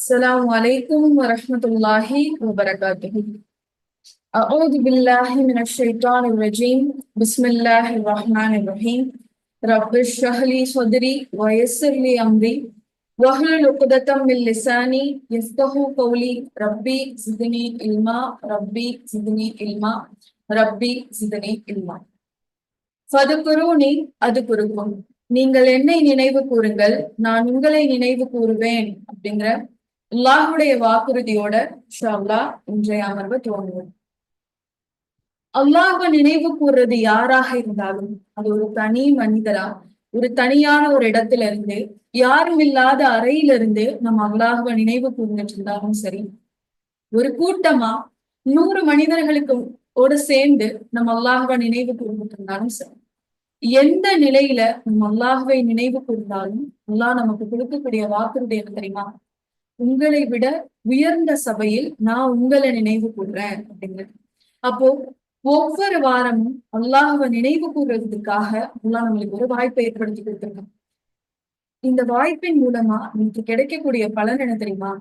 السلام عليكم ورحمة الله وبركاته. أعوذ بالله من الشيطان الرجيم. بسم الله الرحمن الرحيم. رب اشرح لي صدري ويسر لي أمري واحلل عقدة من لساني يفقهوا قولي. ربي زدني علما. ربي زدني علما. ربي زدني علما. ஃபதுகுரூனி அதுகுருக்கும். நீங்கள் என்னை நினைவு கூறுங்கள், நான் உங்களை நினைவு கூறுவேன் அப்படிங்கிற அல்லாஹுடைய வாக்குறுதியோட இன்ஷா அல்லாஹ் இன்றைய அமர்வை துவங்குவோம். அல்லாஹ்வை நினைவு கூறுறது யாராக இருந்தாலும், அது ஒரு தனி மனிதரா, ஒரு தனியான ஒரு இடத்துல இருந்து, யாரும் இல்லாத அறையிலிருந்து நம்ம அல்லாஹ்வை நினைவு கூர்ந்துட்டு இருந்தாலும் சரி, ஒரு கூட்டமா 100 மனிதர்களுக்கு சேர்ந்து நம்ம அல்லாஹ்வை நினைவு கூர்ந்துட்டு இருந்தாலும் சரி, எந்த நிலையில நம்ம அல்லாஹ்வை நினைவு கூர்ந்தாலும் அல்லாஹ் நமக்கு கொடுக்கக்கூடிய வாக்குறுதி என்ன தெரியுமா? உங்களை விட உயர்ந்த சபையில் நான் உங்களை நினைவு கூர்றேன் அப்படிங்கிறது. அப்போ ஒவ்வொரு வாரமும் அல்லாஹ்வை நினைவு கூறுறதுக்காக அல்லாஹ் நம்மளுக்கு ஒரு வாய்ப்பை ஏற்படுத்தி கொடுத்திருக்கான். இந்த வாய்ப்பின் மூலமா நமக்கு கிடைக்கக்கூடிய பலன் என்ன தெரியுமா?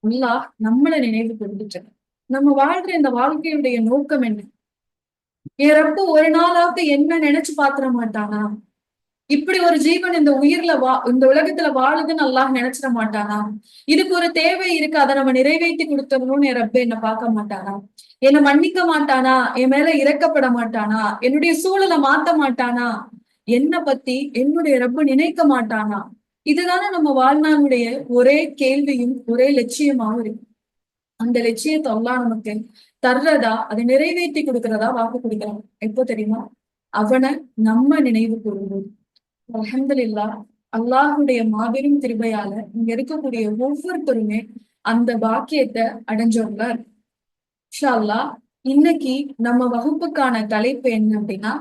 அல்லாஹ் நம்மளை நினைவு கூர்ந்துட்டு நம்ம வாழ்ற இந்த வாழ்க்கையுடைய நோக்கம் என்ன? என் ரப்பு ஒரு நாளாவது என்ன நினைச்சு பாத்திர மாட்டானா? இப்படி ஒரு ஜீவன் இந்த இந்த உலகத்துல வாழுதுன்னு அல்லாஹ் நினைச்சிட மாட்டானா? இதுக்கு ஒரு தேவை இருக்கு, அதை நம்ம நிறைவேற்றி கொடுத்தோம்னு என் ரப்ப என்ன பார்க்க மாட்டானா? என்னை மன்னிக்க மாட்டானா? என் மேல இறக்கப்பட மாட்டானா? என்னுடைய சூழலை மாத்த மாட்டானா? என்னை பத்தி என்னுடைய ரப்ப நினைக்க மாட்டானா? இதுதானே நம்ம வாழ்நாளுடைய ஒரே கேள்வியும் ஒரே லட்சியமாவும் இருக்கு. அந்த லட்சியத்தை அல்லாஹ் நமக்கு தர்றதா, அதை நிறைவேற்றி கொடுக்கறதா வாக்கு கொடுக்கிறான். எப்போ தெரியுமா? அவனை நம்ம நினைவு கூறும்போது. அல்ஹம்துலில்லாஹ், அல்லாஹுடைய மாபெரும் கிருபையால இங்க இருக்கக்கூடிய ஒவ்வொருத்தருமே அந்த பாக்கியத்தை அடைஞ்சவங்களா இருக்கு. இன்ஷா அல்லாஹ், இன்னைக்கு நம்ம வகுப்புக்கான தலைப்பு என்ன அப்படின்னா,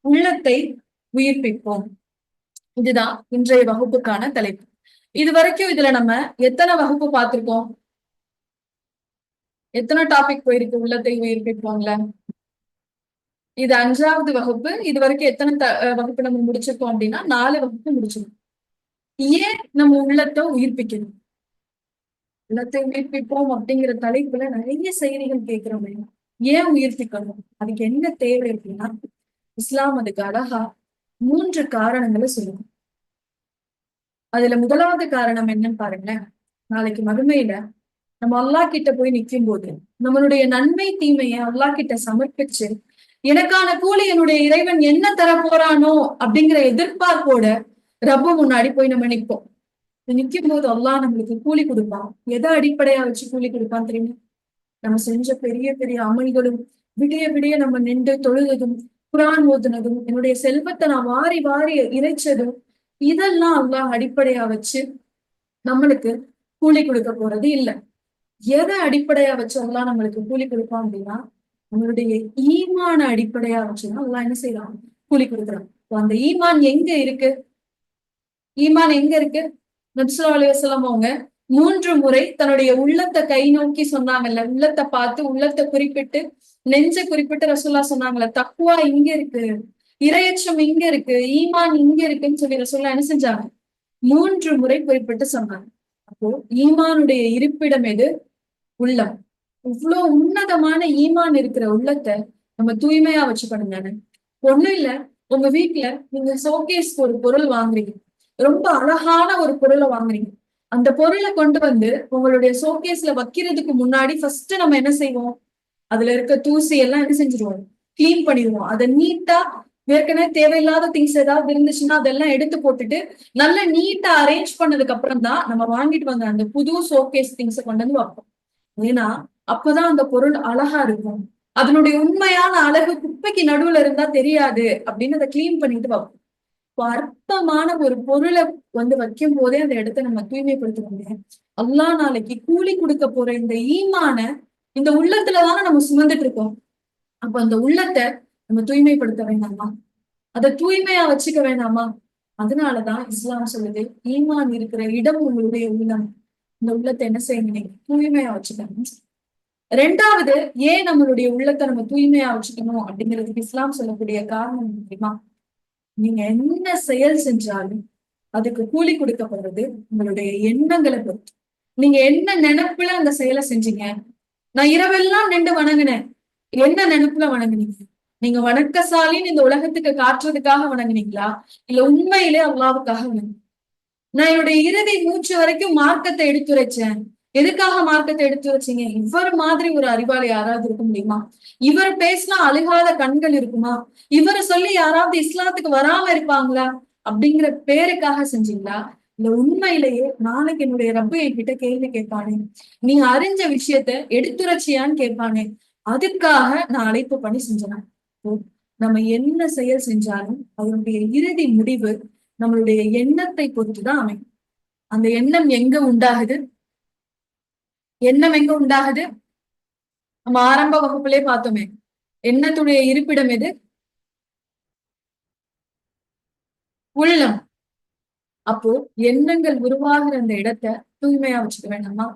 உள்ளத்தை உயிர்ப்பிப்போம். இதுதான் இன்றைய வகுப்புக்கான தலைப்பு. இது வரைக்கும் இதுல நம்ம எத்தனை வகுப்பு பார்த்திருக்கோம்? எத்தனை டாபிக் போயிருக்கு உள்ளத்தை உயிர்ப்பிப்போம்ல? இது 5வது வகுப்பு. இது வரைக்கும் எத்தனை வகுப்பு நம்ம முடிச்சிருக்கோம் அப்படின்னா 4 வகுப்பு முடிச்சிருக்கோம். ஏன் நம்ம உள்ளத்தை உயிர்ப்பிக்கணும்? உள்ளத்தை உயிர்ப்பிப்போம் அப்படிங்கிற தலைப்புல நிறைய செய்திகள் கேட்கிறோமே. ஏன் உயிர்ப்பிக்கணும்? அதுக்கு என்ன தேவை அப்படின்னா, இஸ்லாம் அதுக்கு அழகா 3 காரணங்களை சொல்லுவோம். அதுல முதலாவது காரணம் என்னன்னு பாருங்க. நாளைக்கு மறுமையில நம்ம அல்லாஹ் கிட்ட போய் நிற்கும் போது நம்மளுடைய நன்மை தீமையை அல்லாஹ் கிட்ட சமர்ப்பிச்சு, எனக்கான கூலி என்னுடைய இறைவன் என்ன தர போறானோ அப்படிங்கிற எதிர்பார்ப்போட ரப்ப முன்னாடி போய் நம்ம நிற்போம். நிற்கும் போது அல்லாஹ் நம்மளுக்கு கூலி கொடுப்பான். எதை அடிப்படையா வச்சு கூலி கொடுப்பான் தெரியுமா? நம்ம செஞ்ச பெரிய பெரிய அமல்களும், விடிய விடிய நம்ம நின்று தொழுதும், குரான் ஓதுனதும், என்னுடைய செல்வத்தை நான் வாரி வாரி இறைச்சதும், இதெல்லாம் அல்லாஹ் அடிப்படையா வச்சு நம்மளுக்கு கூலி கொடுக்க போறது இல்லை. எதை அடிப்படையா வச்சு அல்லாஹ் நம்மளுக்கு கூலி கொடுப்பான் அப்படின்னா, நம்மளுடைய ஈமான அடிப்படையா வச்சுதான் அல்லாஹ் என்ன செய்யறான்? கூலி கொடுக்குறான். அந்த ஈமான் எங்க இருக்கு? ஈமான் எங்க இருக்கு? நபி ஸல்லல்லாஹு அலைஹி வஸல்லம் அவங்க 3 முறை தன்னுடைய உள்ளத்தை கை நோக்கி சொன்னாங்கல்ல. உள்ளத்தை பார்த்து, உள்ளத்தை குறிப்பிட்டு, நெஞ்ச குறிப்பிட்டு ரசூலுல்லாஹ் சொன்னாங்கல்ல, தக்வா இங்க இருக்கு, இரையச்சம் இங்க இருக்கு, ஈமான் இங்க இருக்குன்னு சொல்லி ரசூலுல்லாஹ் என்ன செஞ்சாங்க? 3 முறை குறிப்பிட்டு சொன்னாங்க. அப்போ ஈமானுடைய இருப்பிடம் எது? உள்ளம். இவ்வளவு உன்னதமான ஈமான் இருக்கிற உள்ளத்தை நம்ம தூய்மையா வச்சுக்கணும் தானே. ஒண்ணும் இல்ல, உங்க வீட்டுல நீங்க ஷோகேஸ்க்கு ஒரு பொருள் வாங்குறீங்க, ரொம்ப அழகான ஒரு பொருளை வாங்குறீங்க. அந்த பொருளை கொண்டு வந்து உங்களுடைய ஷோகேஸ்ல வைக்கிறதுக்கு முன்னாடி ஃபர்ஸ்ட் நம்ம என்ன செய்வோம்? அதுல இருக்க தூசி எல்லாம் என்ன செஞ்சிருவோம்? கிளீன் பண்ணிடுவோம். அதை நீட்டா, ஏற்கனவே தேவையில்லாத திங்ஸ் ஏதாவது இருந்துச்சுன்னா அதெல்லாம் எடுத்து போட்டுட்டு நல்ல நீட்டா அரேஞ்ச் பண்ணதுக்கு அப்புறம் தான் நம்ம வாங்கிட்டு வந்த அந்த புது ஷோகேஸ் திங்ஸை கொண்டு வந்து வைப்போம். ஏன்னா அப்பதான் அந்த பொருள் அழகா இருக்கும். அதனுடைய உண்மையான அழகு குப்பைக்கு நடுவுல இருந்தா தெரியாது அப்படின்னு அதை கிளீன் பண்ணிட்டு வைப்போம். அற்பமான ஒரு பொருளை வந்து வைக்கும் போதே அந்த இடத்த நம்ம தூய்மைப்படுத்த முடியும். அல்லாஹ் நாளைக்கு கூலி கொடுக்க போற இந்த ஈமான இந்த உள்ளத்துலதானே நம்ம சுமந்துட்டு இருக்கோம். அப்ப அந்த உள்ளத்தை நம்ம தூய்மைப்படுத்த வேண்டாமா? அதை தூய்மையா வச்சுக்க வேண்டாமா? அதனாலதான் இஸ்லாம் சொல்லுது, ஈமான் இருக்கிற இடம் உங்களுடைய உள்ளம். இந்த உள்ளத்தை என்ன செய்யணும்? தூய்மையா வச்சுக்கணும். 2வது, ஏன் நம்மளுடைய உள்ளத்தை நம்ம தூய்மையா வச்சுக்கணும் அப்படிங்கிறதுக்கு இஸ்லாம் சொல்லக்கூடிய காரணம் தெரியுமா? நீங்க என்ன செயல் செஞ்சாலும் அதுக்கு கூலி கொடுக்கப்படுறது உங்களுடைய எண்ணங்களை பொறுத்து. நீங்க என்ன நினைப்புல அந்த செயலை செஞ்சீங்க? நான் இரவெல்லாம் நின்று வணங்கினேன். என்ன நினைப்புல வணங்குனீங்க? நீங்க வணக்கசாலின்னு இந்த உலகத்துக்கு காட்டுறதுக்காக வணங்குனீங்களா? இல்ல உண்மையிலே அல்லாவுக்காக வணங்குனீங்களா? நான் என்னுடைய இறுதி மூச்சு வரைக்கும் மார்க்கத்தை எடுத்துரைச்சேன். எதுக்காக மார்க்கத்தை எடுத்து வச்சீங்க? இவர் மாதிரி ஒரு அறிவாளி யாராவது இருக்க முடியுமா? இவர் பேசினா அழுகாத கண்கள் இருக்குமா? இவரை சொல்லி யாராவது இஸ்லாத்துக்கு வராம இருப்பாங்களா? அப்படிங்கிற பேருக்காக செஞ்சீங்களா? இல்ல உண்மையிலேயே நாளைக்கு என்னுடைய ரப்பு என்கிட்ட கேள்வி கேட்பானே, நீ அறிஞ்ச விஷயத்த எடுத்துரைச்சியான்னு கேட்பானே, அதுக்காக நான் அழைப்பு பண்ணி செஞ்சேன். நம்ம என்ன செயல் செஞ்சாலும் அதனுடைய இறுதி முடிவு நம்மளுடைய எண்ணத்தை பொறுத்துதான் அமையும். அந்த எண்ணம் எங்க உண்டாகுது? எண்ணம் எங்க உண்டாகுது? நம்ம ஆரம்ப வகுப்புலயே பார்த்தோமே, எண்ணத்துடைய இருப்பிடம் எது? உள்ளம். அப்போ எண்ணங்கள் உருவாகிற அந்த இடத்தை தூய்மையா வச்சுக்க வேண்டாமா?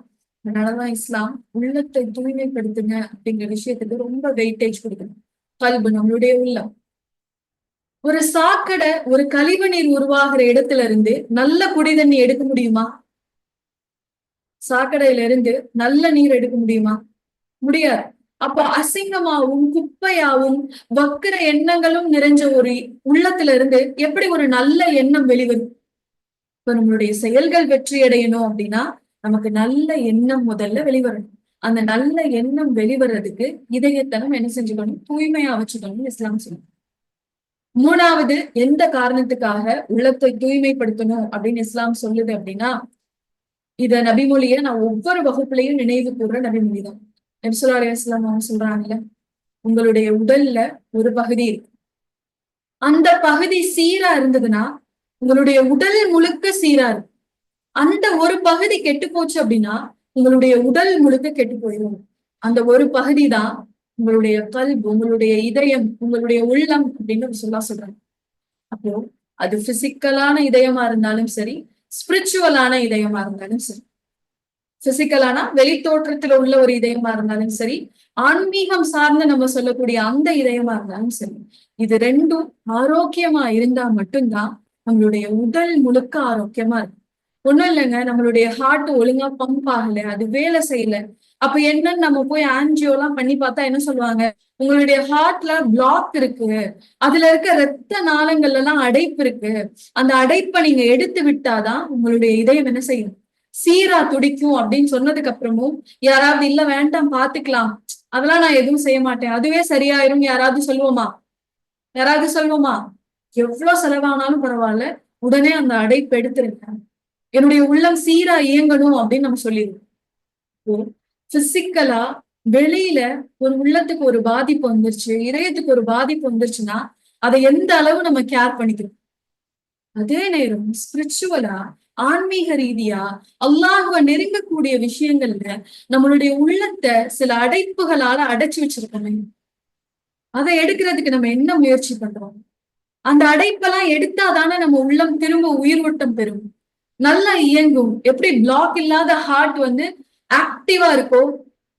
அதனாலதான் இஸ்லாம் உள்ளத்தை தூய்மைப்படுத்துங்க அப்படிங்கிற விஷயத்துக்கு ரொம்ப வெயிட்டேஜ் கொடுக்கணும். கல்பு நம்மளுடைய உள்ளம். ஒரு சாக்கடை, ஒரு கழிவு நீர் உருவாகிற இடத்துல இருந்து நல்ல குடி தண்ணி எடுக்க முடியுமா? சாக்கடையில இருந்து நல்ல நீர் எடுக்க முடியுமா? முடியாது. அப்போ அசிங்கமாவும் குப்பையாவும் வக்கிர எண்ணங்களும் நிறைஞ்ச ஒரு உள்ளத்துல இருந்து எப்படி ஒரு நல்ல எண்ணம் வெளிவரும்? இப்ப நம்மளுடைய செயல்கள் வெற்றி அடையணும் அப்படின்னா நமக்கு நல்ல எண்ணம் முதல்ல வெளிவரணும். அந்த நல்ல எண்ணம் வெளிவரதுக்கு இதயத்தை நம்ம என்ன செஞ்சுக்கணும்? தூய்மையா வச்சுக்கணும்னு இஸ்லாம் சொல்லுங்க. மூணாவது, எந்த காரணத்துக்காக உள்ளத்தை தூய்மைப்படுத்தணும் அப்படின்னு இஸ்லாம் சொல்லுது அப்படின்னா, இத நபிமொழிய நான் ஒவ்வொரு வகுப்புலையும் நினைவு கூறுற நபிமொழிதான். நபி ஸல்லல்லாஹு அலைஹி வஸல்லம் அவங்க சொல்றாங்கல்ல, உங்களுடைய உடல்ல ஒரு பகுதி இருக்கு. அந்த பகுதி சீரா இருந்ததுன்னா உங்களுடைய உடல் முழுக்க சீரா இருக்கும். அந்த ஒரு பகுதி கெட்டு போச்சு அப்படின்னா உங்களுடைய உடல் முழுக்க கெட்டு போயிடும். அந்த ஒரு பகுதி தான் உங்களுடைய கல்பு, உங்களுடைய இதயம், உங்களுடைய உள்ளம் அப்படின்னு சொல்றாங்க. அப்போ அது பிசிக்கலான இதயமா இருந்தாலும் சரி, ஸ்பிரிச்சுவலான இதயமா இருந்தாலும் சரி. பிசிக்கலானா வெளி தோற்றத்துல உள்ள ஒரு இதயமா இருந்தாலும் சரி, ஆன்மீகம் சார்ந்து நம்ம சொல்லக்கூடிய அந்த இதயமா இருந்தாலும் சரி, இது ரெண்டும் ஆரோக்கியமா இருந்தா மட்டும்தான் நம்மளுடைய உடல் முழுக்க ஆரோக்கியமா இருக்கும். ஒண்ணும் இல்லைங்க, நம்மளுடைய ஹார்ட் ஒழுங்கா பம்ப் ஆகல, அது வேலை செய்யல. அப்ப என்னன்னு நம்ம போய் ஆன்ஜியோ எல்லாம் பண்ணி பார்த்தா என்ன சொல்லுவாங்க? உங்களுடைய ஹார்ட்ல பிளாக் இருக்கு, அதுல இருக்க ரத்த நாளங்கள்ல எல்லாம் அடைப்பு இருக்கு. அந்த அடைப்பை நீங்க எடுத்து விட்டாதான் உங்களுடைய இதயம் என்ன செய்யும்? சீரா துடிக்கும் அப்படின்னு சொன்னதுக்கு அப்புறமும் யாராவது இல்ல வேண்டாம் பாத்துக்கலாம், அதெல்லாம் நான் எதுவும் செய்ய மாட்டேன், அதுவே சரியாயிரும் யாராவது சொல்லுவோமா? யாராவது சொல்லுவோமா? எவ்வளவு செலவானாலும் பரவாயில்ல, உடனே அந்த அடைப்பு எடுத்துருங்க, என்னுடைய உள்ளம் சீரா இயங்கணும் அப்படின்னு நம்ம சொல்லிடுவோம். பிசிக்கலா வெளியில ஒரு உள்ளத்துக்கு ஒரு பாதிப்பு வந்துருச்சு, இதயத்துக்கு ஒரு பாதிப்பு வந்துருச்சுன்னா அதை எந்த அளவு நம்ம கேர் பண்ணிக்கிறோம். அதே நேரம் ஸ்பிரிச்சுவலா, ஆன்மீக ரீதியா அல்லாஹ்வை நெருங்கக்கூடிய விஷயங்கள்ல நம்மளுடைய உள்ளத்தை சில அடைப்புகளால அடைச்சு வச்சிருக்கோமே, அதை எடுக்கிறதுக்கு நம்ம என்ன முயற்சி பண்றோம்? அந்த அடைப்பெல்லாம் எடுத்தாதானே நம்ம உள்ளம் திரும்ப உயிர் ஓட்டம் பெறும், நல்லா இயங்கும். எப்படி பிளாக் இல்லாத ஹார்ட் வந்து ஆக்டிவா இருக்கோ,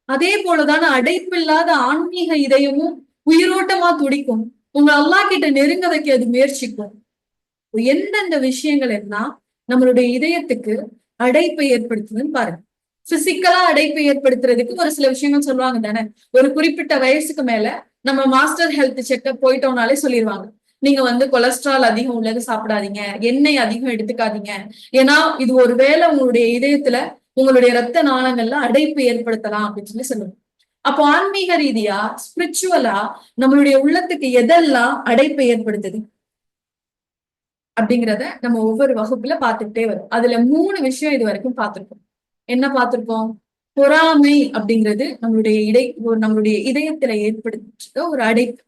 அதே போலதான அடைப்பு இல்லாத ஆன்மீக இதயமும் உயிரோட்டமா துடிக்கும். உங்க அல்லாஹ் கிட்ட நெருங்க வைக்க அது முயற்சிக்கும். எந்தெந்த விஷயங்கள் எல்லாம் நம்மளுடைய இதயத்துக்கு அடைப்பை ஏற்படுத்துதுன்னு பாருங்க. பிசிக்கலா அடைப்பை ஏற்படுத்துறதுக்கு ஒரு சில விஷயங்கள் சொல்லுவாங்க தானே. ஒரு குறிப்பிட்ட வயசுக்கு மேல நம்ம மாஸ்டர் ஹெல்த் செக்அப் போயிட்டோம்னாலே சொல்லிடுவாங்க, நீங்க வந்து கொலஸ்ட்ரால் அதிகம் உள்ளது சாப்பிடாதீங்க, எண்ணெய் அதிகம் எடுத்துக்காதீங்க, ஏன்னா இது ஒரு வேளை உங்களுடைய இதயத்துல உங்களுடைய ரத்த நாளங்கள்ல அடைப்பு ஏற்படுத்தலாம் அப்படின்னு சொல்லுவாங்க. அப்போ ஆன்மீக ரீதியா, ஸ்பிரிச்சுவலா நம்மளுடைய உள்ளத்துக்கு எதெல்லாம் அடைப்பை ஏற்படுத்துது அப்படிங்கிறத நம்ம ஒவ்வொரு வகுப்புல பார்த்துக்கிட்டே வரும். அதுல 3 விஷயம் இது வரைக்கும் பார்த்திருக்கோம். என்ன பார்த்திருக்கோம்? பொறாமை அப்படிங்கிறது நம்மளுடைய இதயத்துல ஏற்படுத்த ஒரு அடைப்பு.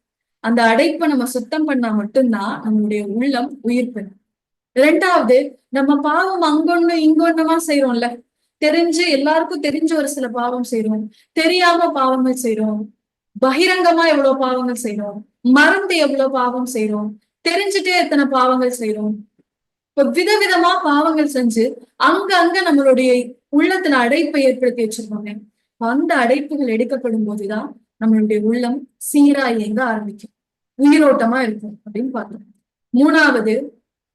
அந்த அடைப்பை நம்ம சுத்தம் பண்ணா மட்டும்தான் நம்மளுடைய உள்ளம் உயிர் பெறும். 2வது, நம்ம பாவம் அங்கொன்னு இங்கொன்னுமா செய்யறோம்ல. தெரிஞ்சு எல்லாருக்கும் தெரிஞ்ச ஒரு சில பாவம் செய்யறோம், தெரியாம பாவங்கள் செய்யறோம், பகிரங்கமா எவ்வளவு பாவங்கள் செய்யறோம், மறந்து எவ்வளவு பாவம் செய்யறோம், தெரிஞ்சுட்டே எத்தனை பாவங்கள் செய்யறோம். இப்ப விதவிதமா பாவங்கள் செஞ்சு அங்க நம்மளுடைய உள்ளத்துல அடைப்பை ஏற்படுத்தி வச்சிருக்கோங்க. அந்த அடைப்புகள் எடுக்கப்படும் போதுதான் நம்மளுடைய உள்ளம் சீரா இயங்க ஆரம்பிக்கும், உயிரோட்டமா இருக்கும் அப்படின்னு பார்த்தோம். 3வது,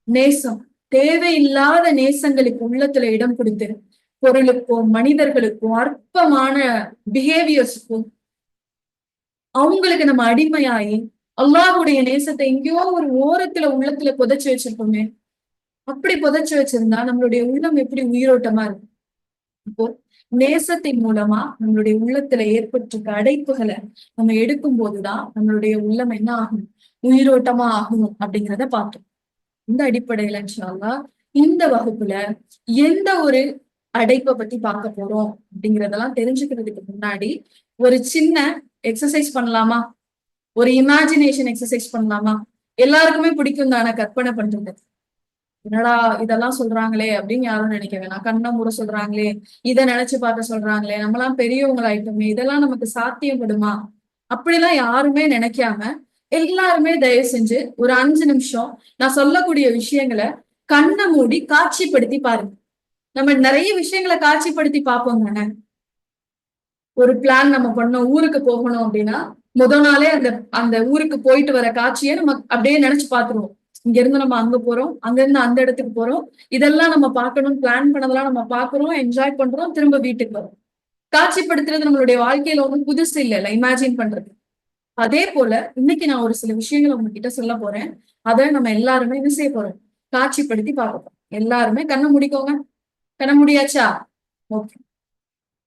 நேசம். தேவையில்லாத நேசங்களுக்கு உள்ளத்துல இடம் கொடுத்து பொருளுக்கும் மனிதர்களுக்கும் அற்பமான பிஹேவியர்ஸுக்கும் அவங்களுக்கு நம்ம அடிமையாயி அல்லாஹ்வுடைய நேசத்தை எங்கேயோ ஒரு ஓரத்துல உள்ளத்துல புதைச்சு வச்சிருக்கோமே. அப்படி புதைச்சு வச்சிருந்தா நம்மளுடைய உள்ளம் எப்படி உயிரோட்டமா இருக்கும்? இப்போ நேசத்தின் மூலமா நம்மளுடைய உள்ளத்துல ஏற்பட்டிருக்க அடைப்புகளை நம்ம எடுக்கும் போதுதான் நம்மளுடைய உள்ளம் என்ன ஆகும், உயிரோட்டமா ஆகும் அப்படிங்கிறத பார்த்தோம். இந்த அடிப்படையில இன்ஷா அல்லாஹ் இந்த வகுப்புல எந்த ஒரு அடைப்பை பத்தி பார்க்க போறோம் அப்படிங்கறதெல்லாம் தெரிஞ்சுக்கிறதுக்கு முன்னாடி ஒரு சின்ன எக்ஸசைஸ் பண்ணலாமா? ஒரு இமேஜினேஷன் எக்ஸசைஸ் பண்ணலாமா? எல்லாருக்குமே பிடிக்கும் தானே கற்பனை பண்றது. என்னடா இதெல்லாம் சொல்றாங்களே அப்படின்னு யாரும் நினைக்க வேணாம். கண்ணை மூட சொல்றாங்களே, இதை நினைச்சு பார்க்க சொல்றாங்களே, நம்மலாம் பெரியவங்களாயிட்டோமே, இதெல்லாம் நமக்கு சாத்தியப்படுமா அப்படிலாம் யாருமே நினைக்காம எல்லாருமே தயவு செஞ்சு ஒரு 5 நிமிஷம் நான் சொல்லக்கூடிய விஷயங்களை கண்ணை மூடி காட்சிப்படுத்தி பாருங்க. நம்ம நிறைய விஷயங்களை காட்சிப்படுத்தி பார்ப்போம் தானே. ஒரு பிளான் நம்ம பண்ணோம், ஊருக்கு போகணும் அப்படின்னா முதல் நாளே அந்த அந்த ஊருக்கு போயிட்டு வர காட்சியை நம்ம அப்படியே நினைச்சு பார்த்துருவோம். இங்க இருந்து நம்ம அங்க போறோம், அங்க இருந்து அந்த இடத்துக்கு போறோம், இதெல்லாம் நம்ம பார்க்கணும், பிளான் பண்ணதெல்லாம் நம்ம பாக்குறோம், என்ஜாய் பண்றோம், திரும்ப வீட்டுக்கு வரோம். காட்சிப்படுத்துறது நம்மளுடைய வாழ்க்கையில ஒன்றும் புதுசு இல்ல இமேஜின் பண்றது. அதே போல இன்னைக்கு நான் ஒரு சில விஷயங்களை உங்ககிட்ட சொல்ல போறேன். அதை நம்ம எல்லாருமே என்ன செய்ய போறோம், காட்சிப்படுத்தி பார்ப்போம். எல்லாருமே கண்ணை முடிக்கோங்க. கண்ணை முடியாச்சா? ஓகே.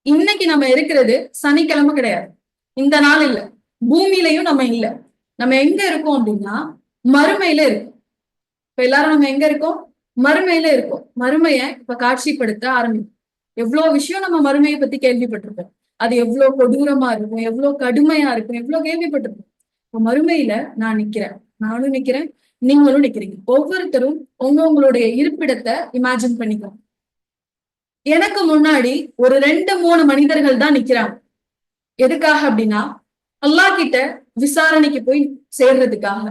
இன்னைக்கு நம்ம இருக்கிறது சனிக்கிழமை கிடையாது, இந்த நாள் இல்ல, பூமியிலையும் நம்ம இல்ல. நம்ம எங்க இருக்கோம் அப்படின்னா மறுமையில இருக்கோம். இப்ப எல்லாரும் நம்ம எங்க இருக்கோம், மறுமையில இருக்கோம். மறுமைய இப்ப காட்சிப்படுத்த ஆரம்பிக்கும். எவ்வளவு விஷயம் நம்ம மறுமையை பத்தி கேள்விப்பட்டிருப்போம். அது எவ்வளவு கொடூரமா இருக்கும், எவ்வளவு கடுமையா இருக்கும், எவ்வளவு கேள்விப்பட்டிருப்போம். இப்ப மறுமையில நான் நிக்கிறேன், நானும் நிக்கிறேன், நீங்களும் நிக்கிறீங்க. ஒவ்வொருத்தரும் உங்களுடைய இருப்பிடத்தை இமேஜின் பண்ணிக்கோங்க. எனக்கு முன்னாடி ஒரு 2-3 மனிதர்கள் தான் நிக்கிறாங்க. எதுக்காக அப்படின்னா அல்லாஹ் கிட்ட விசாரணைக்கு போய் சேர்றதுக்காக,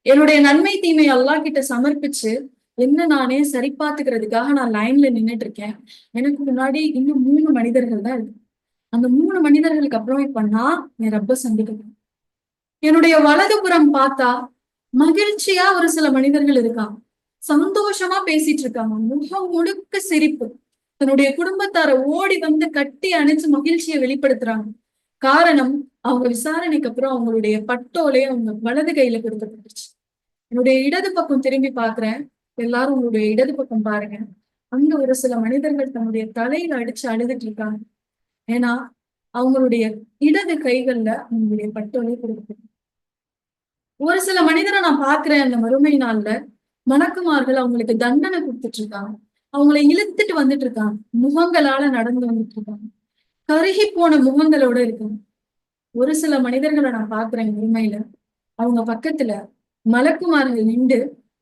என்னுடைய நன்மை தீமை அல்லாஹ் கிட்ட சமர்ப்பிச்சு என்ன நானே சரி பார்த்துக்கிறதுக்காக நான் லைன்ல நின்னுட்டு இருக்கேன். எனக்கு முன்னாடி இன்னும் 3 மனிதர்கள் தான் இருக்கு. அந்த 3 மனிதர்களுக்கு அப்புறம் இப்ப நான் என் ரப்ப சந்திக்கிறேன். என்னுடைய வலதுபுறம் பார்த்தா மகிழ்ச்சியா ஒரு சில மனிதர்கள் இருக்காங்க, சந்தோஷமா பேசிட்டு இருக்காங்க, முகம் முழுக்க சிரிப்பு. தன்னுடைய குடும்பத்தார ஓடி வந்து கட்டி அணைச்சு மகிழ்ச்சியை வெளிப்படுத்துறாங்க. காரணம், அவங்க விசாரணைக்கு அப்புறம் அவங்களுடைய பட்டோலே அவங்க வலது கையில கொடுக்கப்பட்டுருச்சு. என்னுடைய இடது பக்கம் திரும்பி பாக்குறேன். எல்லாரும் உங்களுடைய இடது பக்கம் பாருங்க. அங்க ஒரு சில மனிதர்கள் தன்னுடைய தலையில அடிச்சு அழுதுட்டு இருக்காங்க. ஏன்னா அவங்களுடைய இடது கைகள்ல அவங்களுடைய பட்டோலே கொடுக்கப்பட்டு. ஒரு சில மனிதரை நான் பாக்குறேன் அந்த மறுமை நாள்ல, மணக்குமார்கள் அவங்களுக்கு தண்டனை கொடுத்துட்டு இருக்காங்க. அவங்களை இழுத்துட்டு வந்துட்டு இருக்காங்க, முகங்களால நடந்து வந்துட்டு இருக்காங்க, கருகி போன முகங்களோட இருக்காங்க. ஒரு சில மனிதர்களை நான் பாக்குறேன் உண்மையில, அவங்க பக்கத்துல மலக்குமார்கள் நின்று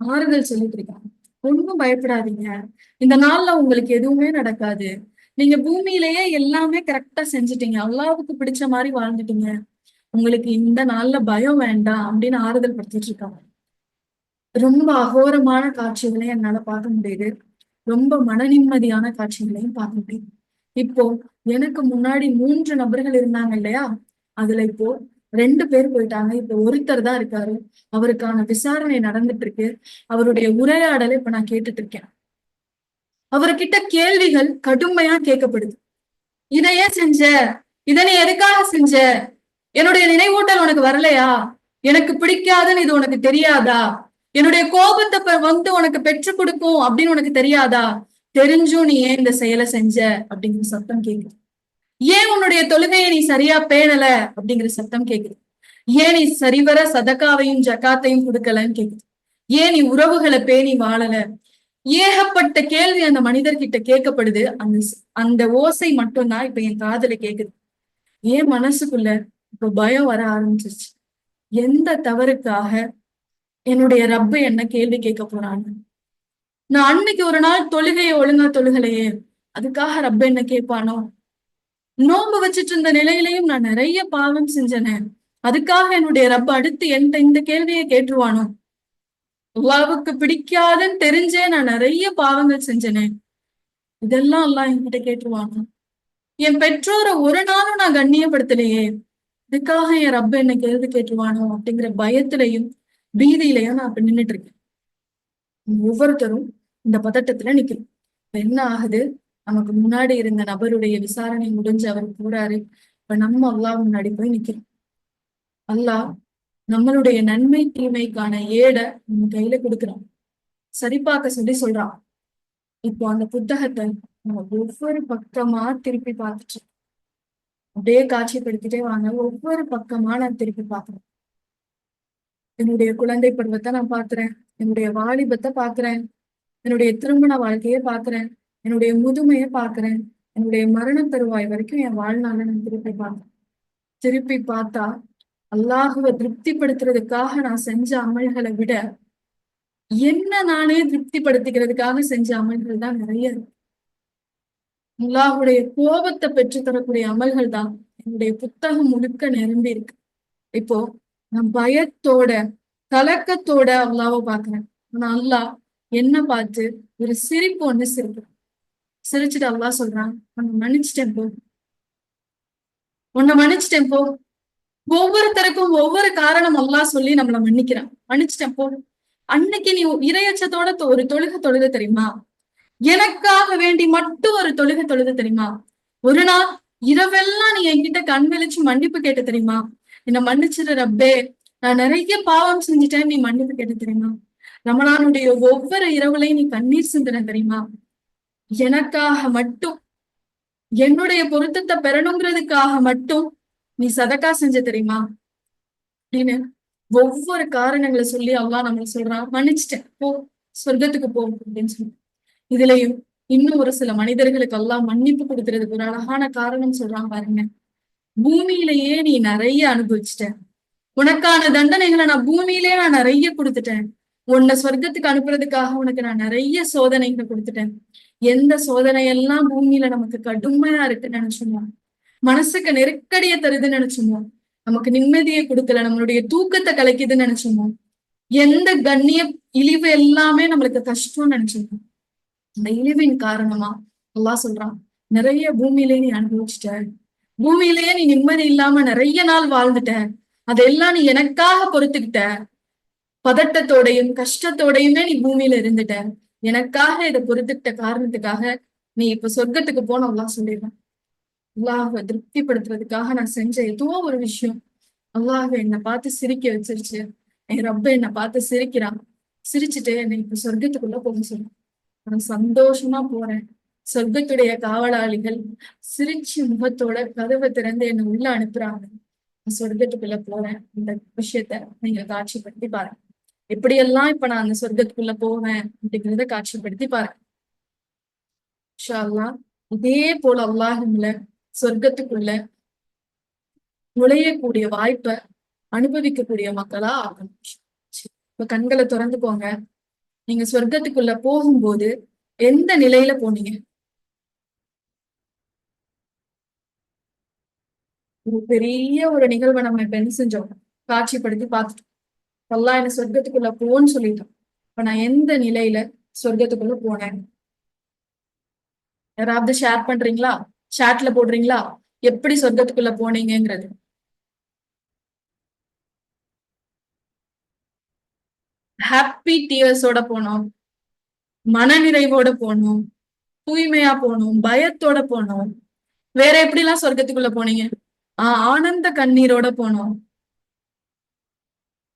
ஆறுதல் சொல்லிட்டு இருக்காங்க. ஒன்றும் பயப்படாதீங்க, இந்த நாள்ல உங்களுக்கு எதுவுமே நடக்காது, நீங்க பூமியிலேயே எல்லாமே கரெக்டா செஞ்சுட்டீங்க, அல்லாஹ்வுக்கு பிடிச்ச மாதிரி வாழ்ந்துட்டீங்க, உங்களுக்கு இந்த நாள்ல பயம் வேண்டாம் அப்படின்னு ஆறுதல் படுத்திட்டு இருக்காங்க. ரொம்ப அகோரமான காட்சிகளையும் என்னால பார்க்க முடியுது, ரொம்ப மன நிம்மதியான காட்சிகளையும் பார்க்க முடியுது. இப்போ எனக்கு முன்னாடி 3 நபர்கள் இருந்தாங்க இல்லையா, அதுல இப்போ 2 பேர் போயிட்டாங்க. இப்ப ஒருத்தர் தான் இருக்காரு. அவருக்கான விசாரணை நடந்துட்டு இருக்கு. அவருடைய உரையாடலை இப்ப நான் கேட்டுட்டு இருக்கேன். அவர்கிட்ட கேள்விகள் கடுமையா கேட்கப்படுது. இதை ஏன் செஞ்ச, இதை நீ எதுக்காக செஞ்ச, என்னுடைய நினைவூட்டல் உனக்கு வரலையா, எனக்கு பிடிக்காதுன்னு இது உனக்கு தெரியாதா, என்னுடைய கோபத்தை வந்து உனக்கு பெற்றுக் கொடுக்கும் அப்படின்னு உனக்கு தெரியாதா, தெரிஞ்சும் நீ ஏன் இந்த செயலை செஞ்ச அப்படிங்கிற சத்தம் கேக்குது. ஏன் உன்னுடைய தொழுகையை நீ சரியா பேணல அப்படிங்கிற சத்தம் கேக்குது. ஏன் நீ சரிவர சதக்காவையும் ஜக்காத்தையும் கொடுக்கலன்னு கேக்குது. ஏன் நீ உறவுகளை பேணி வாழல. ஏகப்பட்ட கேள்வி அந்த மனிதர்கிட்ட கேட்கப்படுது. அந்த ஓசை மட்டும்தான் இப்ப என் காதுல கேக்குது. ஏன் மனசுக்குள்ள இப்ப பயம் வர ஆரம்பிச்சிருச்சு. எந்த தவறுக்காக என்னுடைய ரப்பு என்ன கேள்வி கேட்க போறாங்க. நான் அன்னைக்கு ஒரு நாள் தொழுகையை ஒழுங்கா தொழுகலையே, அதுக்காக ரப்ப என்ன கேட்பானோ. நோம்பு வச்சிட்டு இருந்த நிலையிலையும் நான் நிறைய பாவம் செஞ்சனே, அதுக்காக என்னுடைய ரப்ப அடுத்து இந்த கேள்வியை கேட்டுருவானோ. அல்லாஹ்வுக்கு பிடிக்காதுன்னு தெரிஞ்சே நான் நிறைய பாவங்கள் செஞ்சனே, இதெல்லாம் அல்லாஹ் என்கிட்ட கேட்டுருவானோ. என் பெற்றோரை ஒரு நாளும் நான் கண்ணியப்படுத்தலையே, இதுக்காக என் ரப்ப என்ன கேள்வி கேட்டுருவானோ அப்படிங்கிற பயத்திலையும் பீதியிலையும் நான் அப்ப நின்றுட்டு இருக்கேன். ஒவ்வொருத்தரும் இந்த பதட்டத்துல நிக்கணும். என்ன ஆகுது, நமக்கு முன்னாடி இருந்த நபருடைய விசாரணை முடிஞ்சு அவர் போறாரு. இப்ப நம்ம அல்லாஹ் முன்னாடி போய் நிக்கிறோம். அல்லாஹ் நம்மளுடைய நன்மை தீமைக்கான ஏடை நம்ம கையில கொடுக்குறான், சரிபார்க்க சொல்லி சொல்றான். இப்போ அந்த புத்தகத்தை நம்ம ஒவ்வொரு பக்கமா திருப்பி பார்த்துட்டு அப்படியே காட்சிப்படுத்திட்டே வாங்க. ஒவ்வொரு பக்கமா நான் திருப்பி பார்க்கிறேன். என்னுடைய குழந்தை பருவத்தை நான் பாக்குறேன், என்னுடைய வாலிபத்தை பாக்குறேன், என்னுடைய திருமண வாழ்க்கையை பாக்குறேன், என்னுடைய முதுமையை பாக்குறேன், என்னுடைய மரண தருவாய் வரைக்கும் என் வாழ்நாளை நான் திருப்பி பார்க்கிறேன். திருப்பி பார்த்தா அல்லாஹுவை திருப்திப்படுத்துறதுக்காக நான் செஞ்ச அமல்களை விட என்ன நானே திருப்திப்படுத்திக்கிறதுக்காக செஞ்ச அமல்கள் தான் நிறைய இருக்கு. அல்லாஹுடைய கோபத்தை பெற்று தரக்கூடிய அமல்கள் தான் என்னுடைய புத்தகம் முழுக்க நிரம்பி இருக்கு. இப்போ நான் பயத்தோட கலக்கத்தோட அல்லாவை பாக்குறேன். ஆனா அல்லாஹ் என்ன பார்த்து ஒரு சிரிப்பு ஒண்ணு சிரிக்கிறான். சிரிச்சுட்டு அல்லாஹ் சொல்றான், உன்னை மன்னிச்சிட்டேன் போ, உன்னை மன்னிச்சிட்டேன் போ. ஒவ்வொருத்தருக்கும் ஒவ்வொரு காரணம் அல்லாஹ் சொல்லி நம்மளை மன்னிக்கிறான். மன்னிச்சிட்டேன் போ. அன்னைக்கு நீ இரையச்சத்தோட ஒரு தொழுகை தெரியுமா? எனக்காக வேண்டி மட்டும் ஒரு தொழுகை தெரியுமா? ஒரு நாள் இரவெல்லாம் நீ என்கிட்ட கண் விழிச்சு மன்னிப்பு கேட்ட தெரியுமா? என்னை மன்னிச்சிரு ரப்பே, நான் நிறைய பாவம் செஞ்சுட்டேன், நீ மன்னிப்பு கேட்ட தெரியுமா? ரமணானுடைய ஒவ்வொரு இரவுலையும் நீ கண்ணீர் சிந்தின தெரியுமா? எனக்காக மட்டும், என்னுடைய பொருத்தத்தை பெறணுங்கிறதுக்காக மட்டும் நீ சதக்கா செஞ்ச தெரியுமா அப்படின்னு ஒவ்வொரு காரணங்களை சொல்லி அல்லாஹ் நம்மள சொல்றான், மன்னிச்சிட்டேன் போ, சொர்க்கத்துக்கு போ அப்படின்னு சொல்லி. இதுலயும் இன்னும் ஒரு சில மனிதர்களுக்கு எல்லாம் மன்னிப்பு கொடுக்கறதுக்கு ஒரு அழகான காரணம் சொல்றான் பாருங்க. பூமியிலேயே நீ நிறைய அனுபவிச்சிட்ட, உனக்கான தண்டனைகளை நான் பூமியிலேயே நான் நிறைய கொடுத்துட்டேன், உன்னை சொர்க்கத்துக்கு அனுப்புறதுக்காக உனக்கு நான் நிறைய சோதனைகளை கொடுத்துட்டேன். எந்த சோதனையெல்லாம் பூமியில நமக்கு கடுமையா இருக்குன்னு நினைச்சோமோ, மனசுக்கு நெருக்கடியை தருதுன்னு நினைச்சோமோ, நமக்கு நிம்மதியை கொடுக்கல, நம்மளுடைய தூக்கத்தை கலைக்குதுன்னு நினைச்சோமோ, எந்த கண்ணிய இழிவு எல்லாமே நம்மளுக்கு கஷ்டம்னு நினைச்சோமோ, அந்த இழிவின் காரணமா அல்லாஹ் சொல்றான், நிறைய பூமியிலேயே நீ அனுபவிச்சுட்ட, பூமியிலேயே நீ நிம்மதி இல்லாம நிறைய நாள் வாழ்ந்துட்ட, அதெல்லாம் நீ எனக்காக பொறுத்துக்கிட்ட, பதட்டத்தோடையும் கஷ்டத்தோடையுமே நீ பூமியில இருந்துட்ட, எனக்காக இதை பொறுத்துக்கிட்ட காரணத்துக்காக நீ இப்ப சொர்க்கத்துக்கு போன அல்லாஹ் சொல்லிடுறான். அல்லாஹை திருப்திப்படுத்துறதுக்காக நான் செஞ்ச ஏதோ ஒரு விஷயம் அல்லாஹ் என்னை பார்த்து சிரிக்க வச்சிருச்சு, என் ரப்ப என்னை பார்த்து சிரிக்கிறான், சிரிச்சுட்டு என்னை இப்ப சொர்க்கத்துக்குள்ள போக சொல்றான். நான் சந்தோஷமா போறேன். சொர்க்கத்துடைய காவலாளிகள் சிரிச்சு முகத்தோட கதவை திறந்து என்னை உள்ள அனுப்புறாங்க. நான் சொர்க்கத்துக்குள்ள போறேன். இந்த விஷயத்த நீங்க காட்சிப்படுத்தி பாருங்க. எப்படியெல்லாம் இப்ப நான் அந்த சொர்க்கத்துக்குள்ள போவேன் அப்படிங்கிறத காட்சிப்படுத்தி பாருங்க. இன்ஷா அல்லாஹ் இதே போல அல்லாஹ்ல சொர்க்கத்துக்குள்ள நுழையக்கூடிய வாய்ப்பை அனுபவிக்கக்கூடிய மக்களா ஆகணும். இப்ப கண்களை திறந்துக்கோங்க. நீங்க சொர்க்கத்துக்குள்ள போகும்போது எந்த நிலையில போனீங்க? ஒரு பெரிய ஒரு நிகழ்வை நம்ம இப்ப என்ன செஞ்சோம், காட்சிப்படுத்தி பார்த்துட்டோம். அல்லாஹ் என்ன சொர்க்கத்துக்குள்ள போன்னு சொல்லிட்டோம். இப்ப நான் எந்த நிலையில சொர்க்கத்துக்குள்ள போனேன்? யாராவது ஷேர் பண்றீங்களா? சாட்ல போடுறீங்களா எப்படி சொர்க்கத்துக்குள்ள போனீங்கிறது? ஹாப்பி டியர்ஸோட போனோம், மனநிறைவோட போனோம், தூய்மையா போனோம், பயத்தோட போனோம். வேற எப்படிலாம் சொர்க்கத்துக்குள்ள போனீங்க? ஆனந்த கண்ணீரோட போனோம்.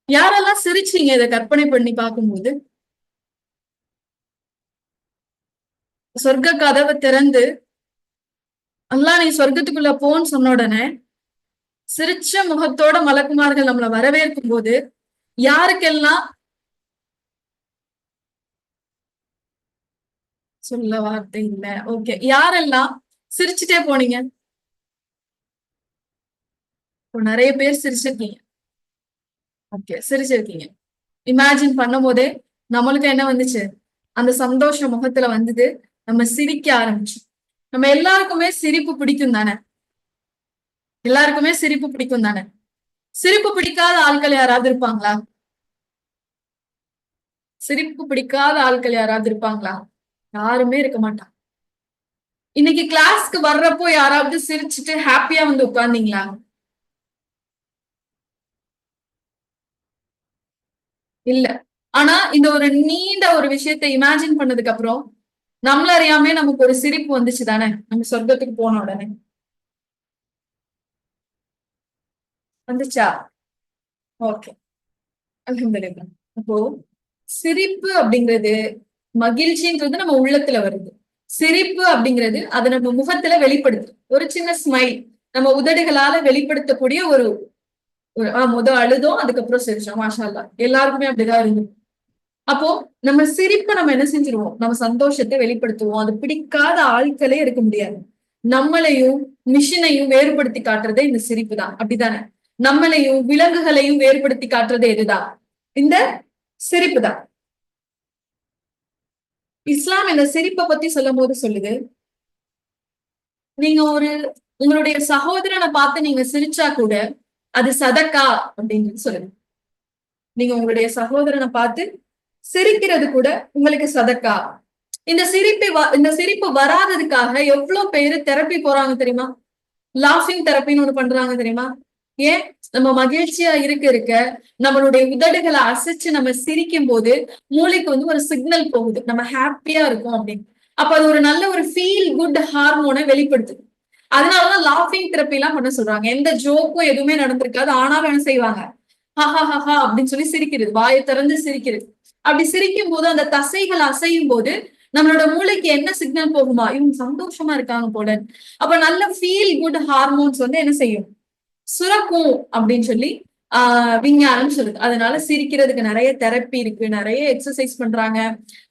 யாரெல்லாம் சிரிச்சீங்க இதை கற்பனை பண்ணி பார்க்கும்போது? சொர்க்க கதவை திறந்து அல்லாஹ் நீ சொர்க்கத்துக்குள்ள போன்னு சொன்ன உடனே சிரிச்ச முகத்தோட மலக்குமார்கள் நம்மளை வரவேற்கும் போது யாருக்கெல்லாம் சொல்ல வார்த்தை இல்ல, ஓகே, யாரெல்லாம் சிரிச்சுட்டே போனீங்க? இப்போ நிறைய பேர் சிரிச்சிருக்கீங்க. ஓகே, சிரிச்சிருக்கீங்க. இமேஜின் பண்ணும் போதே நம்மளுக்கு என்ன வந்துச்சு? அந்த சந்தோஷ முகத்துல வந்தது, நம்ம சிரிக்க ஆரம்பிச்சோம். நம்ம எல்லாருக்குமே சிரிப்பு பிடிக்கும் தானே? எல்லாருக்குமே சிரிப்பு பிடிக்கும் தானே? சிரிப்பு பிடிக்காத ஆட்கள் யாராவது இருப்பாங்களா? சிரிப்பு பிடிக்காத ஆட்கள் யாராவது இருப்பாங்களா? யாருமே இருக்க மாட்டாங்க. இன்னைக்கு கிளாஸ்க்கு வர்றப்போ யாராவது சிரிச்சுட்டு ஹாப்பியா வந்து உட்கார்ந்தீங்களா? இல்ல. ஆனா இந்த ஒரு நீண்ட ஒரு விஷயத்தை இமேஜின் பண்ணதுக்கு அப்புறம் நம்மள அறியாமே நமக்கு ஒரு சிரிப்பு வந்துச்சு தானே நம்ம சொர்க்கத்துக்கு போன உடனே வந்துச்சா? ஓகே, அல்ஹம்துலில்லாஹ். அப்போ சிரிப்பு அப்படிங்கிறது, மகிழ்ச்சின்றது நம்ம உள்ளத்துல வருது. சிரிப்பு அப்படிங்கிறது அதை நம்ம முகத்துல வெளிப்படுத்து ஒரு சின்ன ஸ்மைல், நம்ம உதடுகளால வெளிப்படுத்தக்கூடிய ஒரு முத அழுதோம், அதுக்கப்புறம் சிரிச்சோம். மாஷா அல்லாஹ். எல்லாருக்குமே அப்படிதான் இருந்தது. அப்போ நம்ம சிரிப்பை நம்ம என்ன செஞ்சிருவோம், நம்ம சந்தோஷத்தை வெளிப்படுத்துவோம். அது பிடிக்காத ஆட்களே இருக்க முடியாது. நம்மளையும் மிஷினையும் வேறுபடுத்தி காட்டுறதே இந்த சிரிப்பு தான், அப்படித்தானே? நம்மளையும் விலங்குகளையும் வேறுபடுத்தி காட்டுறது எதுதான்? இந்த சிரிப்பு தான். இஸ்லாம் இந்த சிரிப்பை பத்தி சொல்லும் போது சொல்லுது, நீங்க உங்களுடைய சகோதரனை பார்த்து நீங்க சிரிச்சா கூட அது சதக்கா அப்படின்னு சொல்லுங்க. நீங்க உங்களுடைய சகோதரனை பார்த்து சிரிக்கிறது கூட உங்களுக்கு சதக்கா. இந்த சிரிப்பு வராததுக்காக எவ்வளவு பேரு தெரப்பி போறாங்க தெரியுமா? லாஃபிங் தெரப்பின்னு ஒண்ணு பண்றாங்க தெரியுமா? ஏன்? நம்ம மகிழ்ச்சியா இருக்க நம்மளுடைய உதடுகளை அசைச்சு நம்ம சிரிக்கும் போது மூளைக்கு ஒரு சிக்னல் போகுது, நம்ம ஹாப்பியா இருக்கும் அப்படின்னு. அப்ப அது ஒரு நல்ல ஒரு ஃபீல் குட் ஹார்மோனை வெளிப்படுத்துது. அதனாலதான் லாஃபிங் தெரப்பி எல்லாம் பண்ண சொல்றாங்க. எந்த ஜோக்கும் எதுவுமே நடந்திருக்காது, ஆனாலும் என்ன செய்வாங்க, ஹஹா ஹஹா அப்படின்னு சொல்லி சிரிக்கிறது, வாயை திறந்து சிரிக்கிறது. அப்படி சிரிக்கும் போது அந்த தசைகள் அசையும் போது நம்மளோட மூளைக்கு என்ன சிக்னல் போகுமா, இவங்க சந்தோஷமா இருக்காங்க போல. அப்ப நல்ல ஃபீல் குட் ஹார்மோன்ஸ் என்ன செய்யும், சுரக்கும் அப்படின்னு சொல்லி விஞ்ஞானம் சொல்லுது. அதனால சிரிக்கிறதுக்கு நிறைய தெரப்பி இருக்கு, நிறைய எக்ஸசைஸ் பண்றாங்க.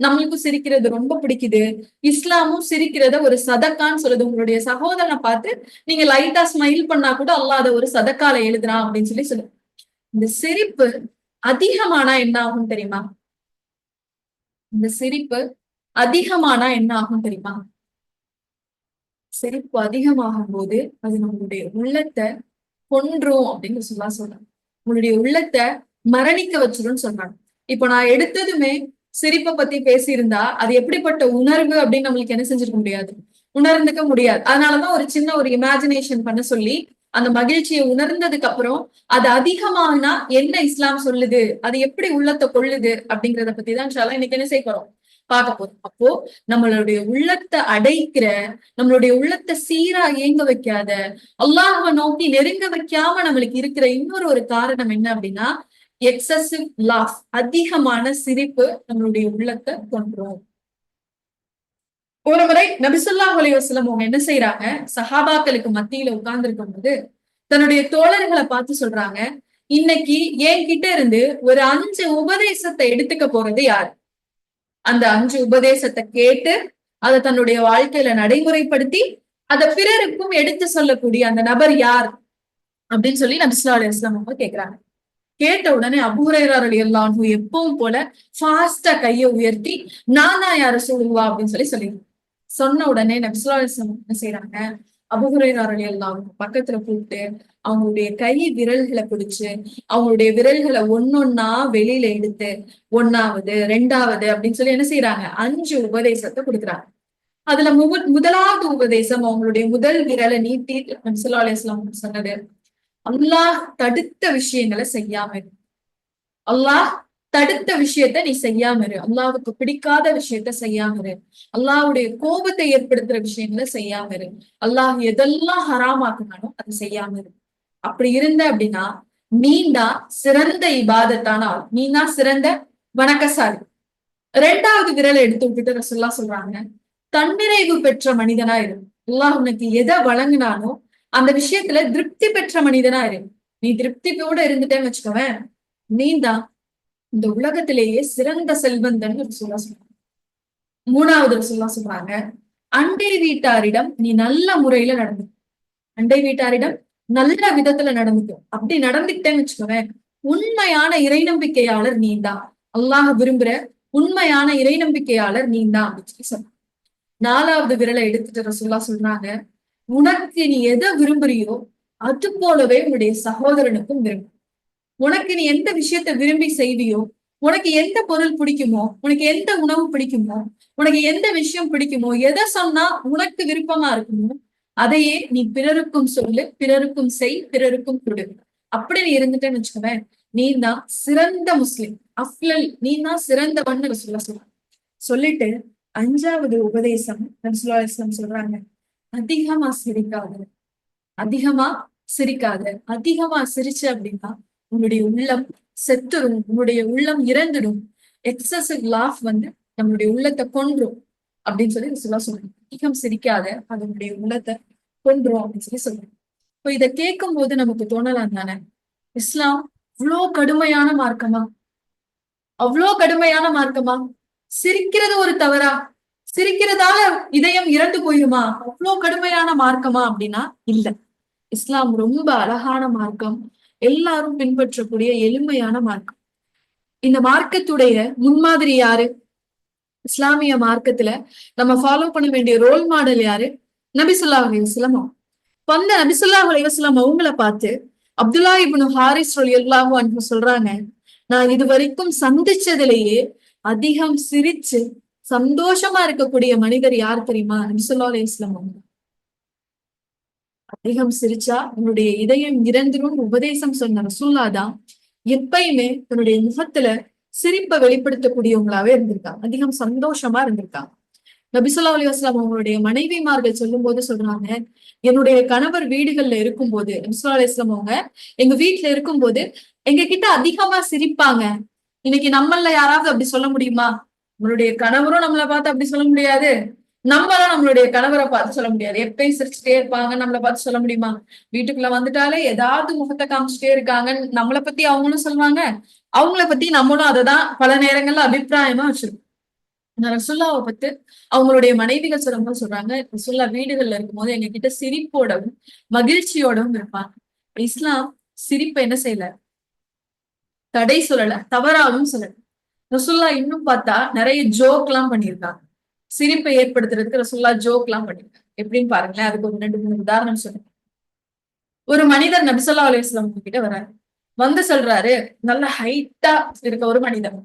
நம்மளுக்கும் சிரிக்கிறது ரொம்ப பிடிக்குது. இஸ்லாமும் சிரிக்கிறத ஒரு சதக்கான்னு சொல்லுது. உங்களுடைய சகோதரனை பார்த்து நீங்க லைட்டா ஸ்மைல் பண்ணா கூட அல்லாஹ் அதை ஒரு சதக்கால எழுதுறான் அப்படின்னு சொல்லி சொல்லுது. இந்த சிரிப்பு அதிகமானா என்ன ஆகும் தெரியுமா? இந்த சிரிப்பு அதிகமானா என்ன ஆகும் தெரியுமா? சிரிப்பு அதிகமாகும் போது அது நம்மளுடைய உள்ளத்தை கொன்றும் அப்படின்னு சொல்றாங்க. உங்களுடைய உள்ளத்தை மரணிக்க வச்சிரும்னு சொல்றாங்க. இப்போ நான் எடுத்ததுமே சிரிப்பை பத்தி பேசியிருந்தா அது எப்படிப்பட்ட உணர்வு அப்படின்னு நம்மளுக்கு என்ன செஞ்சிருக்க முடியாது, உணர்ந்துக்க முடியாது. அதனாலதான் ஒரு சின்ன ஒரு இமேஜினேஷன் பண்ண சொல்லி அந்த மகிழ்ச்சியை உணர்ந்ததுக்கு அப்புறம் அது அதிகமானா என்ன இஸ்லாம் சொல்லுது, அது எப்படி உள்ளத்தை கொள்ளுது அப்படிங்கிறத பத்தி தான் இன்ஷா அல்லாஹ் இன்னைக்கு என்ன செய்ய போறோம், பார்க்க போறோம். அப்போ நம்மளுடைய உள்ளத்தை அடைக்கிற, நம்மளுடைய உள்ளத்தை சீரா இயங்க வைக்காத, அல்லாஹ்வை நோக்கி நெருங்க வைக்காம நம்மளுக்கு இருக்கிற இன்னொரு ஒரு காரணம் என்ன அப்படின்னா, எக்ஸசிவ் லாஃப், அதிகமான சிரிப்பு நம்மளுடைய உள்ளத்தை கொன்றும். ஒரு முறை நபி ஸல்லல்லாஹு அலைஹி வஸல்லம் அவங்க என்ன செய்யறாங்க, சஹாபாக்களுக்கு மத்தியில உட்கார்ந்து இருக்கும் போது தன்னுடைய தோழர்களை பார்த்து சொல்றாங்க, இன்னைக்கு என்கிட்ட இருந்து ஒரு 5 உபதேசத்தை எடுத்துக்க போறது யாரு? அந்த 5 உபதேசத்தை கேட்டு அதை தன்னுடைய வாழ்க்கையில நடைமுறைப்படுத்தி அதை பிறருக்கும் எடுத்து சொல்லக்கூடிய அந்த நபர் யார் அப்படின்னு சொல்லி நபி ஸல்லல்லாஹு அலைஹி வஸல்லம் அவங்க கேக்குறாங்க. கேட்ட உடனே அபூ ஹுரைரா ரலியல்லாஹு அன்ஹு எப்பவும் போல ஃபாஸ்டா கையை உயர்த்தி, நான் தான் யார சொல்லுவா அப்படின்னு சொல்லி சொன்ன உடனே நபி ஸல்லல்லாஹு அலைஹி வஸல்லம் என்ன செய்யறாங்க, அபூ ஹுரைரா ரலியல்லாஹு அன்ஹு பக்கத்துல கூப்பிட்டு அவங்களுடைய கை விரல்களை பிடிச்சு அவங்களுடைய விரல்களை ஒன்னொன்னா வெளியில எடுத்து 1வது 2வது அப்படின்னு சொல்லி என்ன செய்யறாங்க, 5 உபதேசத்தை கொடுக்குறாங்க. அதுல முதலாவது உபதேசம், அவங்களுடைய முதல் விரலை நீட்டி நபி ஸல்லல்லாஹு அலைஹி வஸல்லம் சொன்னது, அல்லாஹ் தடுத்த விஷயங்களை செய்யாம இரு. அல்லாஹ் தடுத்த விஷயத்த நீ செய்யாம இரு. அல்லாஹ்வுக்கு பிடிக்காத விஷயத்த செய்யாம இரு. அல்லாஹ்வுடைய கோபத்தை ஏற்படுத்துற விஷயங்களை செய்யாம இரு. அல்லாஹ் எதெல்லாம் ஹராமாக்குனாலும் அதை செய்யாம இரு. அப்படி இருந்த அப்படின்னா நீதான் சிறந்த இபாதத்தான ஆள், நீதான் சிறந்த வணக்கசாலி. 2வது விரலை எடுத்து விட்டுட்டு ரசூலுல்லாஹ் சொல்றாங்க, தன்னிறைவு பெற்ற மனிதனா இரு. அல்லாஹ் உனக்கு எதை வழங்கினாலும் அந்த விஷயத்துல திருப்தி பெற்ற மனிதனா இரு. நீ திருப்தியோட இருந்துட்டேன்னு வச்சுக்கோவேன், நீதான் இந்த உலகத்திலேயே சிறந்த செல்வந்தன் ரசூலுல்லாஹ் சொல்றாங்க. 3வது ரசூலுல்லாஹ் சொல்றாங்க, அண்டை வீட்டாரிடம் நீ நல்ல முறையில நடந்து, அண்டை வீட்டாரிடம் நல்ல விதத்துல நடந்துக்கும். அப்படி நடந்துக்கிட்டேன்னு வச்சுக்கோவேன், உண்மையான இறை நம்பிக்கையாளர் நீதான். அல்லாஹ் விரும்புற உண்மையான இறை நம்பிக்கையாளர் நீதான் அப்படின்னு சொல்லி சொன்னாங்க. 4வது விரலை எடுத்துட்டு ரசூலுல்லாஹ் சொல்றாங்க, உனக்கு நீ எதை விரும்புறியோ அது போலவே உன்னுடைய சகோதரனுக்கும் விரும்பு. உனக்கு நீ எந்த விஷயத்த விரும்பி செய்வியோ, உனக்கு எந்த பொருள் பிடிக்குமோ, உனக்கு எந்த உணவு பிடிக்குமோ, உனக்கு எந்த விஷயம் பிடிக்குமோ, எதை சொன்னா உனக்கு விருப்பமா இருக்குமோ அதையே நீ பிறருக்கும் சொல்லு, பிறருக்கும் செய், பிறருக்கும் கொடு. அப்படி நீ இருந்துட்டேன்னு வச்சுக்கோவேன், நீ தான் சிறந்த முஸ்லிம், அஃப்லல், நீ தான் சிறந்தவன்னு சொல்லிட்டு அஞ்சாவது உபதேசம் நபி ஸல்லல்லாஹு அலைஹி வஸல்லம் சொல்றாங்க, அதிகமா சிரிக்காத, அதிகமா சிரிக்காத. அதிகமா சிரிச்ச அப்படின்னா உன்னுடைய உள்ளம் செத்துரும், உன்னுடைய உள்ளம் இறந்துடும். எக்ஸசிவ் லாஃப் வந்து நம்மளுடைய உள்ளத்தை கொன்றும் அப்படின்னு சொல்லி ரசூலுல்லாஹ் சொல்றாங்க. அதிகம் சிரிக்காத, அது உன்னுடைய உள்ளத்தை கொன்றும் அப்படின்னு சொல்லி சொல்றாங்க. இப்போ இதை கேட்கும் போது நமக்கு தோணலாம் தானே, இஸ்லாம் இவ்வளோ கடுமையான மார்க்கமா, அவ்வளோ கடுமையான மார்க்கமா, சிரிக்கிறது ஒரு தவறா, சிரிக்கிறதால இதயம் இறந்து போயிருமா, அவ்வளோ கடுமையான மார்க்கமா அப்படின்னா இல்ல. இஸ்லாம் ரொம்ப அழகான மார்க்கம், எல்லாரும் பின்பற்றக்கூடிய எளிமையான மார்க்கம். இந்த மார்க்கத்துடைய முன்மாதிரி யாரு? இஸ்லாமிய மார்க்கத்துல நம்ம ஃபாலோ பண்ண வேண்டிய ரோல் மாடல் யாரு? நபி ஸல்லல்லாஹு அலைஹி வஸல்லம். வந்த நபி ஸல்லல்லாஹு அலைஹி வஸல்லம் அவங்கள பார்த்து அப்துல்லா இப்னு ஹாரிஸ் ரலியல்லாஹு அன்ஹு சொல்றாங்க, நான் இது வரைக்கும் சந்திச்சதிலேயே அதிகம் சிரிச்சு சந்தோஷமா இருக்கக்கூடிய மனிதர் யார் தெரியுமா? நபி ஸல்லல்லாஹு அலைஹி வஸல்லம் அவங்க. அதிகம் சிரிச்சா உன்னுடைய இதயம் இறந்துரும் உபதேசம் சொன்ன ரசூல்லா தான் எப்பயுமே தன்னுடைய முகத்துல சிரிப்பை வெளிப்படுத்தக்கூடியவங்களாவே இருந்திருக்காங்க. அதிகம் சந்தோஷமா இருந்திருக்காங்க. நபி ஸல்லல்லாஹு அலைஹி வஸல்லம் அவங்களுடைய மனைவிமார்கள் சொல்லும் போது சொல்றாங்க, என்னுடைய கணவர் வீடுகள்ல இருக்கும்போது நபி ஸல்லல்லாஹு அலைஹி வஸல்லம் அவங்க எங்க வீட்டுல இருக்கும்போது எங்க கிட்ட அதிகமா சிரிப்பாங்க. இன்னைக்கு நம்மள யாராவது அப்படி சொல்ல முடியுமா? நம்மளுடைய கணவரும் நம்மளை பார்த்து அப்படி சொல்ல முடியாது, நம்மளும் நம்மளுடைய கணவரை பார்த்து சொல்ல முடியாது. எப்பயும் சிரிச்சுட்டே இருப்பாங்க, நம்மளை பார்த்து சொல்ல முடியுமா? வீட்டுக்குள்ள வந்துட்டாலே ஏதாவது முகத்தை காமிச்சுட்டே இருக்காங்க, நம்மளை பத்தி அவங்களும் சொல்லுவாங்க, அவங்கள பத்தி நம்மளும் அததான் பல நேரங்கள்ல அபிப்பிராயமா வச்சிருக்கோம். ரசுல்லாவை பத்தி அவங்களுடைய மனைவிகள் சொல்லும்போது சொல்றாங்க, ரசுல்லா வீடுகள்ல இருக்கும்போது எங்க கிட்ட சிரிப்போடவும் மகிழ்ச்சியோடவும் இருப்பாங்க. இஸ்லாம் சிரிப்பை என்ன செய்யல, தடை சொல்லல, தவறாகவும் சொல்லல. ரசுல்லா இன்னும் பார்த்தா நிறைய ஜோக் எல்லாம் பண்ணியிருக்காங்க. சிரிப்பை ஏற்படுத்துறதுக்கு ரசுல்லா ஜோக் எல்லாம் பண்ணிருக்காங்க. எப்படின்னு பாருங்களேன், அதுக்கு ஒரு 2-3 உதாரணம் சொல்லுங்க. ஒரு மனிதர் நபி ஸல்லல்லாஹு அலைஹி வஸல்லம் கிட்ட வர்றாரு, வந்து சொல்றாரு, நல்ல ஹைட்டா இருக்க ஒரு மனிதர்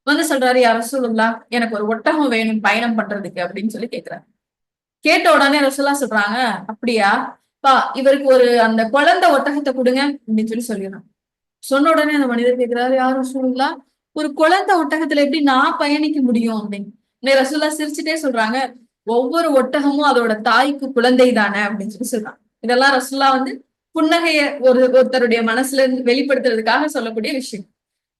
வந்து சொல்றாரு, யா ரசூலுல்லாஹ் எனக்கு ஒரு ஒட்டகம் வேணும் பயணம் பண்றதுக்கு அப்படின்னு சொல்லி கேக்குறாரு. கேட்ட உடனே ரசூலுல்லாஹ் சொல்றாங்க, அப்படியா பா, இவருக்கு ஒரு அந்த குழந்தை ஒட்டகத்தை கொடுங்க அப்படின்னு சொல்லி சொல்லிடுறாங்க. சொன்ன உடனே அந்த மனிதர் கேட்கிறாரு, யார் ரசூலுல்லாஹ், ஒரு குழந்தை ஒட்டகத்துல எப்படி நான் பயணிக்க முடியும் அப்படின்னு. ரசூலுல்லாஹ் சிரிச்சுட்டே சொல்றாங்க, ஒவ்வொரு ஒட்டகமும் அதோட தாய்க்கு குழந்தை தானே அப்படின்னு சொல்லி சொல்றாங்க. இதெல்லாம் ரசூலுல்லாஹ் வந்து புன்னகைய ஒருத்தருடைய மனசுல இருந்து வெளிப்படுத்துறதுக்காக சொல்லக்கூடிய விஷயம்.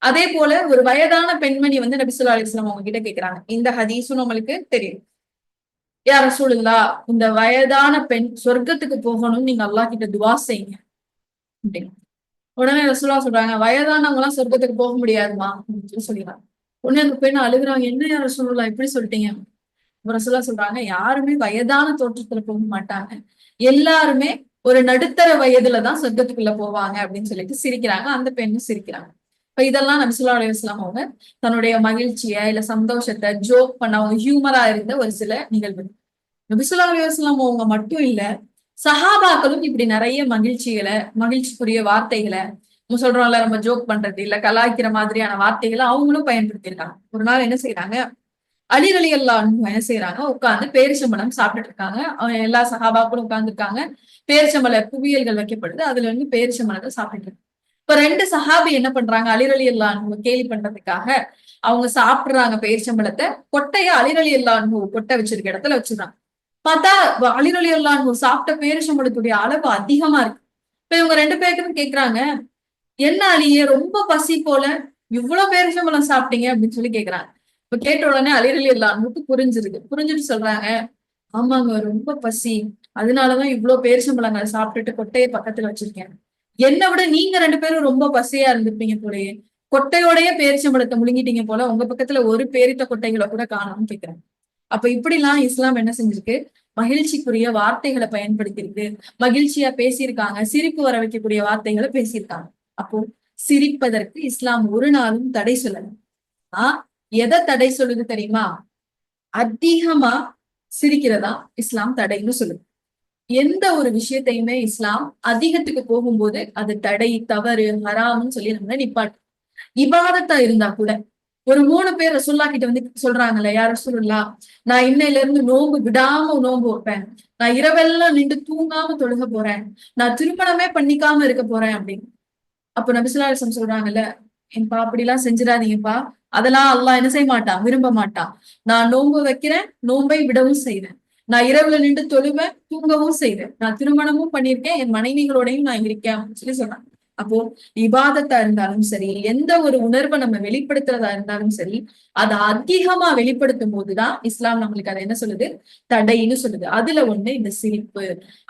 அதே போல ஒரு வயதான பெண்மணி வந்து நபி ஸல்லல்லாஹு அலைஹி வஸல்லம் அவங்க கிட்ட கேக்குறாங்க. இந்த ஹதீஸும் நம்மளுக்கு தெரியும். யா ரசூலுல்லாஹ், இந்த வயதான பெண் சொர்க்கத்துக்கு போகணும்னு நீங்க அல்லாஹ் கிட்ட துவா செய்யுங்க அப்படின்னு. உடனே ரசூலுல்லாஹ் சொல்றாங்க, வயதானவங்க எல்லாம் சொர்க்கத்துக்கு போக முடியாதுமா அப்படின்னு சொல்லி சொல்லிடுறாங்க. உடனே அந்த பெண் அழுகுறாங்க, என்ன யா ரசூலுல்லாஹ் இப்படி சொல்லிட்டீங்க? ரசூலுல்லாஹ் சொல்றாங்க, யாருமே வயதான தோற்றத்துல போக மாட்டாங்க, எல்லாருமே ஒரு நடுத்தர வயதுலதான் சொர்க்கத்துக்குள்ள போவாங்க அப்படின்னு சொல்லிட்டு சிரிக்கிறாங்க. அந்த பெண்ணும் சிரிக்கிறாங்க. இப்ப இதெல்லாம் நபி ஸல்லல்லாஹு அலைஹி வஸல்லம் அவங்க தன்னுடைய மகிழ்ச்சிய இல்ல சந்தோஷத்தை ஜோக் பண்ண அவங்க ஹியூமரா இருந்த ஒரு சில நிகழ்வு. நபி ஸல்லல்லாஹு அலைஹி வஸல்லம் அவங்க மட்டும் இல்ல, சஹாபாக்களும் இப்படி நிறைய மகிழ்ச்சிகளை, மகிழ்ச்சிக்குரிய வார்த்தைகளை, நம்ம சொல்றோம்ல நம்ம ஜோக் பண்றது இல்ல கலாய்க்கிற மாதிரியான வார்த்தைகளை அவங்களும் பயன்படுத்தியிருக்காங்க. ஒரு நாள் என்ன செய்யறாங்க, அலி ரலியல்லாஹு அன்ஹு என்ன செய்யறாங்க, உட்கார்ந்து பேரிச்சம்பழம் சாப்பிட்டுட்டு இருக்காங்க. எல்லா சஹாபாக்களும் உட்கார்ந்து இருக்காங்க. பேரிச்சம்பழ குவியல்கள் வைக்கப்படுது, அதுல இருந்து பேரிச்சம்பழத்தை சாப்பிட்டு இருக்காங்க. இப்ப 2 சஹாபி என்ன பண்றாங்க, அலி ரலியல்லாஹு அன்ஹு கேலி பண்றதுக்காக அவங்க சாப்பிடுறாங்க பேரிச்சம்பழத்தை, கொட்டைய அலி ரலியல்லாஹு அன்ஹு கொட்டை வச்சிருக்க இடத்துல வச்சிருக்காங்க. பார்த்தா அலி ரலியல்லாஹு அன்ஹு சாப்பிட்ட பேரிச்சம்பழத்துடைய அளவு அதிகமா இருக்கு. இப்ப இவங்க 2 பேருக்கும் கேக்குறாங்க, என்ன அலியே ரொம்ப பசி போல, இவ்வளவு பேரிச்சம்பழம் சாப்பிட்டீங்க அப்படின்னு சொல்லி கேக்குறாங்க. இப்ப கேட்ட உடனே அலி ரலியல்லாஹு அன்ஹுக்கு புரிஞ்சிருக்கு. புரிஞ்சுட்டு சொல்றாங்க, ஆமாங்க ரொம்ப பசி, அதனாலதான் இவ்வளவு பேரிச்சம்பழங்களை சாப்பிட்டுட்டு கொட்டையை பக்கத்துல வச்சிருக்கேன். என்னை விட நீங்க 2 பேரும் ரொம்ப பசியா இருந்திருப்பீங்க போலயே, கொட்டையோடய பேரிச்சம்பழத்தை முழுங்கிட்டீங்க போல, உங்க பக்கத்துல ஒரு பேரித்த கொட்டைகளை கூட காணோம்னு கேக்குறாங்க. அப்ப இப்படிலாம் இஸ்லாம் என்ன செஞ்சிருக்கு, மகிழ்ச்சிக்குரிய வார்த்தைகளை பயன்படுத்தியிருக்கு, மகிழ்ச்சியா பேசியிருக்காங்க, சிரிப்பு வர வைக்கக்கூடிய வார்த்தைகளை பேசியிருக்காங்க. அப்போ சிரிப்பதற்கு இஸ்லாம் ஒரு நாளும் தடை சொல்லல. ஆஹ் எதை தடை சொல்லுது தெரியுமா? அதிகமா சிரிக்கிறதா இஸ்லாம் தடைன்னு சொல்லுது. எந்த ஒரு விஷயத்தையுமே இஸ்லாம் அதிகத்துக்கு போகும்போது அது தடை, தவறு, ஹராம்னு சொல்லி நம்ம நிப்பாட்டு. இபாதத்தா இருந்தா கூட ஒரு 3 பேர் ரசூலுல்லாஹ் கிட்ட வந்து சொல்றாங்கல்ல, யா ரசூலுல்லாஹ், நான் இன்னையில இருந்து நோன்பு விடாம நோன்பு வைப்பேன், நான் இரவெல்லாம் நின்று தூங்காம தொழுக போறேன், நான் திருமணமே பண்ணிக்காம இருக்க போறேன் அப்படின்னு. அப்ப நபி ஸல்லல்லாஹு அலைஹி வஸல்லம் சொல்றாங்கல்ல, என்பா அப்படிலாம் செஞ்சிடாதீங்கப்பா, அதெல்லாம் அல்லாஹ் என்ன செய்ய மாட்டான், விரும்ப மாட்டான். நான் நோன்பு வைக்கிறேன், நோன்பை விடவும் செய்றேன். நான் இரவுல நின்று தொழுவேன், தூங்கவும் செய்றேன். நான் திருமணமும் பண்ணியிருக்கேன், என் மனைவிகளோடையும் நான் இருக்கேன் அப்படின்னு சொல்லி சொல்றாங்க. அப்போ இபாதத்தா இருந்தாலும் சரி, எந்த ஒரு உணர்வை நம்ம வெளிப்படுத்துறதா இருந்தாலும் சரி, அதை அதிகமா வெளிப்படுத்தும் போதுதான் இஸ்லாம் நம்மளுக்கு அதை என்ன சொல்லுது, தடைன்னு சொல்லுது. அதுல ஒண்ணு இந்த சிரிப்பு.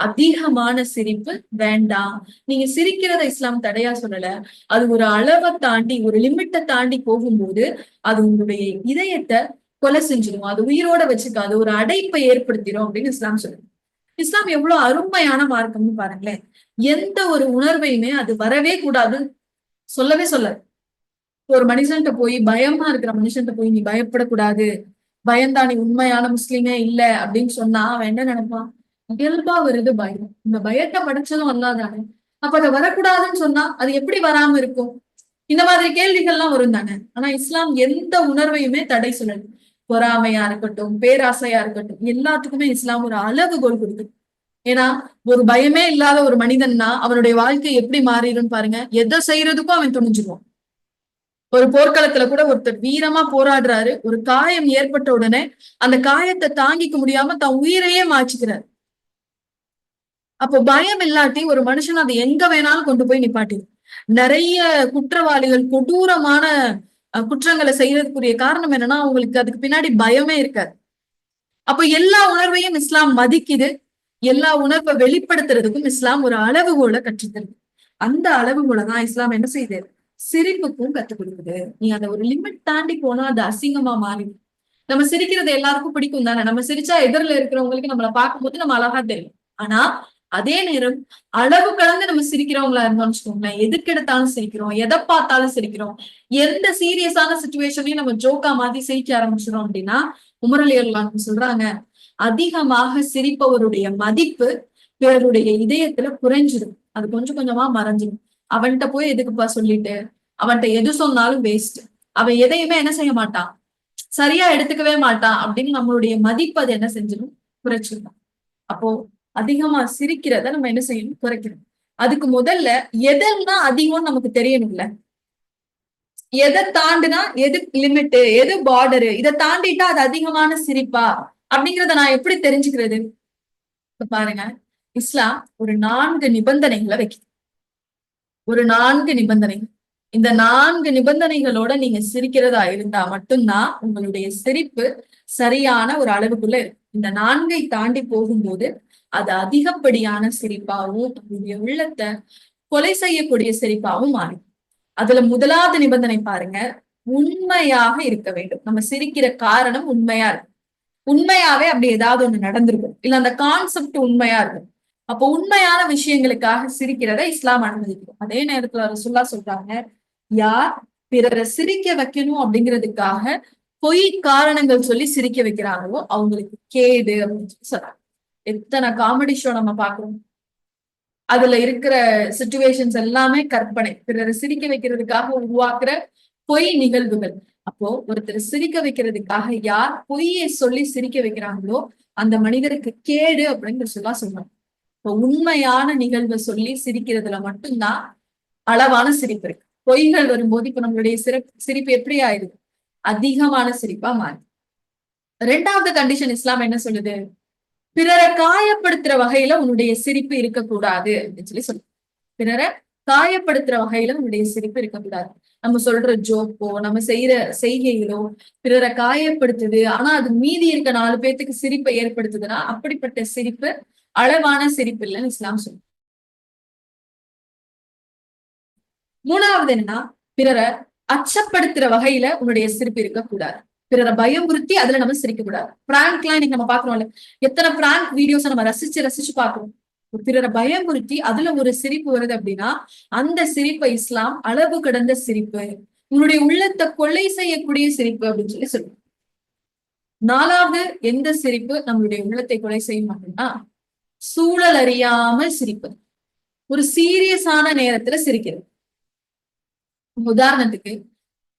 அதிகமான சிரிப்பு வேண்டாம். நீங்க சிரிக்கிறத இஸ்லாம் தடையா சொல்லல. அது ஒரு அளவை தாண்டி, ஒரு லிமிட்டை தாண்டி போகும்போது அது உங்களுடைய இதயத்தை கொலை செஞ்சிடும், அது உயிரோட வச்சுக்காது, ஒரு அடைப்பை ஏற்படுத்திடும் அப்படின்னு இஸ்லாம் சொல்லுது. இஸ்லாம் எவ்வளவு அருமையான மார்க்கம்னு பாருங்களேன். எந்த ஒரு உணர்வையுமே அது வரவே கூடாது சொல்லவே சொல்லாது. ஒரு மனுஷன்கிட்ட போய், பயமா இருக்கிற மனுஷன்கிட்ட போய் நீ பயப்படக்கூடாது, பயந்தா நீ உண்மையான முஸ்லிமே இல்ல அப்படின்னு சொன்னா அவன் என்ன நினைப்பான், இயல்பா வருது பயம், இந்த பயத்தை படைச்சதும் அல்லாதானே, அப்ப அதை வரக்கூடாதுன்னு சொன்னா அது எப்படி வராம இருக்கும்? இந்த மாதிரி கேள்விகள்லாம் வரும் தானே. ஆனா இஸ்லாம் எந்த உணர்வையுமே தடை சொல்லல. பொறாமையா இருக்கட்டும், பேராசையா இருக்கட்டும், எல்லாத்துக்குமே இஸ்லாம் ஒரு அளவுகோல் கொடுக்குது. ஏன்னா ஒரு பயமே இல்லாத ஒரு மனிதன்னா அவனுடைய வாழ்க்கை எப்படி மாறிடும் பாருங்க. எதை செய்யறதுக்கும் அவன் துணிஞ்சுக்குவான். ஒரு போர்க்களத்துல கூட ஒருத்தர் வீரமா போராடுறாரு, ஒரு காயம் ஏற்பட்ட உடனே அந்த காயத்தை தாங்கிக்க முடியாம தன் உயிரையே மாய்ச்சிக்கிறார். அப்போ பயம் இல்லாட்டி ஒரு மனுஷன் அதை எங்க வேணாலும் கொண்டு போய் நிப்பாட்டிடும். நிறைய குற்றவாளிகள் கொடூரமான குற்றங்களை செய்யறதுக்குரிய காரணம் என்னன்னா அவங்களுக்கு அதுக்கு பின்னாடி பயமே இருக்காது. அப்ப எல்லா உணர்வையும் இஸ்லாம் மதிக்குது. எல்லா உணர்வை வெளிப்படுத்துறதுக்கும் இஸ்லாம் ஒரு அளவுகோலை கற்றுத்தருது. அந்த அளவுகோலை தான் இஸ்லாம் என்ன செய்யுது, சிரிப்புக்கும் கத்துக் கொடுக்குது. நீ அதை ஒரு லிமிட் தாண்டி போனா அது அசிங்கமா மாறிடும். நம்ம சிரிக்கிறது எல்லாருக்கும் பிடிக்கும் தானே. நம்ம சிரிச்சா எதிரில இருக்கிறவங்களுக்கு நம்மளை பார்க்கும்போது நம்ம அழகா தெரியும். ஆனா அதே நேரம் அளவு கடந்து நம்ம சிரிக்கிறவங்களா இருந்தோம்னு வச்சுக்கோங்களேன், எதுக்கு எடுத்தாலும் சிரிக்கிறோம், எதை பார்த்தாலும் சிரிக்கிறோம், எந்த சீரியஸான சுச்சுவேஷனையும் நம்ம ஜோக்கா மாதிரி சிரிக்க ஆரம்பிச்சிடும் அப்படின்னா, உமர் அலி சொல்றாங்க, அதிகமாக சிரிப்பவருடைய மதிப்பு பிறருடைய இதயத்துல குறைஞ்சிடும். அது கொஞ்சம் கொஞ்சமா மறைஞ்சிடும். அவன்கிட்ட போய் எதுக்குப்பா சொல்லிட்டு, அவன்கிட்ட எது சொன்னாலும் வேஸ்ட், அவன் எதையுமே என்ன செய்ய மாட்டான், சரியா எடுத்துக்கவே மாட்டான் அப்படின்னு நம்மளுடைய மதிப்பு அது என்ன செஞ்சிடும், குறைச்சிடும். அப்போ அதிகமா சிரிக்கிறத நம்ம என்ன செய்யணும், குறைக்கணும். அதுக்கு முதல்ல எதெல்லாம் அதிகம் நமக்கு தெரியணும்ல. எதை தாண்டினா எது லிமிட், எது பார்டரு, இதை தாண்டிட்டா அது அதிகமான சிரிப்பா அப்படிங்கிறத நான் எப்படி தெரிஞ்சுக்கிறது? இப்ப பாருங்க, இஸ்லாம் ஒரு 4 நிபந்தனைகளை வைக்குது. ஒரு 4 நிபந்தனைகள். இந்த 4 நிபந்தனைகளோட நீங்க சிரிக்கிறதா இருந்தா மட்டும்தான் உங்களுடைய சிரிப்பு சரியான ஒரு அளவுக்குள்ள இருக்கு. இந்த 4ஐ தாண்டி போகும்போது அது அதிகப்படியான சிரிப்பாகவும் உங்களுடைய உள்ளத்தை கொலை செய்யக்கூடிய சிரிப்பாகவும் மாறும். அதுல முதலாவது நிபந்தனை பாருங்க, உண்மையாக இருக்க வேண்டும். நம்ம சிரிக்கிற காரணம் உண்மையா இருக்கு. உண்மையாவே அப்படி ஏதாவது ஒண்ணு நடந்திருக்கும், இல்ல அந்த கான்செப்ட் உண்மையா இருக்கும். அப்போ உண்மையான விஷயங்களுக்காக சிரிக்கிறத இஸ்லாம் அனுமதிக்கும். அதே நேரத்துல ரசூலுல்லாஹ் சொல்றாங்க, யார் பிறரை சிரிக்க வைக்கணும் அப்படிங்கிறதுக்காக பொய் காரணங்கள் சொல்லி சிரிக்க வைக்கிறாங்களோ அவங்களுக்கு கேடு அப்படின்னு சொல்லி சொல்றாங்க. எத்தனை காமெடி ஷோ நம்ம பாக்குறோம். அதுல இருக்கிற சிச்சுவேஷன்ஸ் எல்லாமே கற்பனை, பிறரை சிரிக்க வைக்கிறதுக்காக உருவாக்குற பொய் நிகழ்வுகள். அப்போ ஒருத்தர் சிரிக்க வைக்கிறதுக்காக யார் பொய்யை சொல்லி சிரிக்க வைக்கிறாங்களோ அந்த மனிதருக்கு கேடு அப்படின்னு சொல்றாங்க. இப்போ உண்மையான நிகழ்வை சொல்லி சிரிக்கிறதுல மட்டும்தான் அளவான சிரிப்பு இருக்கு. பொய்கள் வரும்போது இப்ப நம்மளுடைய சிரிப்பு எப்படி ஆயிடுது, அதிகமான சிரிப்பா மாறி. 2வது கண்டிஷன் இஸ்லாம் என்ன சொல்லுது, பிறரை காயப்படுத்துற வகையில உன்னுடைய சிரிப்பு இருக்கக்கூடாது அப்படின்னு சொல்லி பிறரை காயப்படுத்துற வகையில உன்னுடைய சிரிப்பு இருக்கக்கூடாது. நம்ம சொல்ற ஜோக்கோ, நம்ம செய்யற செய்கைகளோ பிறரை காயப்படுத்துது, ஆனா அது மீதி இருக்க 4 பேத்துக்கு சிரிப்பை ஏற்படுத்துதுன்னா அப்படிப்பட்ட சிரிப்பு அளவான சிரிப்பு இல்லைன்னு இஸ்லாம் சொல்லு. 3வது என்னன்னா, பிறரை அச்சப்படுத்துற வகையில உன்னுடைய சிரிப்பு இருக்கக்கூடாது. பிறரை பயமுறுத்தி அதுல நம்ம சிரிக்க கூடாது. பிராங்க் எல்லாம் இன்னைக்கு நம்ம பாக்குறோம்ல, எத்தனை பிராங்க் வீடியோஸ் நம்ம ரசிச்சு ரசிச்சு பாக்குறோம். பிறரை பயமுறுத்தி அதுல ஒரு சிரிப்பு வருது அப்படின்னா அந்த சிரிப்பை இஸ்லாம் அளவு கடந்த சிரிப்பு, உன்னுடைய உள்ளத்தை கொலை செய்யக்கூடிய சிரிப்பு அப்படின்னு சொல்லி சொல்லுவோம். 4வது எந்த சிரிப்பு நம்மளுடைய உள்ளத்தை கொலை செய்யும் அப்படின்னா, சூழல் அறியாமல் சிரிப்பது. ஒரு சீரியஸான நேரத்துல சிரிக்கிறது. உதாரணத்துக்கு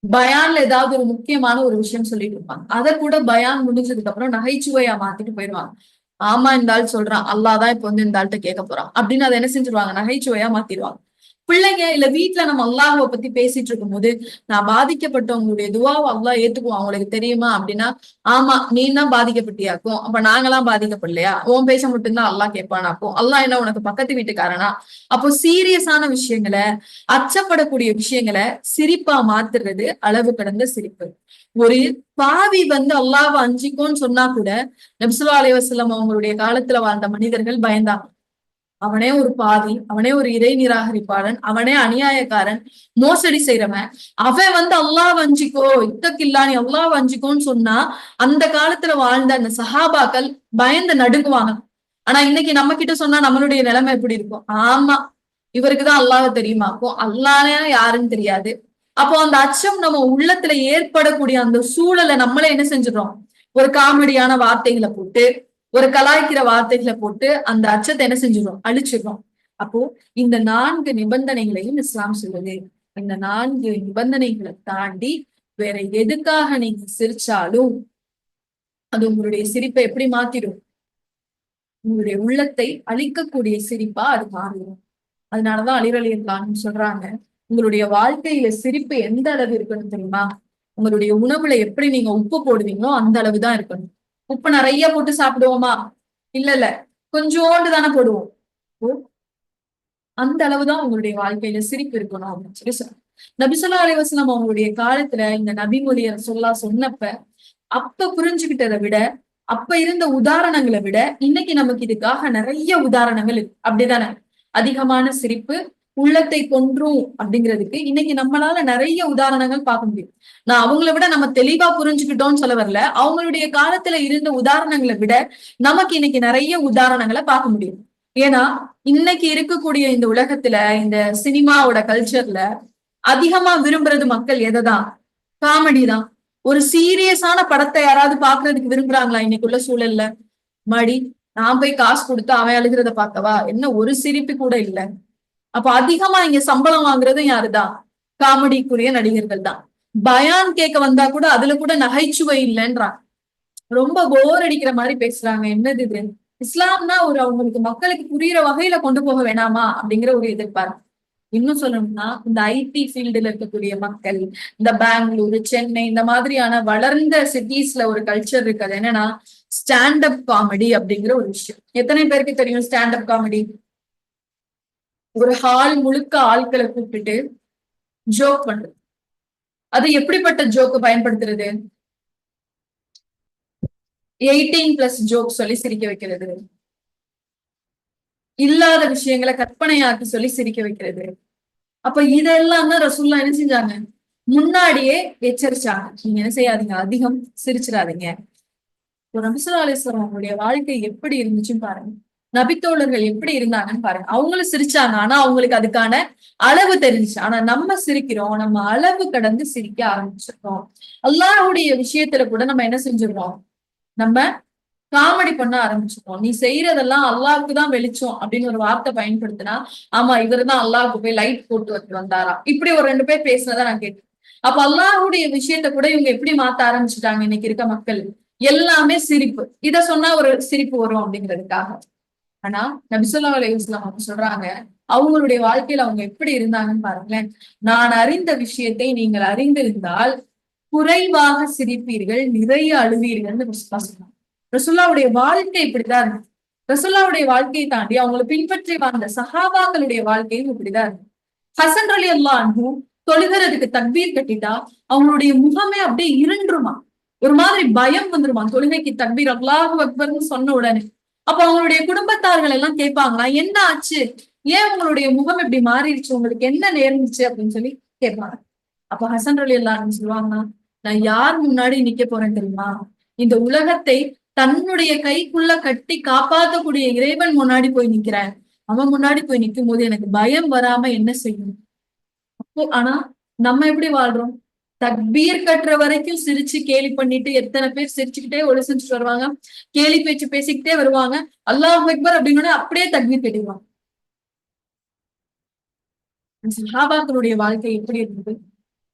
பயான்ல ஏதாவது ஒரு முக்கியமான ஒரு விஷயம் சொல்லிட்டு இருப்பாங்க, அதை கூட பயான் முடிஞ்சதுக்கு அப்புறம் நகைச்சுவையா மாத்திட்டு போயிடுவாங்க. ஆமா, இந்த ஆள் சொல்றான், அல்லாதான் இப்ப வந்து இந்த ஆள்கிட்ட கேட்க போறான் அப்படின்னு அதை என்ன செஞ்சிருவாங்க, நகைச்சுவையா மாத்திடுவாங்க. பிள்ளைங்க இல்ல வீட்டுல நம்ம அல்லாஹ்வை பத்தி பேசிட்டு இருக்கும் போது, நான் பாதிக்கப்பட்டவங்களுடைய துவாவை அல்லாஹ் ஏத்துக்குவான் அவங்களுக்கு தெரியுமா அப்படின்னா, ஆமா நீ தான் பாதிக்கப்பட்டியாக்கும், அப்ப நாங்கெல்லாம் பாதிக்கப்படலையா, உன் பேச மட்டும்தான் அல்லாஹ் கேட்பானாக்கும், அல்லாஹ் என்ன உனக்கு பக்கத்து வீட்டுக்காரனா? அப்போ சீரியஸான விஷயங்களை, அச்சப்படக்கூடிய விஷயங்களை சிரிப்பா மாத்துறது அளவு கடந்த சிரிப்பு. ஒரு பாவி அல்லாஹ்வை அஞ்சிக்கோன்னு சொன்னா கூட நபி ஸல்லல்லாஹு அலைஹி வஸல்லம் அவங்களுடைய காலத்துல வாழ்ந்த மனிதர்கள் பயந்தாங்க. அவனே ஒரு பாவி, அவனே ஒரு இறை நிராகரிப்பாளன், அவனே அநியாயக்காரன், மோசடி செய்யறவன், அவன் அல்லாஹ் வஞ்சிக்கோ, இத்தக்கில்லா நீ அல்லாஹ் வஞ்சிக்கோன்னு சொன்னா அந்த காலத்துல வாழ்ந்த அந்த சஹாபாக்கள் பயந்து நடுங்குவாங்க. ஆனா இன்னைக்கு நம்ம கிட்ட சொன்னா நம்மளுடைய நிலைமை எப்படி இருக்கும்? ஆமா இவருக்குதான் அல்லாஹ் தெரியுமா, அப்போ அல்லாஹ்னா யாருன்னு தெரியாது. அப்போ அந்த அச்சம் நம்ம உள்ளத்துல ஏற்படக்கூடிய அந்த சூழலை நம்மளே என்ன செஞ்சிடறோம், ஒரு காமெடியான வார்த்தைகளை போட்டு, ஒரு கலாய்க்கிற வார்த்தைகளை போட்டு அந்த அச்சத்தை என்ன செஞ்சிடும், அழிச்சிடுறோம். அப்போ இந்த 4 நிபந்தனைகளையும் இஸ்லாம் சொல்லுது. இந்த 4 நிபந்தனைகளை தாண்டி வேற எதுக்காக நீங்க சிரிச்சாலும் அது உங்களுடைய சிரிப்பை எப்படி மாத்திடும், உங்களுடைய உள்ளத்தை அழிக்கக்கூடிய சிரிப்பா அது மாறிடும். அதனாலதான் அலி ரலியல்லாஹு அன்ஹு சொல்றாங்க, உங்களுடைய வாழ்க்கையில சிரிப்பு எந்த அளவு இருக்கணும் தெரியுமா? உங்களுடைய உணவுல எப்படி நீங்க உப்பு போடுவீங்களோ அந்த அளவுதான் இருக்கணும். உப்பு நிறைய போட்டு சாப்பிடுவோமா? இல்ல இல்ல, கொஞ்சோண்டு தானே போடுவோம். அப்போ அந்த அளவுதான் உங்களுடைய வாழ்க்கையில சிரிப்பு இருக்கணும் அப்படின்னு சொல்லி சொல்றாங்க. நபி ஸல்லல்லாஹு அலைஹி வஸல்லம் அவங்களுடைய காலத்துல இந்த நபிமொழிய ரசூலுல்லாஹ் சொன்னப்ப அப்ப புரிஞ்சுகிட்டதை விட, அப்ப இருந்த உதாரணங்களை விட இன்னைக்கு நமக்கு இதுக்காக நிறைய உதாரணங்கள் இருக்கு. அப்படிதானே? அதிகமான சிரிப்பு உள்ளத்தை கொன்றும் அப்படிங்கிறதுக்கு இன்னைக்கு நம்மளால நிறைய உதாரணங்கள் பார்க்க முடியும். நான் அவங்கள விட நம்ம தெளிவா புரிஞ்சுக்கிட்டோம்னு சொல்ல வரல. அவங்களுடைய காலத்துல இருந்த உதாரணங்களை விட நமக்கு இன்னைக்கு நிறைய உதாரணங்களை பார்க்க முடியும். ஏன்னா இன்னைக்கு இருக்கக்கூடிய இந்த உலகத்துல, இந்த சினிமாவோட கல்ச்சர்ல அதிகமா விரும்புறது மக்கள் எதைதான்? காமெடி தான். ஒரு சீரியஸான படத்தை யாராவது பாக்குறதுக்கு விரும்புறாங்களா இன்னைக்குள்ள சூழல்ல? மடி, நான் போய் காசு கொடுத்து அவன் அழுகிறத பார்க்கவா? என்ன ஒரு சிரிப்பு கூட இல்ல. அப்ப அதிகமா இங்க சம்பளம் வாங்குறதும் யாருதான்? காமெடிக்குரிய நடிகர்கள் தான். பயான் கேட்க வந்தா கூட அதுல கூட நகைச்சுவை இல்லைன்றாங்க. ரொம்ப போர் அடிக்கிற மாதிரி பேசுறாங்க. என்னது இது? இஸ்லாம்னா ஒரு அவங்களுக்கு மக்களுக்கு புரியுற வகையில கொண்டு போக வேணாமா அப்படிங்கிற ஒரு எதிர்பார்ப்பு. இன்னும் சொல்லணும்னா இந்த ஐடி ஃபீல்டுல இருக்கக்கூடிய மக்கள், இந்த பெங்களூரு, சென்னை இந்த மாதிரியான வளர்ந்த சிட்டிஸ்ல ஒரு கல்ச்சர் இருக்கு. அது என்னன்னா ஸ்டாண்ட் அப் காமெடி அப்படிங்கிற ஒரு விஷயம். எத்தனை பேருக்கு தெரியும் ஸ்டாண்ட் அப் காமெடி? ஒரு ஹால் முழுக்க ஆட்களை கூப்பிட்டுட்டு ஜோக் பண்றது. அது எப்படிப்பட்ட ஜோக்கு பயன்படுத்துறது? 18+ ஜோக் சொல்லி சிரிக்க வைக்கிறது, இல்லாத விஷயங்களை கற்பனையாக்கி சொல்லி சிரிக்க வைக்கிறது. அப்ப இதெல்லாம் தான் ரசூலுல்லாஹ் என்ன செஞ்சாங்க, முன்னாடியே எச்சரிச்சாங்க. நீங்க என்ன செய்யாதீங்க, அதிகம் சிரிச்சிடாதீங்க. நபி ஸல்லல்லாஹு அலைஹி வஸல்லம் அவங்களுடைய வாழ்க்கை எப்படி இருந்துச்சுன்னு பாருங்க. நபித்தோழர்கள் எப்படி இருந்தாங்கன்னு பாருங்க. அவங்களும் சிரிச்சாங்க, ஆனா அவங்களுக்கு அதுக்கான அளவு தெரிஞ்சுச்சு. ஆனா நம்ம சிரிக்கிறோம், நம்ம அளவு கடந்து சிரிக்க ஆரம்பிச்சிருக்கோம். அல்லாஹ்வுடைய விஷயத்துல கூட நம்ம என்ன செஞ்சிடறோம், நம்ம காமெடி பண்ண ஆரம்பிச்சிருக்கோம். நீ செய்யறதெல்லாம் அல்லாஹ்வுக்கு தான் வெளிச்சம் அப்படின்னு ஒரு வார்த்தை பயன்படுத்தினா, ஆமா இவருதான் அல்லாஹ்வுக்கு போய் லைட் போட்டு வந்தாராம், இப்படி ஒரு 2 பேர் பேசினதை நான் கேட்டேன். அப்ப அல்லாஹ்வுடைய விஷயத்த கூட இவங்க எப்படி மாத்த ஆரம்பிச்சுட்டாங்க இன்னைக்கு இருக்க மக்கள்? எல்லாமே சிரிப்பு. இத சொன்னா ஒரு சிரிப்பு வரும் அப்படிங்கிறதுக்காக. ஆனா நபி ஸல்லல்லாஹு அலைஹி வஸல்லம் அவங்க சொல்றாங்க, அவங்களுடைய வாழ்க்கையில அவங்க எப்படி இருந்தாங்கன்னு பாருங்களேன். நான் அறிந்த விஷயத்தை நீங்கள் அறிந்திருந்தால் குறைவாக சிரிப்பீர்கள், நிறைய அழுவீர்கள்னு ரசூலுல்லாஹ் சொன்னாங்க. ரசூலுல்லாஹ்வுடைய வாழ்க்கை இப்படிதான் இருக்கு. ரசூலுல்லாஹ்வுடைய வாழ்க்கையை தாண்டி அவங்களை பின்பற்றி வாழ்ந்த சஹாபாக்களுடைய வாழ்க்கையும் இப்படிதான் இருக்கு. ஹசன் ரலியல்லாஹு அன்ஹு தொழுகிறதுக்கு தக்பீர் கட்டிட்டா அவங்களுடைய முகமே அப்படியே இருண்டுருமா, ஒரு மாதிரி பயம் வந்துருமா தொழுகைக்கு தக்பீர் அல்லாஹு அக்பர்னு சொன்ன உடனே. அப்ப அவங்களுடைய குடும்பத்தார்கள் எல்லாம் கேட்பாங்களா, என்ன ஆச்சு, ஏன் உங்களுடைய முகம் இப்படி மாறிடுச்சு, உங்களுக்கு என்ன நேர்ந்துச்சு அப்படின்னு சொல்லி கேட்பாங்க. அப்ப ஹசன் ரலியல்லாஹு அன்ஹு சொல்லுவாங்கன்னா, நான் யார் முன்னாடி நிக்க போறேன் தெரியுமா? இந்த உலகத்தை தன்னுடைய கைக்குள்ள கட்டி காப்பாற்றக்கூடிய இறைவன் முன்னாடி போய் நிக்கிறேன். அவன் முன்னாடி போய் நிக்கும் போது எனக்கு பயம் வராம என்ன செய்யும்? ஆனா நம்ம எப்படி வாழ்றோம்? தக்பீர் கட்டுற வரைக்கும் சிரிச்சு கேலி பண்ணிட்டு எத்தனை பேர் சிரிச்சுக்கிட்டே ஒளி செஞ்சுட்டு வருவாங்க, கேலி பேச்சு பேசிக்கிட்டே வருவாங்க. அல்லாஹ் அக்பர் அப்படின்னு அப்படியே தக்பீர் கட்டிடுவாங்க. சஹாபாக்களுடைய வாழ்க்கை எப்படி இருந்தது?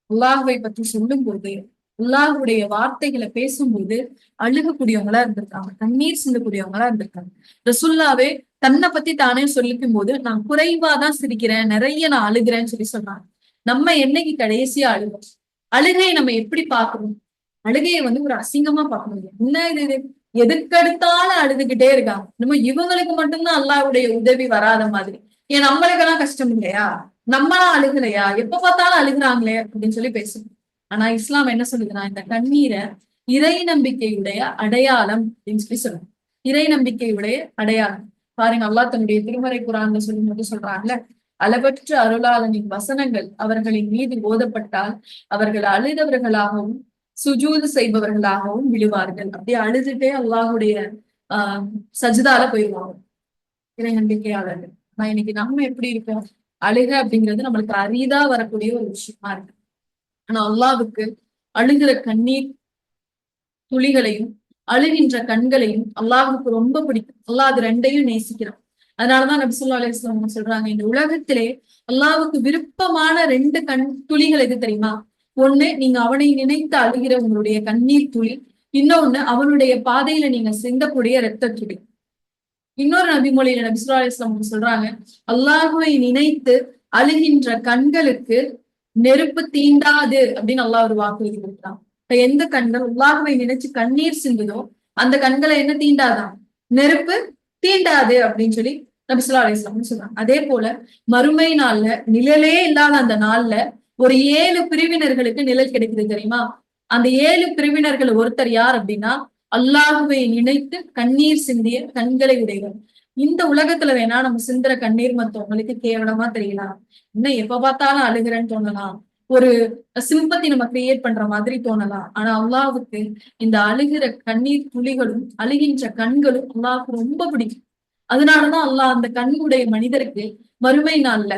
அல்லாஹ்வை பற்றி சொல்லும் போது அல்லாஹ்வுடைய வார்த்தைகளை பேசும்போது அழுகக்கூடியவங்களா இருந்திருக்காங்க, கண்ணீர் சிந்தக்கூடியவங்களா இருந்திருக்காங்க. ரசுல்லாவே தன்னை பத்தி தானே சொல்லிக்கும் போது நான் குறைவாதான் சிரிக்கிறேன், நிறைய நான் அழுகிறேன்னு சொல்றாங்க. நம்ம என்னைக்கு கடைசியா அழுவோம்? அழுகையை நம்ம எப்படி பார்க்கணும்? அழுகையை ஒரு அசிங்கமா பார்க்க முடியும். என்ன இது, எதுக்கெடுத்தாலும் அழுதுகிட்டே இருக்காங்க. நம்ம இவங்களுக்கு மட்டும்தான் அல்லாஹ்வுடைய உதவி வராத மாதிரி. ஏன் நம்மளுக்கெல்லாம் கஷ்டம் இல்லையா? நம்மளா அழுகலையா? எப்ப பார்த்தாலும் அழுகுறாங்களே அப்படின்னு பேசணும். ஆனா இஸ்லாம் என்ன சொல்லுதுன்னா, இந்த கண்ணீரை இறை நம்பிக்கையுடைய அடையாளம் அப்படின்னு சொல்லணும். இறை நம்பிக்கையுடைய அடையாளம். பாருங்க, அல்லாஹ் தன்னுடைய திருமறை குரான்ல சொல்லும்போது சொல்றாங்கல்ல, அளவற்ற அருளாளனின் வசனங்கள் அவர்களின் மீது ஓதப்பட்டால் அவர்கள் அழுதவர்களாகவும் சுஜூது செய்பவர்களாகவும் விழுவார்கள். அப்படியே அழுதுட்டே அல்லாஹுடைய சஜிதால போயிடுவாங்க இறை நம்பிக்கையாளர்கள். ஆனா இன்னைக்கு நம்ம எப்படி இருக்கோம்? அழுக அப்படிங்கிறது நம்மளுக்கு அரிதா வரக்கூடிய ஒரு விஷயமா இருக்கு. ஆனா அல்லாஹ்வுக்கு அழுகிற கண்ணீர் துளிகளையும் அழுகின்ற கண்களையும் அல்லாஹ்வுக்கு ரொம்ப பிடிக்கும். அல்லாஹ் அது ரெண்டையும் நேசிக்கிறான். அதனாலதான் நபி ஸல்லல்லாஹு அலைஹி வஸல்லம் சொல்றாங்க, இந்த உலகத்திலே அல்லாஹ்வுக்கு விருப்பமான 2 கண் துளிகள் எது தெரியுமா? ஒண்ணு, நீங்க அவனை நினைத்து அழுகிற உங்களுடைய கண்ணீர் துளி. இன்னொன்னு, அவனுடைய பாதையில நீங்க சிந்தக்கூடிய இரத்த துளி. இன்னொரு நபிமொழியில நபி ஸல்லல்லாஹு அலைஹி வஸல்லம் சொல்றாங்க, அல்லாஹ்வை நினைத்து அழுகின்ற கண்களுக்கு நெருப்பு தீண்டாது அப்படின்னு அல்லாஹ் ஒரு வாக்குறுதி கொடுக்குறான். இப்ப எந்த கண்கள் அல்லாஹ்வை நினைச்சு கண்ணீர் சிந்துதோ அந்த கண்களை என்ன தீண்டாதான்? நெருப்பு தீண்டாது அப்படின்னு நபி ஸல்லல்லாஹு அலைஹி வஸல்லம் சொல்றாங்க. அதே போல மறுமை நாள்ல, நிழலே இல்லாத அந்த நாள்ல ஒரு 7 பிரிவினர்களுக்கு நிழல் கிடைக்குது தெரியுமா? அந்த 7 பிரிவினர்கள் ஒருத்தர் யார் அப்படின்னா, அல்லாஹ்வை நினைத்து கண்ணீர் சிந்திய கண்களை உடையவர். இந்த உலகத்துல வேணா நம்ம சிந்துற கண்ணீர் மத்தவங்களுக்கு கேவலமா தெரியலாம், இன்னும் எப்ப பார்த்தாலும் அழுகிறேன்னு தோணலாம், ஒரு சிம்பத்தி நம்ம கிரியேட் பண்ற மாதிரி தோணலாம். ஆனா அல்லாஹ்வுக்கு இந்த அழுகிற கண்ணீர் துளிகளும் அழுகின்ற கண்களும் அல்லாஹ்வுக்கு ரொம்ப பிடிக்கும். அதனாலதான் அல்லாஹ் அந்த கண்ணுடைய மனிதருக்கு மறுமை நாள்ல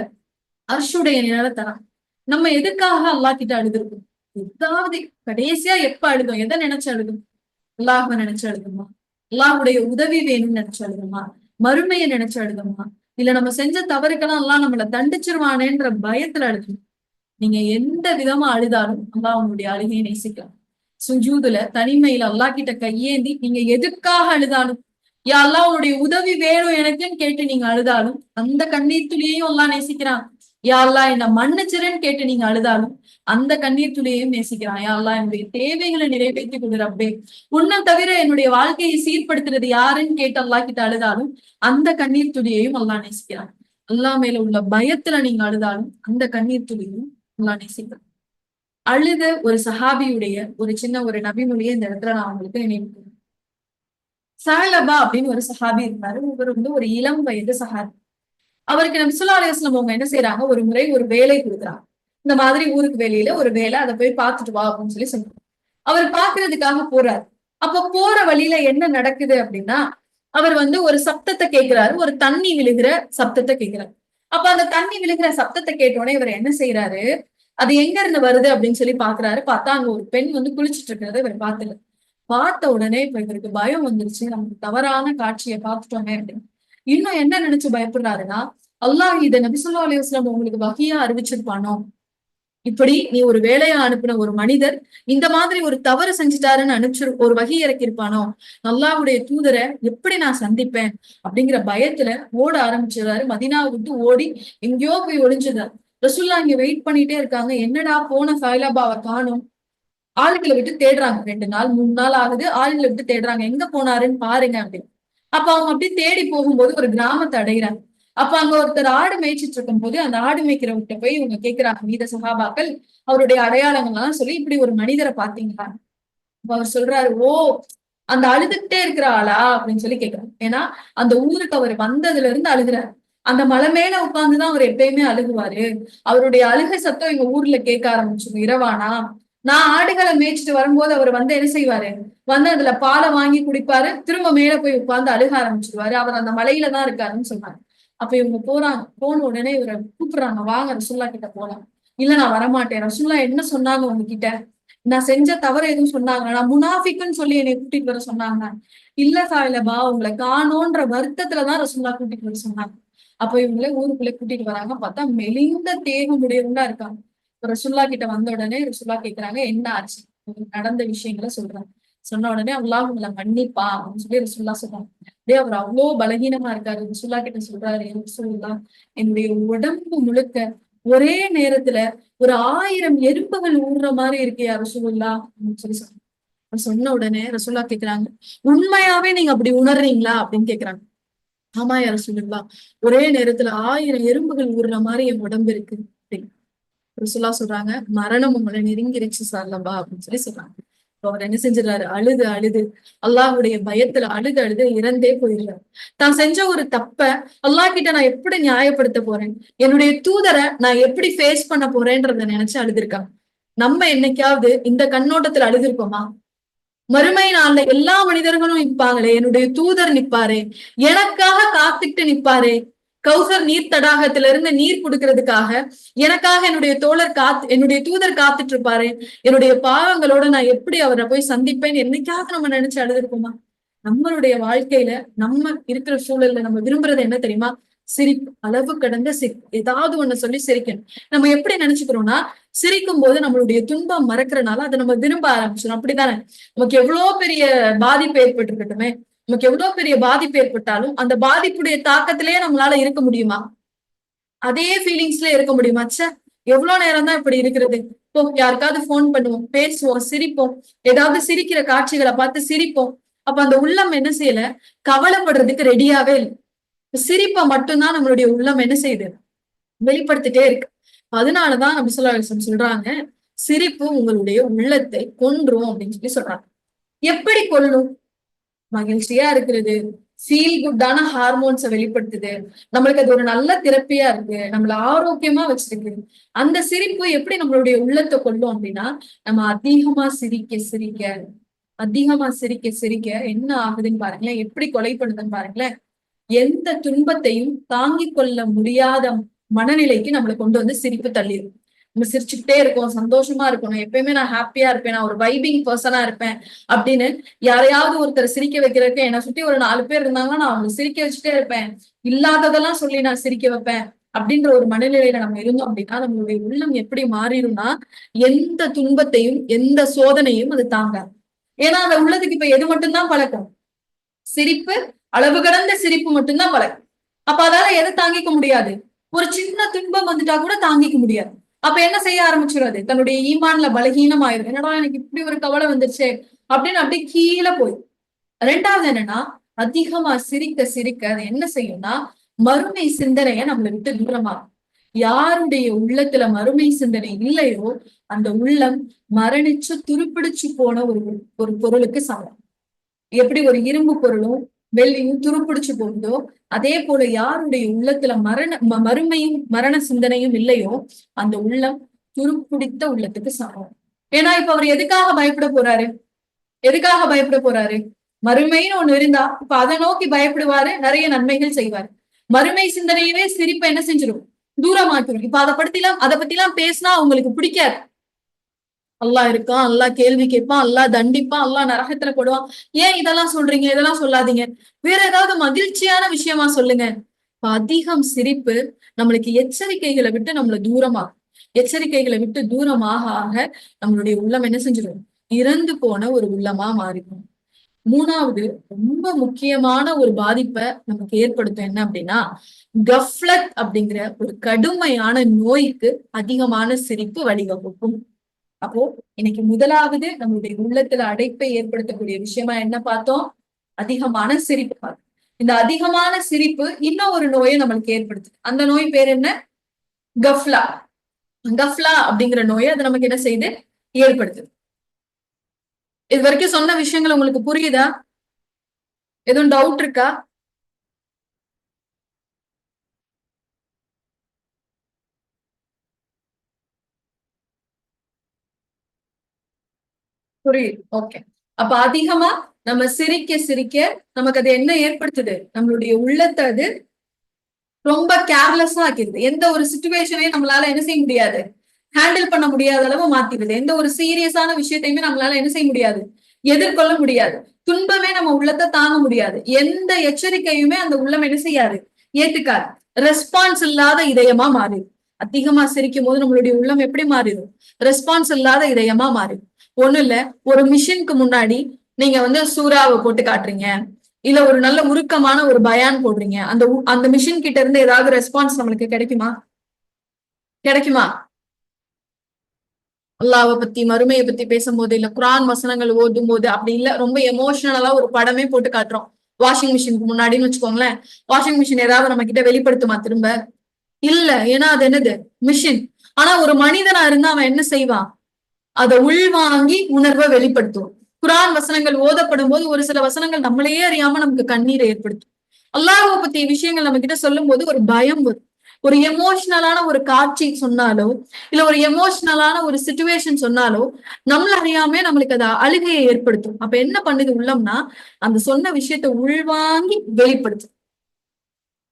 அர்ஷுடைய நிழலை தரான். நம்ம எதுக்காக அல்லாஹ் கிட்ட அழுதுருக்கோம்? எதாவது கடைசியா எப்ப அழுதும்? எதை நினைச்சு அழுதும்? அல்லாஹ்வை நினைச்சு அழுதுமா? அல்லாஹ்வுடைய உதவி வேணும்னு நினைச்சு அழுதுமா? மறுமையை நினைச்சு அழுதுமா? இல்ல நம்ம செஞ்ச தவறுக்கெல்லாம் அல்லாஹ் நம்மள தண்டிச்சிருவானேன்ற பயத்துல அழுதுமா? நீங்க எந்த விதமா அழுதாலும் அல்லாஹ் உங்களுடைய அழுகையை நேசிக்கலாம். சுஜூதுல தனிமையில அல்லாஹ் கிட்ட கையேந்தி நீங்க எதுக்காக அழுதாலும், யா அல்லாஹ் உன்னுடைய உதவி வேணும் எனக்குன்னு கேட்டு நீங்க அழுதாலும் அந்த கண்ணீர் துளியையும் அல்லாஹ் நேசிக்கிறான். யா அல்லாஹ் என்ன மன்னிச்சிருன்னு கேட்டு நீங்க அழுதாலும் அந்த கண்ணீர் துளியையும் நேசிக்கிறான். யா அல்லாஹ் என்னுடைய தேவைகளை நிறைவேற்றி கொடு ரப்பே, உன்னை தவிர என்னுடைய வாழ்க்கையை சீர்படுத்துறது யாருன்னு கேட்டு அல்லாஹ் கிட்ட அழுதாலும் அந்த கண்ணீர் துளியையும் அல்லாஹ் நேசிக்கிறான். அல்லாஹ் மேல உள்ள பயத்துல நீங்க அழுதாலும் அந்த கண்ணீர் துளியையும் அல்லாஹ் நேசிக்கிறான். அழுத ஒரு சஹாபியுடைய ஒரு சின்ன ஒரு நபிமொழியை இந்த இடத்துல நான் உங்களுக்கு நினைவு. சஹலபா அப்படின்னு ஒரு சஹாபி இருந்தாரு. இவர் ஒரு இளம் வயது சஹாபி. அவருக்கு நபி ஸல்லல்லாஹு அலைஹி வஸல்லம் அவங்க என்ன செய்யறாங்க, ஒரு முறை ஒரு வேலை கொடுக்குறாங்க. இந்த மாதிரி ஊருக்கு வெளியில ஒரு வேலை, அதை போய் பார்த்துட்டு வா அப்படின்னு சொல்றாங்க. அவர் பாக்குறதுக்காக போறாரு. அப்ப போற வழியில என்ன நடக்குது அப்படின்னா, அவர் ஒரு சப்தத்தை கேட்கிறாரு, ஒரு தண்ணி விழுகிற சப்தத்தை கேட்கிறாரு. அப்ப அந்த தண்ணி விழுகிற சப்தத்தை கேட்டோடனே இவர் என்ன செய்யறாரு, அது எங்க இருந்து வருது அப்படின்னு பாக்குறாரு. பார்த்தா அங்க ஒரு பெண் குளிச்சுட்டு இருக்கிறத இவர் பார்த்துல. பார்த்த உடனே இப்ப இவருக்கு பயம் வந்துருச்சு, நமக்கு தவறான காட்சியை பார்த்துட்டோமே அப்படின்னு. இன்னும் என்ன நினைச்சு பயப்படுறாருன்னா, அல்லாஹ் இதை நபி ஸல்லல்லாஹு அலைஹி வஸல்லம் உங்களுக்கு வஹியா அறிவிச்சிருப்பானோ, இப்படி நீ ஒரு வேலையா அனுப்பின ஒரு மனிதர் இந்த மாதிரி ஒரு தவறு செஞ்சுட்டாருன்னு அனுப்பிச்சு ஒரு வகி இறக்கிருப்பானோ, அல்லாஹ்வுடைய தூதரை எப்படி நான் சந்திப்பேன் அப்படிங்கிற பயத்துல ஓட ஆரம்பிச்சிடுறாரு. மதீனாவை விட்டு ஓடி எங்கேயோ போய் ஒளிஞ்சுதார். ரசூல்லா இங்க வெயிட் பண்ணிட்டே இருக்காங்க, என்னடா போன சைலபாவை காணோம். ஆளுகளை விட்டு தேடுறாங்க. 2 நாள் 3 நாள் ஆகுது, ஆளுகளை விட்டு தேடுறாங்க, எங்க போனாருன்னு பாருங்க அப்படின்னு. அப்ப அவங்க அப்படி தேடி போகும்போது ஒரு கிராமத்தை அடைகிறாங்க. அப்ப அங்க ஒருத்தர் ஆடு மேய்ச்சிட்டு இருக்கும் போது அந்த ஆடு மேய்க்கிறவர்கிட்ட போய் இவங்க கேட்கிறாங்க, மீத சகாபாக்கள் அவருடைய அடையாளங்கள் எல்லாம் சொல்லி, இப்படி ஒரு மனிதரை பாத்தீங்களா? அப்ப அவர் சொல்றாரு, ஓ, அந்த அழுதுகிட்டே இருக்கிற ஆளா அப்படின்னு கேக்குறாரு. ஏன்னா அந்த ஊருக்கு அவர் வந்ததுல இருந்து அழுகுறாரு. அந்த மலை மேல உட்கார்ந்துதான் அவர் எப்பயுமே அழுகுவாரு. அவருடைய அழுகை சத்தம் எங்க ஊர்ல கேட்க ஆரம்பிச்சிடும் இரவானா. நான் ஆடுகளை மேய்ச்சிட்டு வரும்போது அவர் என்ன செய்வாரு, அதுல பாலை வாங்கி குடிப்பாரு, திரும்ப மேல போய் உட்கார்ந்து அழுக ஆரம்பிச்சிருவாரு. அவர் அந்த மலையில தான் இருக்காருன்னு சொன்னாங்க. அப்ப இவங்க போறாங்க. போன உடனே இவரை கூப்பிடுறாங்க, வாங்க ரசுல்லா கிட்ட போலாம். இல்ல நான் வரமாட்டேன். ரசுல்லா என்ன சொன்னாங்க உங்ககிட்ட? நான் செஞ்ச தவறு எதுவும் சொன்னாங்க? நான் முனாஃபிக்குன்னு சொல்லி என்னை கூட்டிட்டு வர சொன்னாங்க? இல்ல சாயிலபா, உங்களை காணோன்ற வருத்தத்துலதான் ரசுல்லா கூட்டிட்டு வர சொன்னாங்க. அப்ப இவங்களே ஊருக்குள்ள கூட்டிட்டு வராங்க. பார்த்தா மெலிந்த தேகம் உடையவங்களா இருக்காங்க. ரசுல்லா கிட்ட வந்த உடனே ரசுல்லா கேக்குறாங்க, என்ன ஆச்சு? நடந்த விஷயங்களை சொல்றாங்க. சொன்ன உடனே அல்லாஹ் உங்களை மன்னிப்பா அப்படின்னு சொல்லி ரசூலுல்லாஹ் சொல்றாங்க. அப்படியே அவர் அவ்வளோ பலகீனமா இருக்காரு. ரசூலுல்லாஹ் கிட்ட சொல்றாரு, ரசூலுல்லாஹ் என்னுடைய உடம்பு முழுக்க ஒரே நேரத்துல ஒரு 1000 எறும்புகள் ஊடுற மாதிரி இருக்கு யா ரசூலுல்லாஹ் அப்படின்னு சொல்லி சொன்னாங்க. சொன்ன உடனே ரசூலுல்லாஹ் கேக்குறாங்க, உண்மையாவே நீங்க அப்படி உணர்றீங்களா அப்படின்னு கேக்குறாங்க. ஆமா யா ரசூலுல்லாஹ், ஒரே நேரத்துல 1000 எறும்புகள் ஊடுற மாதிரி என் உடம்பு இருக்கு அப்படின்னு ரசூலுல்லாஹ் சொல்றாங்க. மரணம் உங்களை நெருங்கிருச்சு சல்லல்லாஹு அப்படின்னு சொல்லி சொல்றாங்க. அப்ப அவர் என்ன செஞ்சிடறாரு, அழுது அழுது அல்லாஹ்வுடைய பயத்துல அழுது அழுது இறந்தே போயிடுறாரு. தான் செஞ்ச ஒரு தப்ப அல்லாஹ் கிட்ட நான் எப்படி நியாயப்படுத்த போறேன், என்னுடைய தூதரை நான் எப்படி ஃபேஸ் பண்ண போறேன்றத நினைச்சு அழுதுருக்காங்க. நம்ம என்னைக்காவது இந்த கண்ணோட்டத்துல அழுதுருக்கோமா? மறுமை நாள்ல எல்லா மனிதர்களும் நிற்பாங்களே, என்னுடைய தூதர் நிப்பாரே, எனக்காக காத்துட்டு நிப்பாரே, கௌசர் நீர் தடாகத்துல இருந்து நீர் குடுக்கறதுக்காக எனக்காக என்னுடைய தூதர் காத்துட்டு இருப்பாரு, என்னுடைய பாவங்களோட நான் எப்படி அவரை போய் சந்திப்பேன்னு என்னைக்காவது நம்ம நினைச்சு அழுதுருப்போமா? நம்மளுடைய வாழ்க்கையில நம்ம இருக்கிற சூழல்ல நம்ம விரும்புறது என்ன தெரியுமா? சிரிப்பு, அளவு கடந்த சிரிப்பு. ஏதாவது ஒண்ணு சொல்லி சிரிக்கணும். நம்ம எப்படி நினைச்சுக்கிறோம்னா, சிரிக்கும் போது நம்மளுடைய துன்பம் மறக்கறனால அதை நம்ம விரும்ப ஆரம்பிச்சிடும். அப்படித்தானே? நமக்கு எவ்வளவு பெரிய பாதிப்பு ஏற்பட்டிருக்கட்டுமே, நமக்கு எவ்வளவு பெரிய பாதிப்பு ஏற்பட்டாலும் அந்த பாதிப்புடைய தாக்கத்திலேயே நம்மளால இருக்க முடியுமா? அதே ஃபீலிங்ஸ்ல இருக்க முடியுமா? ச்சே, எவ்வளவு நேரம் தான் இப்படி இருக்கிறது. இப்போ யாருக்காவது போன் பண்ணுவோம், பேசுவோம், சிரிப்போம், ஏதாவது சிரிக்கிற காட்சிகளை பார்த்து சிரிப்போம். அப்ப அந்த உள்ளம் என்ன செய்யல, கவலைப்படுறதுக்கு ரெடியாவே இல்லை. சிரிப்பை மட்டும்தான் நம்மளுடைய உள்ளம் என்ன செய்யுது, வெளிப்படுத்திட்டே இருக்கு. அதனாலதான் நபி ஸல்லல்லாஹு அலைஹி வஸல்லம் சொல்றாங்க, சிரிப்பு உங்களுடைய உள்ளத்தை கொன்றும் அப்படின்னு சொல்லி சொல்றாங்க. எப்படி கொல்லும்? மகிழ்ச்சியா இருக்கிறது, ஃபீல் குட்டான ஹார்மோன்ஸை வெளிப்படுத்துது, நம்மளுக்கு அது ஒரு நல்ல தெரப்பியா இருக்கு, நம்மள ஆரோக்கியமா வச்சிருக்கு. அந்த சிரிப்பு எப்படி நம்மளுடைய உள்ளத்தை கொல்லும் அப்படின்னா, நம்ம அதிகமா சிரிக்க சிரிக்க அதிகமா சிரிக்க சிரிக்க என்ன ஆகுதுன்னு பாருங்களேன், எப்படி கொலை பண்ணுதுன்னு பாருங்களேன். எந்த துன்பத்தையும் தாங்கிக் கொள்ள முடியாத மனநிலைக்கு நம்மளை கொண்டு வந்து சிரிப்பு தள்ளிடும். நம்ம சிரிச்சுக்கிட்டே இருக்கோம், சந்தோஷமா இருக்கணும், எப்பயுமே நான் ஹாப்பியா இருப்பேன், நான் ஒரு வைபிங் பர்சனா இருப்பேன் அப்படின்னு யாரையாவது ஒருத்தர் சிரிக்க வைக்கிறதுக்கு என்னை சுத்தி ஒரு 4 பேர் இருந்தாங்கன்னா நான் அவங்களை சிரிக்க வச்சுட்டே இருப்பேன், இல்லாததெல்லாம் சொல்லி நான் சிரிக்க வைப்பேன் அப்படின்ற ஒரு மனநிலையில நம்ம இருந்தோம் அப்படின்னா நம்மளுடைய உள்ளம் எப்படி மாறிடும்னா, எந்த துன்பத்தையும் எந்த சோதனையும் அது தாங்காது. ஏன்னா அந்த உள்ளதுக்கு இப்ப எது மட்டும்தான் பழக்கம்? சிரிப்பு, அளவு கடந்த சிரிப்பு மட்டும்தான் பழக்கம். அப்ப அதால எதை தாங்கிக்க முடியாது? ஒரு சின்ன துன்பம் வந்துட்டா கூட தாங்கிக்க முடியாது. அப்ப என்ன செய்ய ஆரம்பிச்சிடாது, தன்னுடைய ஈமான்ல பலகீனம் ஆயிரும். என்னடா எனக்கு இப்படி ஒரு கவலை வந்துருச்சு அப்படின்னு அப்படியே கீழே போய். ரெண்டாவது என்னன்னா, அதிகமா சிரிக்க சிரிக்க அது என்ன செய்யும்னா, மறுமை சிந்தனைய நம்மளை விட்டு தூரமாகும். யாருடைய உள்ளத்துல மறுமை சிந்தனை இல்லையோ அந்த உள்ளம் மரணிச்சு துருப்பிடிச்சு போன ஒரு ஒரு பொருளுக்கு சமம். எப்படி ஒரு இரும்பு பொருளும் வெள்ளியும் துருப்பிடிச்சு போகுதோ அதே போல யாருடைய உள்ளத்துல மறுமையும் மரண சிந்தனையும் இல்லையோ அந்த உள்ளம் துருப்பிடித்த உள்ளத்துக்கு சமம். ஏன்னா இப்ப அவர் எதுக்காக பயப்பட போறாரு? எதுக்காக பயப்பட போறாரு? மறுமைன்னு ஒண்ணு இருந்தா இப்ப அதை நோக்கி பயப்படுவாரு, நிறைய நன்மைகள் செய்வாரு. மறுமை சிந்தனையவே சிரிப்பை என்ன செஞ்சிடும், தூரமாக்கிடும். இப்ப அதை பத்தி எல்லாம் பேசினா அவங்களுக்கு பிடிக்காது. அல்லாஹ் இருக்கான், அல்லாஹ் கேள்வி கேட்பான், அல்லாஹ் தண்டிப்பான், அல்லாஹ் நரகத்துல போடுவான். ஏன் இதெல்லாம் சொல்றீங்க? இதெல்லாம் சொல்லாதீங்க, வேற ஏதாவது மகிழ்ச்சியான விஷயமா சொல்லுங்க. அதிகம் சிரிப்பு நம்மளுக்கு எச்சரிக்கைகளை விட்டு நம்மள தூரமாகும். எச்சரிக்கைகளை விட்டு தூரமாக ஆக நம்மளுடைய உள்ளம் என்ன செஞ்சிடும், இறந்து போன ஒரு உள்ளமா மாறிடும். மூணாவது ரொம்ப முக்கியமான ஒரு பாதிப்பை நமக்கு ஏற்படுத்தும் என்ன அப்படின்னா, கஃப்லத் அப்படிங்கிற ஒரு கடுமையான நோய்க்கு அதிகமான சிரிப்பு வழிவகுக்கும். அப்போ இன்னைக்கு முதலாவது நம்மளுடைய உள்ளத்துல அடைப்பை ஏற்படுத்தக்கூடிய விஷயமா என்ன பார்த்தோம்? அதிகமான சிரிப்பு பார்த்தோம். இந்த அதிகமான சிரிப்பு இன்னும் ஒரு நோயை நம்மளுக்கு ஏற்படுத்துது. அந்த நோய் பேர் என்ன? கஃப்லா. கஃப்லா அப்படிங்கிற நோயை அது நமக்கு என்ன செய்யுது, ஏற்படுத்துது. இது வரைக்கும் சொன்ன விஷயங்கள் உங்களுக்கு புரியுதா? எதுவும் டவுட் இருக்கா? புரியுது. ஓகே. அப்ப அதிகமா நம்ம சிரிக்க சிரிக்க நமக்கு அது என்ன ஏற்படுத்துது, நம்மளுடைய உள்ளத்தை அது ரொம்ப கேர்லெஸ்ஸா ஆக்கிடுது. எந்த ஒரு சுச்சுவேஷனையும் நம்மளால என்ன செய்ய முடியாது, ஹேண்டில் பண்ண முடியாத அளவு மாத்திடுது. எந்த ஒரு சீரியஸான விஷயத்தையுமே நம்மளால என்ன செய்ய முடியாது, எதிர்கொள்ள முடியாது. துன்பமே நம்ம உள்ளத்தை தாங்க முடியாது. எந்த எச்சரிக்கையுமே அந்த உள்ளம் என்ன செய்யாது, ஏத்துக்காது. ரெஸ்பான்ஸ் இல்லாத இதயமா மாறிடும். அதிகமா சிரிக்கும் போது நம்மளுடைய உள்ளம் எப்படி மாறிடும், ரெஸ்பான்ஸ் இல்லாத இதயமா மாறிடும். ஒண்ணும் இல்ல, ஒரு மிஷினுக்கு முன்னாடி நீங்க வந்து சூறாவை போட்டு காட்டுறீங்க, இல்ல ஒரு நல்ல உருக்கமான ஒரு பயான் போடுறீங்க, அந்த மிஷின் கிட்ட இருந்து ஏதாவது ரெஸ்பான்ஸ் நம்மளுக்கு கிடைக்குமா? கிடைக்குமா? அல்லாவை பத்தி மறுமையை பத்தி பேசும்போது, இல்ல குரான் வசனங்கள் ஓதும் போது அப்படி இல்ல, ரொம்ப எமோஷனலா ஒரு படமே போட்டு காட்டுறோம் வாஷிங் மிஷினுக்கு முன்னாடின்னு வச்சுக்கோங்களேன். வாஷிங் மிஷின் ஏதாவது நம்ம கிட்ட வெளிப்படுத்துமா திரும்ப? இல்ல. ஏன்னா அது என்னது? மிஷின். ஆனா ஒரு மனிதனா இருந்தா அவன் என்ன செய்வான்? அதை உள்வாங்கி உணர்வை வெளிப்படுத்துவோம். குரான் வசனங்கள் ஓதப்படும் போது ஒரு சில வசனங்கள் நம்மளையே அறியாம நமக்கு கண்ணீரை ஏற்படுத்தும். அல்லாஹ்வை பத்திய விஷயங்கள் நம்ம கிட்ட சொல்லும் போது ஒரு பயம் வரும். ஒரு எமோஷனலான ஒரு காட்சி சொன்னாலோ, இல்ல ஒரு எமோஷனலான ஒரு சிச்சுவேஷன் சொன்னாலோ, நம்மள அறியாம நம்மளுக்கு அது அழுகையை ஏற்படுத்தும். அப்ப என்ன பண்ணுது உள்ளம்னா, அந்த சொன்ன விஷயத்த உள்வாங்கி வெளிப்படுத்தும்.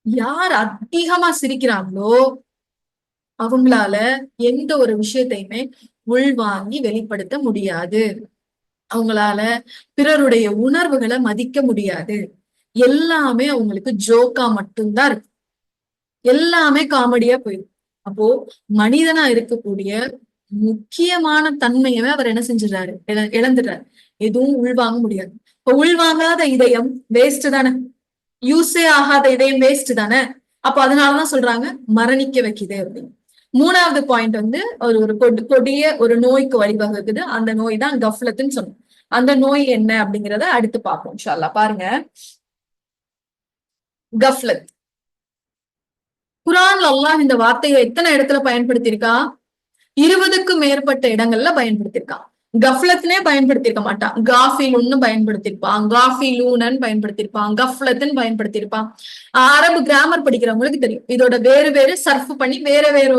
யார் அதிகமா சிரிக்கிறாங்களோ அவங்களால எந்த ஒரு விஷயத்தையுமே உள்வாங்கி வெளிப்படுத்த முடியாது. அவங்களால பிறருடைய உணர்வுகளை மதிக்க முடியாது. எல்லாமே அவங்களுக்கு ஜோக்கா மட்டும்தான் இருக்கு. எல்லாமே காமெடியா போயிடும். அப்போ மனிதனா இருக்கக்கூடிய முக்கியமான தன்மையவே அவர் என்ன செஞ்சிடறாரு? இழந்துடுறாரு. எதுவும் உள்வாங்க முடியாது. இப்ப உள்வாங்காத இதயம் வேஸ்ட் தானே? யூஸே ஆகாத இதயம் வேஸ்ட் தானே? அப்ப அதனாலதான் சொல்றாங்க மரணிக்க வைக்குது அப்படின்னு. மூணாவது பாயிண்ட் வந்து ஒரு ஒரு கொடிய ஒரு நோய்க்கு வழிவகுக்குது. அந்த நோய் தான் கஃப்லத்துன்னு சொன்னோம். அந்த நோய் என்ன அப்படிங்கிறத அடுத்து பார்ப்போம் இன்ஷா அல்லாஹ். பாருங்க, கஃப்லத். குரான்ல அல்லாஹ் இந்த வார்த்தையை எத்தனை இடத்துல பயன்படுத்தியிருக்கா? 20க்கும் மேற்பட்ட இடங்கள்ல பயன்படுத்தியிருக்கான். கஃப்லத்னே பயன்படுத்தியிருக்க மாட்டான். காஃபிலுன்னு பயன்படுத்தியிருப்பான், காஃபிலூனன்னு பயன்படுத்தியிருப்பான், கஃப்லத்துன்னு பயன்படுத்தியிருப்பான். அரபு கிராமர் படிக்கிறவங்களுக்கு தெரியும். இதோட வேறு வேறு சர்ஃப் பண்ணி வேற வேறு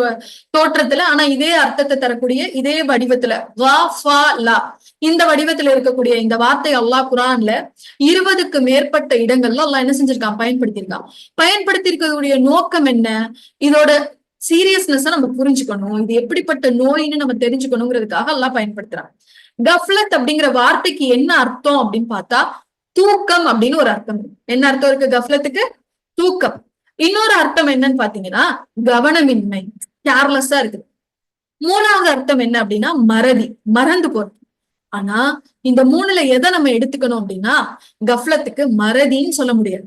தோற்றத்துல, ஆனா இதே அர்த்தத்தை தரக்கூடிய இதே வடிவத்துல இந்த வடிவத்துல இருக்கக்கூடிய இந்த வார்த்தை அல்லாஹ் குரான்ல 20க்கு மேற்பட்ட இடங்கள்ல அல்லாஹ் என்ன செஞ்சிருக்கான்? பயன்படுத்தியிருக்கான். பயன்படுத்தியிருக்கக்கூடிய நோக்கம் என்ன? இதோட சீரியஸ்னஸ் நம்ம புரிஞ்சுக்கணும், இது எப்படிப்பட்ட நோயின்னு நம்ம தெரிஞ்சுக்கணுங்கிறதுக்காக எல்லாம் பயன்படுத்துறாங்க. கஃப்லத் அப்படிங்கிற வார்த்தைக்கு என்ன அர்த்தம் அப்படின்னு பார்த்தா, தூக்கம் அப்படின்னு ஒரு அர்த்தம். என்ன அர்த்தம் இருக்கு கஃப்லத்துக்கு? தூக்கம். இன்னொரு அர்த்தம் என்னன்னு பாத்தீங்கன்னா கவனமின்மை, கேர்லெஸ்ஸா இருக்கு. மூணாவது அர்த்தம் என்ன அப்படின்னா மறதி, மறந்து போறது. ஆனா இந்த மூணுல எதை நம்ம எடுத்துக்கணும் அப்படின்னா, கஃப்லத்துக்கு மறதின்னு சொல்ல முடியாது.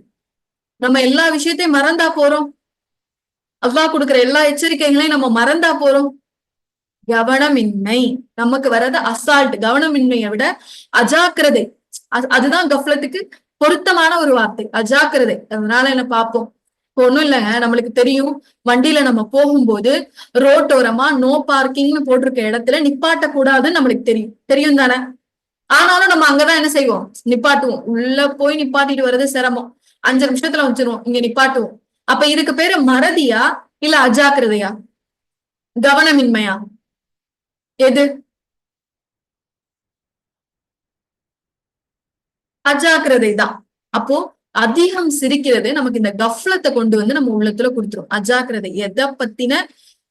நம்ம எல்லா விஷயத்தையும் மறந்தா போறோம், அல்லாஹ் கொடுக்குற எல்லா எச்சரிக்கைகளையும் நம்ம மறந்தா போறோம். கவனமின்மை நமக்கு வர்றது அசால்ட். கவனமின்மையை விட அஜாக்கிரதை, அதுதான் கஃப்லத்துக்கு பொருத்தமான ஒரு வார்த்தை, அஜாக்கிரதை. அதனால என்ன பார்ப்போம், ஒண்ணும் இல்லைங்க, நம்மளுக்கு தெரியும் வண்டியில நம்ம போகும்போது ரோட்டோரமா நோ பார்க்கிங்னு போட்டிருக்க இடத்துல நிப்பாட்ட கூடாதுன்னு நம்மளுக்கு தெரியும், தெரியும் தானே? ஆனாலும் நம்ம அங்கதான் என்ன செய்வோம்? நிப்பாட்டுவோம். உள்ள போய் நிப்பாட்டிட்டு வர்றது சிரமம், 5 நிமிஷத்துல வச்சிருவோம், இங்க நிப்பாட்டுவோம். அப்ப இதுக்கு பேரு மறதியா இல்ல அஜாக்கிரதையா? கவனமின்மையா? எது? அஜாக்கிரதை தான். அப்போ அதிகம் சிரிக்கிறது நமக்கு இந்த கஃப்லத்தை கொண்டு வந்து நம்ம உள்ளத்துல கொடுத்துரும். அஜாக்கிரதை,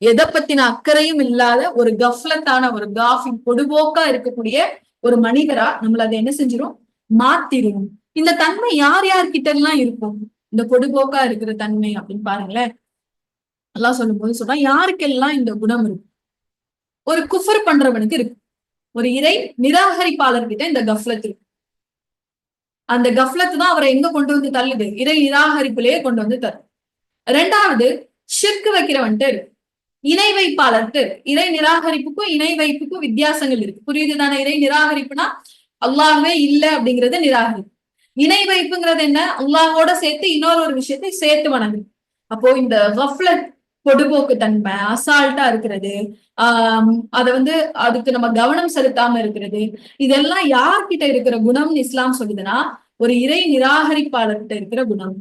எதை பத்தின அக்கறையும் இல்லாத ஒரு கஃப்லத்தான ஒரு காஃபின் பொடுபோக்கா இருக்கக்கூடிய ஒரு மனிதரா நம்மள அதை என்ன செஞ்சிரும்? மாத்திரும். இந்த தன்மை யார் யார்கிட்ட எல்லாம் இருக்கும்? இந்த பொடுபோக்கா இருக்கிற தன்மை அப்படின்னு பாருங்களேன். எல்லாம் சொல்லும் போது சொல்றான், யாருக்கெல்லாம் இந்த குணம் இருக்கு? ஒரு குஃபர் பண்றவனுக்கு இருக்கு. ஒரு இறை நிராகரிப்பாளர்கிட்ட இந்த கஃப்லத் இருக்கு. அந்த கஃப்லத் தான் அவரை எங்க கொண்டு வந்து தள்ளுது? இறை நிராகரிப்பிலேயே கொண்டு வந்து தரும். ரெண்டாவது, ஷிர்க் வைக்கிறவன்ட்டு இருக்கு, இணை வைப்பாளர்ட்டு இருக்கு. இறை நிராகரிப்புக்கும் இணை வைப்புக்கும் வித்தியாசங்கள் இருக்கு. புரியுது தானே? இறை நிராகரிப்புனா அல்லாஹ்வே இல்ல அப்படிங்கறது நிராகரிப்பு. இணை வைப்புங்கிறது என்ன? அல்லாஹோட சேர்த்து இன்னொரு ஒரு விஷயத்தை சேர்த்து வணங்கு. அப்போ இந்த கஃப்லத், பொடுபோக்கு தன்மை, அசால்ட்டா இருக்கிறது, அத வந்து அதுக்கு நம்ம கவனம் செலுத்தாம இருக்கிறது, இதெல்லாம் யார்கிட்ட இருக்கிற குணம்னு இஸ்லாம் சொல்லுதுன்னா, ஒரு இறை நிராகரிப்பாளர்கிட்ட இருக்கிற குணம்,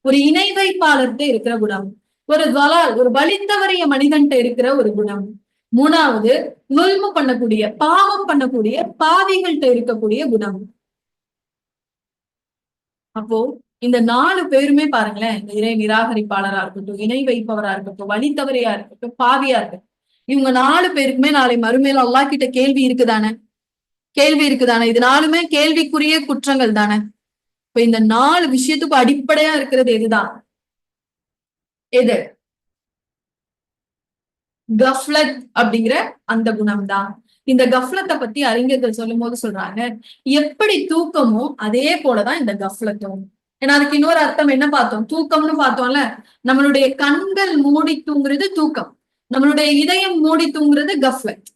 ஒரு இணை வைப்பாளர்கிட்ட இருக்கிற குணம், ஒரு வழி தவறிய மனிதன்கிட்ட இருக்கிற ஒரு குணம். மூணாவது, நுல்மு பண்ணக்கூடிய, பாவம் பண்ணக்கூடிய பாவிகள்கிட்ட இருக்கக்கூடிய குணம். அப்போ இந்த 4 பேருமே பாருங்களேன், இந்த இறை நிராகரிப்பாளரா இருக்கட்டும், இணை வைப்பவரா இருக்கட்டும், வழி தவறையா இருக்கட்டும், பாவியா இருக்கட்டும், இவங்க 4 பேருக்குமே நாளை மறுமையில அல்லாஹ் கிட்ட கேள்வி இருக்குதானே? கேள்வி இருக்குதானே? இது 4மே கேள்விக்குரிய குற்றங்கள் தானே? இப்ப இந்த 4 விஷயத்துக்கும் அடிப்படையா இருக்கிறது எதுதான்? எது? கஃப்லத் அப்படிங்கிற அந்த குணம் தான். இந்த கஃப்லத்தை பத்தி அறிஞர்கள் சொல்லும் போது சொல்றாங்க, எப்படி தூக்கமோ அதே போலதான் இந்த கஃப்லத்தும். ஏன்னா அதுக்கு இன்னொரு அர்த்தம் என்ன பார்த்தோம், தூக்கம்னு பார்த்தோம்ல, நம்மளுடைய கண்கள் மூடி தூங்குறது தூக்கம், நம்மளுடைய இதயம் மூடி தூங்குறது கஃப்லத்.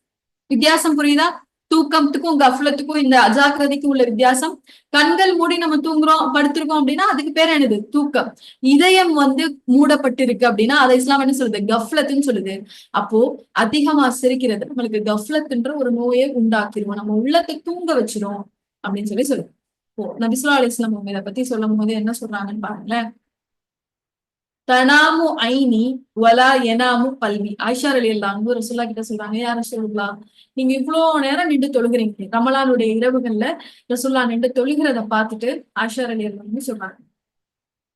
வித்தியாசம் புரியுதா? தூக்கத்துக்கும் கஃப்லத்துக்கும் இந்த அஜாக்கிரதைக்கும் உள்ள வித்தியாசம். கண்கள் மூடி நம்ம தூங்குறோம் படுத்திருக்கோம் அப்படின்னா அதுக்கு பேர் என்னது, தூக்கம். இதயம் மூடப்பட்டிருக்கு அப்படின்னா அதை இஸ்லாம் என்ன சொல்லுது, கஃப்லத்துன்னு சொல்லுது. அப்போ அதிகமா சிரிக்கிறது நம்மளுக்கு கஃப்லத்துன்ற ஒரு நோயை உண்டாக்கிடுவோம், நம்ம உள்ளத்தை தூங்க வச்சிரும் அப்படின்னு சொல்லுது. ஓ, நபி ஸல்லல்லாஹு அலைஹி வஸல்லம் இதை பத்தி சொல்லும் போது என்ன சொல்றாங்கன்னு பாருங்களேன். தனாமு ஐனி வலா எனாமு பல்வி. ஆயிஷா ரலியல்லாஹு அன்ஹா ரசூலுல்லாஹ் கிட்ட சொல்றாங்க, யா ரசூலுல்லாஹ், நீங்க இவ்வளவு நேரம் நின்று தொழுகிறீங்க, ரமலானுடைய இரவுகள்ல ரசூலுல்லாஹ் நின்று தொழுகிறத பார்த்துட்டு ஆயிஷா ரலியல்லாஹு அன்ஹா சொல்றாங்க,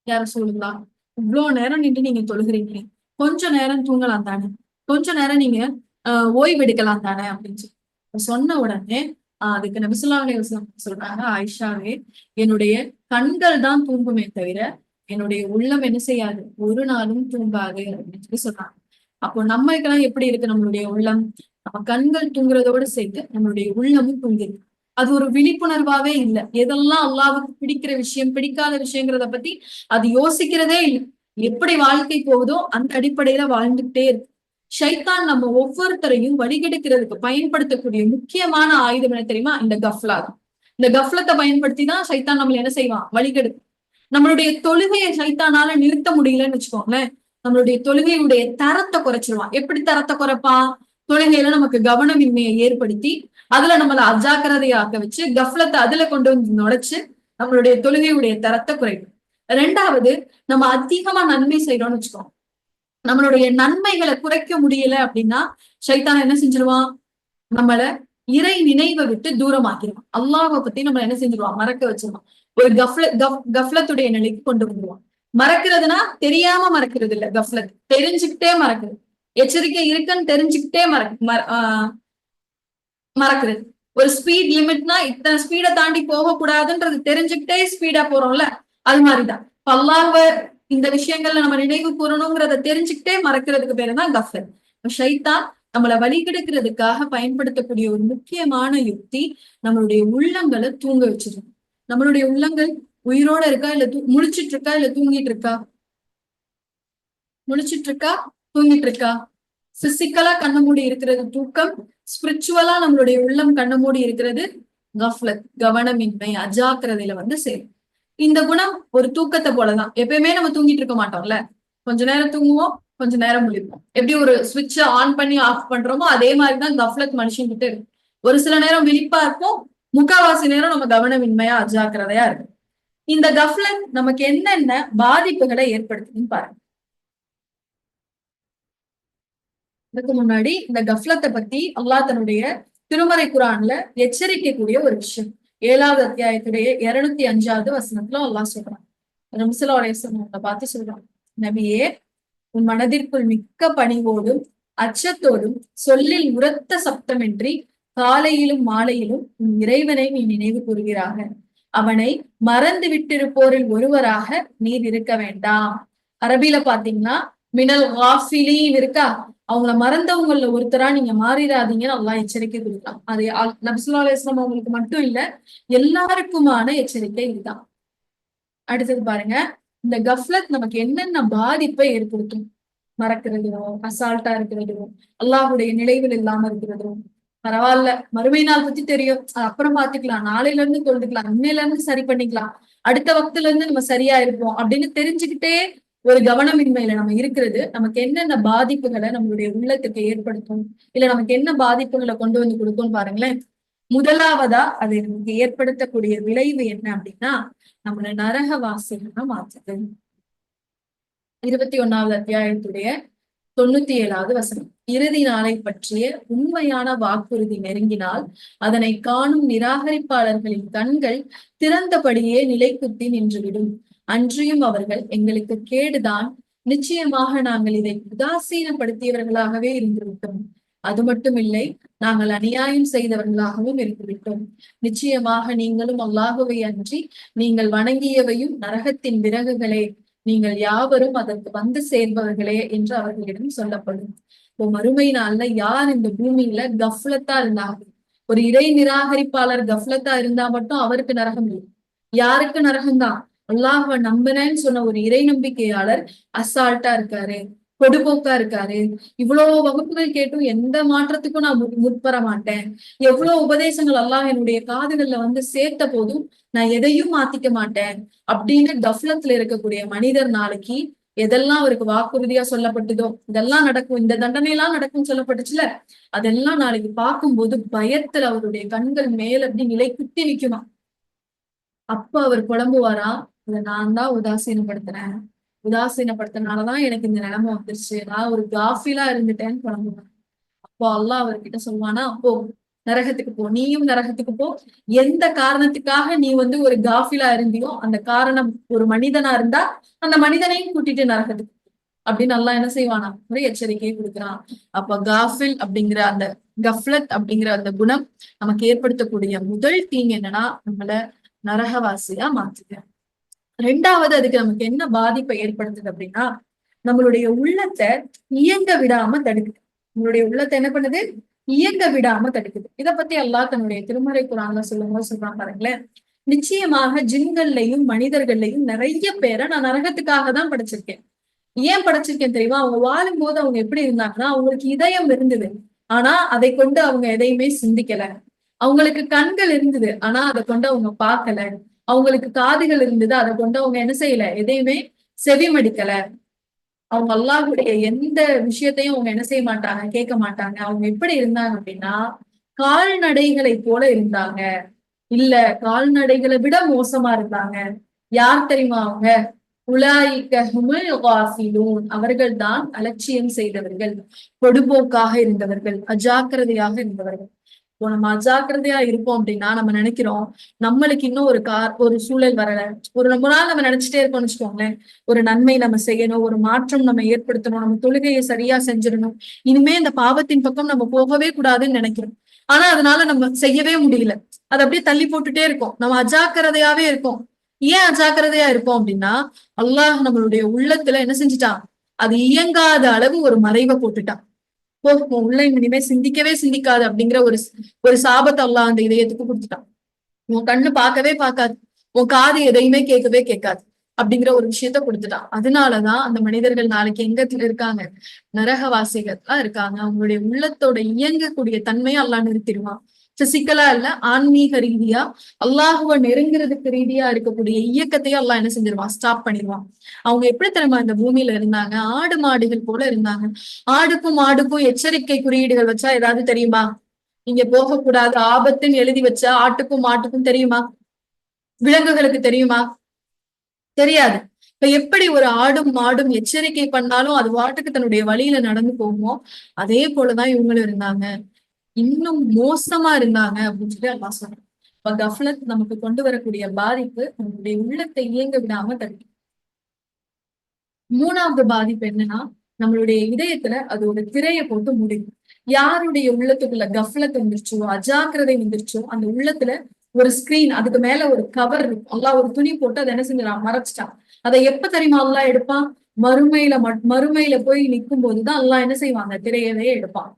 யா ரசூலுல்லாஹ், இவ்வளவு நேரம் நின்று நீங்க தொழுகிறீங்க, கொஞ்ச நேரம் தூங்கலாம் தானே, கொஞ்ச நேரம் நீங்க ஓய்வெடுக்கலாம் தானே அப்படின்னு சொல்லி சொன்ன உடனே அதுக்கு நபி ஸல்லல்லாஹு அலைஹி வஸல்லம் சொல்றாங்க, ஆயிஷாவே, என்னுடைய கண்கள் தான் தூங்குமே தவிர என்னுடைய உள்ளம் என்ன செய்யாது, ஒரு நாளும் தூங்காது அப்படின்னு சொல்லி சொல்றாங்க. அப்போ நம்மளுக்கெல்லாம் எப்படி இருக்கு நம்மளுடைய உள்ளம், நம்ம கண்கள் தூங்குறதோட சேர்த்து நம்மளுடைய உள்ளமும் தூங்கிருக்கு. அது ஒரு விழிப்புணர்வாவே இல்லை. எதெல்லாம் அல்லாஹ்வுக்கு பிடிக்கிற விஷயம் பிடிக்காத விஷயங்கிறத பத்தி அது யோசிக்கிறதே இல்லை. எப்படி வாழ்க்கை போகுதோ அந்த அடிப்படையில வாழ்ந்துகிட்டே இருக்கு. ஷைத்தான் நம்ம ஒவ்வொருத்தரையும் வழிகெடுக்கிறதுக்கு பயன்படுத்தக்கூடிய முக்கியமான ஆயுதம் என்ன தெரியுமா, இந்த கஃப்லா தான். இந்த கஃப்லத்தை பயன்படுத்தி தான் ஷைத்தான் நம்மள என்ன செய்வான், வழிகெடுக்கும். நம்மளுடைய தொழுகையை சைத்தானால நிறுத்த முடியலன்னு வச்சுக்கோங்களேன், நம்மளுடைய தொழுகையுடைய தரத்தை குறைச்சிருவான். எப்படி தரத்தை குறைப்பான், தொழுகையில நமக்கு கவனமின்மையை ஏற்படுத்தி அதுல நம்மள அஜாக்கிரதையாக்க வச்சு கஃப்லத்தை அதுல கொண்டு வந்து நுழைச்சு நம்மளுடைய தொழுகையுடைய தரத்தை குறைக்கும். ரெண்டாவது, நம்ம அதிகமா நன்மை செய்யறோம்னு வச்சுக்கோங்க, நம்மளுடைய நன்மைகளை குறைக்க முடியல அப்படின்னா சைத்தான் என்ன செஞ்சிருவான், நம்மள இறை நினைவை விட்டு தூரமாக்கிடுவான். அல்லாஹ்வை பத்தி நம்ம என்ன செஞ்சிருவான், மறக்க வச்சிருவான். ஒரு கஃப்லத்துடைய நிலைக்கு கொண்டு வந்துருவான். மறக்கிறதுனா தெரியாம மறக்கிறது இல்ல, கஃப்லத் தெரிஞ்சுக்கிட்டே மறக்குது. எச்சரிக்கை இருக்குன்னு தெரிஞ்சுக்கிட்டே மறக்கிறது. ஒரு ஸ்பீட் லிமிட்னா இத்தனை ஸ்பீடை தாண்டி போக கூடாதுன்றது தெரிஞ்சுக்கிட்டே ஸ்பீடா போறோம்ல, அது மாதிரிதான் அல்லாஹ்வை இந்த விஷயங்கள்ல நம்ம நினைவு கூறணுங்கிறத தெரிஞ்சுக்கிட்டே மறக்கிறதுக்கு பேரு தான் கஃப்லத். ஷைத்தான் நம்மளை வழிகெடுக்கிறதுக்காக பயன்படுத்தக்கூடிய ஒரு முக்கியமான யுக்தி நம்மளுடைய உள்ளங்களை தூங்க வச்சிருக்கு. நம்மளுடைய உள்ளங்கள் உயிரோட இருக்கா இல்ல முழிச்சிட்டு இருக்கா இல்ல தூங்கிட்டு இருக்கா, முழிச்சிட்டு இருக்கா தூங்கிட்டு இருக்கா. பிசிக்கலா கண்ண மூடி இருக்கிறது தூக்கம், ஸ்பிரிச்சுவலா நம்மளுடைய உள்ளம் கண்ண மூடி இருக்கிறது கஃப்லத், கவனமின்மை, அஜாக்கிரதையில வந்து சேரும். இந்த குணம் ஒரு தூக்கத்தை போலதான். எப்பயுமே நம்ம தூங்கிட்டு இருக்க மாட்டோம்ல, கொஞ்ச நேரம் தூங்குவோம், கொஞ்ச நேரம் முழிப்போம். எப்படி ஒரு சுவிட்ச ஆன் பண்ணி ஆஃப் பண்றோமோ அதே மாதிரிதான் கஃப்லத் மனுஷன் கிட்ட இருக்கு. ஒரு சில நேரம் விழிப்பா இருப்போம், முக்காவாசி நேரம் நம்ம கவனமின்மையா அஜாக்கிரதையா இருக்கு. இந்த கஃப்லத் நமக்கு என்னென்ன பாதிப்புகளை ஏற்படுத்துதுன்னு பாருங்க. இதுக்கு முன்னாடி இந்த கஃப்லத்தை பத்தி அல்லாஹ் தன்னுடைய திருமறை குரான்ல எச்சரிக்கக்கூடிய ஒரு விஷயம் 7வது அத்தியாயத்துடைய 205வது வசனத்துல அல்லாஹ் சொல்றான். நபி ஸல்லல்லாஹு அலைஹி வஸல்லம் பார்த்து சொல்றான், நபியே, உன் மனதிற்குள் மிக்க பணிவோடும் அச்சத்தோடும் சொல்லில் உரத்த சப்தமின்றி காலையிலும் மாலையிலும் உன் இறைவனை நீ நினைவு கூறுகிறாக. அவனை மறந்து விட்டிருப்போரில் ஒருவராக நீர் இருக்க வேண்டாம். அரபியில பாத்தீங்கன்னா மினல் காஃபிலீன் இருக்கா, அவங்கள மறந்தவங்கள ஒருத்தரா நீங்க மாறிடாதீங்கன்னு அல்லாஹ் எச்சரிக்கை கொடுக்கலாம். அது நபி ஸல்லல்லாஹு அலைஹி வஸல்லம் அவங்களுக்கு மட்டும் இல்ல, எல்லாருக்குமான எச்சரிக்கை இதுதான். அடுத்தது பாருங்க, இந்த கஃப்லத் நமக்கு என்னென்ன பாதிப்பை ஏற்படுத்தும். மறக்கிறதோ, அசால்ட்டா இருக்கிறதோ, அல்லாஹுடைய நினைவில் இல்லாம இருக்கிறதோ. பரவாயில்ல, மறுமை நாள் பத்தி தெரியும், அப்புறம் பாத்துக்கலாம், நாளையில இருந்து தொழுதுக்கலாம், இன்னையில இருந்து சரி பண்ணிக்கலாம், அடுத்த வக்துல இருந்து நம்ம சரியா இருப்போம் அப்படின்னு தெரிஞ்சுக்கிட்டே ஒரு கவனமின்மையில நம்ம இருக்கிறது நமக்கு என்னென்ன பாதிப்புகளை நம்மளுடைய உள்ளத்துக்கு ஏற்படுத்தும், இல்ல நமக்கு என்ன பாதிப்புகளை கொண்டு வந்து கொடுக்கும்னு பாருங்களேன். முதலாவதா அது நமக்கு ஏற்படுத்தக்கூடிய விளைவு என்ன அப்படின்னா, நம்மள நரகவாசிகளா மாற்றுது. 21வது அத்தியாயத்துடைய 97வது வசனம். இறுதி நாளை பற்றிய உண்மையான வாக்குறுதி நெருங்கினால் அதனை காணும் நிராகரிப்பாளர்களின் கண்கள் திறந்தபடியே நிலைக்குத்தி நின்றுவிடும். அன்றியும் அவர்கள் எங்களுக்கு கேடுதான், நிச்சயமாக நாங்கள் இதை உதாசீனப்படுத்தியவர்களாகவே இருந்துவிட்டோம். அது மட்டுமில்லை, நாங்கள் அநியாயம் செய்தவர்களாகவும் இருந்துவிட்டோம். நிச்சயமாக நீங்களும் அல்லாஹுவை அன்றி நீங்கள் வணங்கியவையும் நரகத்தின் விறகுகளே, நீங்கள் யாவரும் அதற்கு வந்து சேர்பவர்களே என்று அவர்களிடம் சொல்லப்படும். இப்போ மறுமை நாள்ல யார் இந்த பூமியில கஃப்லத்தா இருந்தாங்க, ஒரு இறை நிராகரிப்பாளர் கஃப்லத்தா இருந்தா மட்டும் அவருக்கு நரகம் இல்லை. யாருக்கு நரகம்தான்? அல்லாஹ்வை நம்பினேன்னு சொன்ன ஒரு இறை நம்பிக்கையாளர் அசால்ட்டா இருக்காரு, பொடுபோக்கா இருக்காரு, இவ்வளவு வகுப்புகள் கேட்டும் எந்த மாற்றத்துக்கும் நான் முற்பெற மாட்டேன், எவ்வளவு உபதேசங்கள் அல்லாஹ் என்னுடைய காதுகள்ல வந்து சேர்த்த போதும் நான் எதையும் மாத்திக்க மாட்டேன் அப்படின்னு கஃப்லத்துல இருக்கக்கூடிய மனிதர் நாளைக்கு எதெல்லாம் அவருக்கு வாக்குறுதியா சொல்லப்பட்டதோ இதெல்லாம் நடக்கும், இந்த தண்டனை எல்லாம் நடக்கும்னு சொல்லப்பட்டுச்சுல, அதெல்லாம் நாளைக்கு பார்க்கும்போது பயத்துல அவருடைய கண்கள் மேல அப்படி நிலை குத்தி நிக்குமா. அப்ப அவர் புலம்புவாரா, இதை நான் தான் உதாசீனப்படுத்தினேன், உதாசீனப்படுத்தினாலதான் எனக்கு இந்த நிலைமை வந்துருச்சு, நான் ஒரு காஃபிலா இருந்துட்டேன்னு புலம்புவார். அப்போ அல்லாஹ் அவர்கிட்ட சொல்வானா, அப்போ நரகத்துக்கு போ, நீயும் நரகத்துக்கு போ. எந்த காரணத்துக்காக நீ வந்து ஒரு காஃபிலா இருந்தியோ அந்த காரணம் ஒரு மனிதனா இருந்தா அந்த மனிதனையும் கூட்டிட்டு நரகத்துக்கு அப்படின்னு அல்லாஹ் என்ன செய்வானா, ஒரு எச்சரிக்கையை கொடுக்குறான். அப்ப காஃபில் அப்படிங்கிற அந்த கஃப்லத் அப்படிங்கிற அந்த குணம் நமக்கு ஏற்படுத்தக்கூடிய முதல் தீங்கு என்னன்னா நம்மள நரகவாசியா மாத்துது. ரெண்டாவது அதுக்கு நமக்கு என்ன பாதிப்பை ஏற்படுத்துது அப்படின்னா நம்மளுடைய உள்ளத்தை இயங்க விடாம தடுக்குது. நம்மளுடைய உள்ளத்தை என்ன பண்ணுது? இயங்க விடாம தடுக்குது. இத பத்தி அல்லாஹ் தன்னுடைய திருமறை குர்ஆன்ல சொல்லும்போது சொல்றான் பாருங்களேன், நிச்சயமாக ஜின்கள்லையும் மனிதர்கள்லையும் நிறைய பேரை நான் நரகத்துக்காக தான் படைச்சிருக்கேன். ஏன் படைச்சிருக்கேன் தெரியுமா? அவங்க வாழும்போது அவங்க எப்படி இருந்தாங்கன்னா அவங்களுக்கு இதயம் இருந்தது, ஆனா அதை கொண்டு அவங்க எதையுமே சிந்திக்கல. அவங்களுக்கு கண்கள் இருந்தது, ஆனா அதை கொண்டு அவங்க பார்க்கல. அவங்களுக்கு காதுகள் இருந்தது, அதை கொண்டு அவங்க என்ன செய்யல, எதையுமே செவிமடிக்கல. அவங்க அல்லாஹ்வுடைய எந்த விஷயத்தையும் அவங்க என்ன செய்ய மாட்டாங்க, கேட்க மாட்டாங்க. அவங்க எப்படி இருந்தாங்க அப்படின்னா கால்நடைகளை போல இருந்தாங்க. இல்ல, கால்நடைகளை விட மோசமா இருந்தாங்க. யார் தெரியுமா அவங்க? உலாயிக்க ஹுமுல் காஃபிலூன், அவர்கள் தான் அலட்சியம் செய்தவர்கள், பொடுபோக்காக இருந்தவர்கள், அஜாக்கிரதையாக இருந்தவர்கள். இப்போ நம்ம அஜாக்கிரதையா இருப்போம் அப்படின்னா நம்ம நினைக்கிறோம் நம்மளுக்கு இன்னும் ஒரு சூழல் வரல, ஒரு ரொம்ப நாள் நம்ம நினைச்சிட்டே இருக்கோம்னு வச்சுக்கோங்களேன், ஒரு நன்மை நம்ம செய்யணும், ஒரு மாற்றம் நம்ம ஏற்படுத்தணும், நம்ம தொழுகையை சரியா செஞ்சிடணும், இனிமே இந்த பாவத்தின் பக்கம் நம்ம போகவே கூடாதுன்னு நினைக்கிறோம். ஆனா அதனால நம்ம செய்யவே முடியல, அதை அப்படியே தள்ளி போட்டுட்டே இருக்கோம், நம்ம அஜாக்கிரதையாவே இருக்கோம். ஏன் அஜாக்கிரதையா இருப்போம் அப்படின்னா அல்லாஹ் நம்மளுடைய உள்ளத்துல என்ன செஞ்சுட்டான், அது இயங்காத அளவு ஒரு மறைவை போட்டுட்டான். போ, உன் உள்ள இனிமே சிந்திக்கவே சிந்திக்காது அப்படிங்கிற ஒரு சாபத்தை அல்லாஹ் அந்த இதயத்துக்கு கொடுத்துட்டான். உன் கண்ணு பார்க்கவே பார்க்காது, உன் காது எதையுமே கேட்கவே கேட்காது அப்படிங்கிற ஒரு விஷயத்த கொடுத்துட்டான். அதனாலதான் அந்த மனிதர்கள் நாளைக்கு எங்க இருக்காங்க, நரகவாசிகள் தான் இருக்காங்க. அவங்களுடைய உள்ளத்தோட இயங்கக்கூடிய தன்மையை அல்லாஹ் நிறுத்திடுவான். பிசிக்கலா இல்ல, ஆன்மீக ரீதியா அல்லாஹுவ நெருங்குறதுக்கு ரீதியா இருக்கக்கூடிய இயக்கத்தையும் அல்லாஹ் என்ன செஞ்சிருவான், ஸ்டாப் பண்ணிடுவான். அவங்க எப்படி தெரியுமா இந்த பூமியில இருந்தாங்க? ஆடு மாடுகள் போல இருந்தாங்க. ஆடுக்கும் மாடுக்கும் எச்சரிக்கை குறியீடுகள் வச்சா ஏதாவது தெரியுமா? இங்க போகக்கூடாது ஆபத்துன்னு எழுதி வச்சா ஆட்டுக்கும் மாட்டுக்கும் தெரியுமா? விலங்குகளுக்கு தெரியுமா? தெரியாது. இப்ப எப்படி ஒரு ஆடும் மாடும் எச்சரிக்கை பண்ணாலும் அது வாட்டுக்கு தன்னுடைய வழியில நடந்து போகுமோ அதே போலதான் இவங்களும் இருந்தாங்க, இன்னும் மோசமா இருந்தாங்க அப்படின்னு சொல்லி அல்லாஹ் சொல்றான். இப்ப கஃப்லத் நமக்கு கொண்டு வரக்கூடிய பாதிப்பு நம்மளுடைய உள்ளத்தை இயங்க விடாம தடுக்கும். மூணாவது பாதிப்பு என்னன்னா நம்மளுடைய இதயத்துல அது ஒரு திரையை போட்டு முடியும். யாருடைய உள்ளத்துக்குள்ள கஃப்லத் வந்துருச்சோ, அஜாக்கிரதை வந்துருச்சோ, அந்த உள்ளத்துல ஒரு ஸ்கிரீன், அதுக்கு மேல ஒரு கவர் இருக்கும், அல்லாஹ் ஒரு துணி போட்டு அதை என்ன செஞ்சிடான், மறைச்சிட்டான். அதை எப்ப தெரியுமா அல்லாஹ் எடுப்பான்? மறுமையில போய் நிற்கும் போதுதான் அல்லாஹ் என்ன செய்வாங்க, திரையவே எடுப்பான்.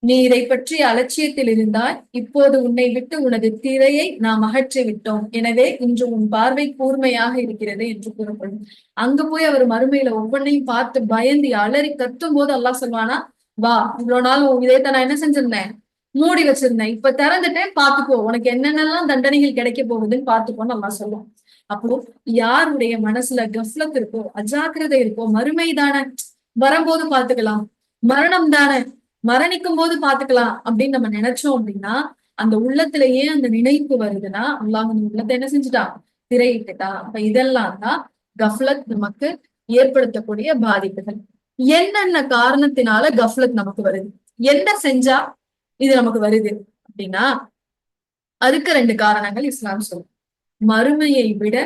நீ இதை பற்றி அலட்சியத்தில் இருந்தால் இப்போது உன்னை விட்டு உனது திரையை நாம் அகற்றி விட்டோம், எனவே இன்று உன் பார்வை கூர்மையாக இருக்கிறது என்று கூறப்படும். அங்க போய் அவர் மறுமையில ஒவ்வொன்னையும் பார்த்து பயந்து அலறி கத்தும் போது அல்லாஹ் சொல்வானா, வா, இவ்வளவு நாள் உன் இதயத்தை நான் என்ன செஞ்சிருந்தேன், மூடி வச்சிருந்தேன், இப்ப திறந்துட்டேன், பாத்துக்கோ, உனக்கு என்னென்னலாம் தண்டனைகள் கிடைக்க போகுதுன்னு பாத்துக்கோன்னு அல்லாஹ் சொல்லுவான். அப்போ யாருடைய மனசுல கஃப்லத் இருக்கோ, அஜாக்கிரதை இருக்கோ, மறுமை தானே, வரும்போது பாத்துக்கலாம், மரணம் தானே, மரணிக்கும் போது பாத்துக்கலாம் அப்படின்னு நம்ம நினைச்சோம் அப்படின்னா அந்த உள்ளத்திலேயே அந்த நினைப்பு வருதுன்னா அல்லாஹ் அந்த உள்ளத்தை என்ன செஞ்சுட்டா, திரையிட்டுட்டா. அப்ப இதெல்லாம் தான் கஃப்லத் நமக்கு ஏற்படுத்தக்கூடிய பாதிப்புகள். என்னென்ன காரணத்தினால கஃப்லத் நமக்கு வருது, என்ன செஞ்சா இது நமக்கு வருது அப்படின்னா அதுக்கு ரெண்டு காரணங்கள் இஸ்லாம் சொல்லும். மறுமையை விட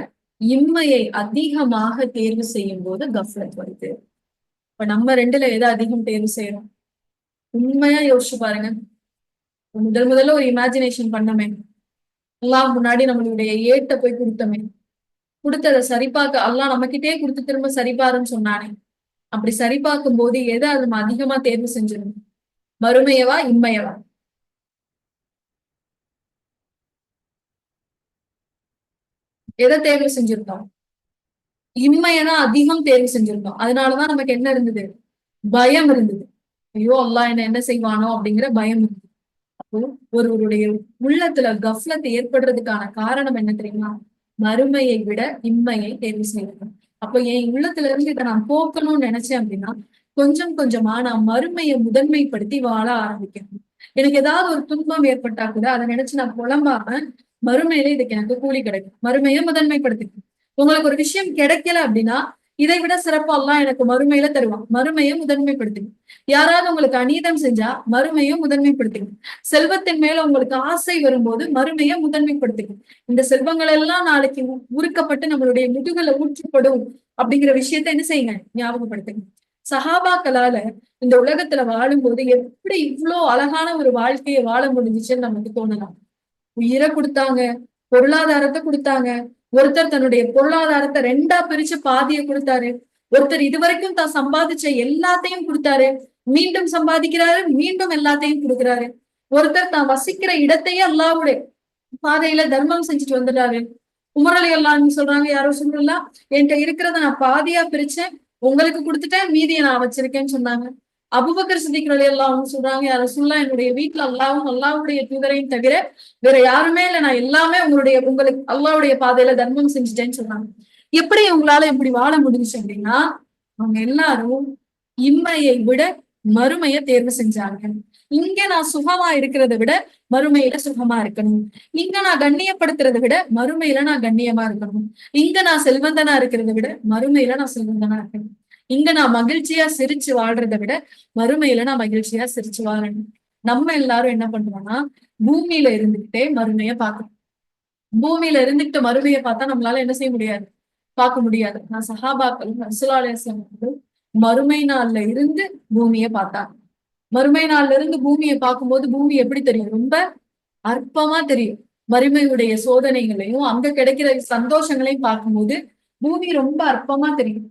இம்மையை அதிகமாக தேர்வு செய்யும் போது கஃப்லத் வருது. இப்ப நம்ம ரெண்டுல எதை அதிகம் தேர்வு செய்யறோம்? உண்மையா யோசிச்சு பாருங்க. முதல்ல ஒரு இமேஜினேஷன் பண்ணமே, அல்லாஹ் முன்னாடி நம்மளுடைய ஏட்ட போய் கொடுத்தமே, கொடுத்ததை சரிபார்க்க அல்லாஹ் நம்ம கிட்டே கொடுத்து திரும்ப சரிபாருன்னு சொன்னானே, அப்படி சரிபார்க்கும் போது எதை அது நம்ம அதிகமா தேர்வு செஞ்சிடணும்? மறுமையவா இம்மையவா? எதை தேர்வு செஞ்சிருந்தோம்? இம்மையதான் அதிகம் தேர்வு செஞ்சிருந்தோம். அதனாலதான் நமக்கு என்ன இருந்தது? பயம் இருந்தது. ஐயோ அல்லாஹ் என்ன செய்வானோ அப்படிங்கிற பயம் இருந்தது. அப்போ ஒருவருடைய உள்ளத்துல கஃப்லத் ஏற்படுறதுக்கான காரணம் என்ன தெரியுமா? மறுமையை விட இம்மையை தேர்வு செய்யணும். அப்போ என் உள்ளத்துல இருந்து இதை நான் போக்கணும்னு நினைச்சேன் அப்படின்னா, கொஞ்சம் கொஞ்சமா நான் மறுமையை முதன்மைப்படுத்தி வாழ ஆரம்பிக்கணும். எனக்கு ஏதாவது ஒரு துன்பம் ஏற்பட்டா கூட அதை நினைச்சு நான் புலம்பாம, மறுமையில இதுக்கு எனக்கு கூலி கிடைக்கும், மறுமையை முதன்மைப்படுத்திக்கணும். உங்களுக்கு ஒரு விஷயம் கிடைக்கல அப்படின்னா, இதை விட சிறப்பா எல்லாம் எனக்கு மறுமையில தருவான், மறுமையை முதன்மைப்படுத்திக்கணும். யாராவது உங்களுக்கு அநீதம் செஞ்சா மறுமையை முதன்மைப்படுத்திக்கணும். செல்வத்தின் மேல உங்களுக்கு ஆசை வரும்போது மறுமையை முதன்மைப்படுத்திக்கணும். இந்த செல்வங்கள் எல்லாம் நாளைக்கு உருக்கப்பட்டு நம்மளுடைய முதுகுல ஊற்றப்படும் அப்படிங்கிற விஷயத்த என்ன செய்யுங்க, ஞாபகப்படுத்துங்க. சஹாபாக்களால இந்த உலகத்துல வாழும்போது எப்படி இவ்வளவு அழகான ஒரு வாழ்க்கையை வாழ முடிஞ்சுச்சுன்னு நமக்கு தோணலாம். உயிரை கொடுத்தாங்க, பொருளாதாரத்தை கொடுத்தாங்க. ஒருத்தர் தன்னுடைய பொருளாதாரத்தை ரெண்டா பிரிச்சு பாதியை கொடுத்தாரு. ஒருத்தர் இதுவரைக்கும் தான் சம்பாதிச்ச எல்லாத்தையும் கொடுத்தாரு, மீண்டும் சம்பாதிக்கிறாரு, மீண்டும் எல்லாத்தையும் கொடுக்குறாரு. ஒருத்தர் தான் வசிக்கிற இடத்தையே அல்லாஹ்வுடைய பாதையில தர்மம் செஞ்சுட்டு வந்துடுறாரு. உமரலி அல்லாஹ்ன்னு சொல்றாங்க, யாரோ சொல்லலாம், என்கிட்ட இருக்கிறத நான் பாதியா பிரிச்சேன், உங்களுக்கு கொடுத்துட்டேன், மீதியை நான் வச்சிருக்கேன்னு சொன்னாங்க. அபூபக்கர் சித்திக் ரலியல்லாஹு அன்ஹு சொல்றாங்க, யா ரசூலுல்லாஹ், என்னுடைய வீட்டுல அல்லாஹ்வும் அல்லாஹ்வுடைய தூதரையும் தவிர வேற யாருமே இல்லை, நான் எல்லாமே உங்களுக்கு அல்லாஹ்வுடைய பாதையில தர்மம் செஞ்சுட்டேன்னு சொன்னாங்க. எப்படி உங்களால இப்படி வாழ முடிஞ்சுச்சு அப்படின்னா, அவங்க எல்லாரும் இம்மையை விட மறுமையை தேர்வு செஞ்சாங்க. இங்க நான் சுகமா இருக்கிறத விட மறுமையில சுகமா இருக்கணும். இங்க நான் கண்ணியப்படுத்துறதை விட மறுமையில நான் கண்ணியமா இருக்கணும். இங்க நான் செல்வந்தனா இருக்கிறத விட மறுமையில நான் செல்வந்தனா இருக்கணும். இங்க நான் மகிழ்ச்சியா சிரிச்சு வாழ்றதை விட மறுமையில நான் மகிழ்ச்சியா சிரிச்சு வாழணும். நம்ம எல்லாரும் என்ன பண்றோம்னா, பூமியில இருந்துகிட்டே மறுமையை பார்க்கணும். பூமியில இருந்துகிட்டு மறுமையை பார்த்தா நம்மளால என்ன செய்ய முடியாது, பார்க்க முடியாது. நான் சஹாபாக்கள் ரசூலுல்லாஹி அலைஹி வஸல்லம் மறுமை நாள்ல இருந்து பூமியை பார்த்தாங்க. மறுமை நாள்ல இருந்து பூமியை பார்க்கும்போது பூமி எப்படி தெரியும்? ரொம்ப அற்பமா தெரியும். மறுமையுடைய சோதனைகளையும் அங்க கிடைக்கிற சந்தோஷங்களையும் பார்க்கும்போது பூமி ரொம்ப அற்பமா தெரியும்.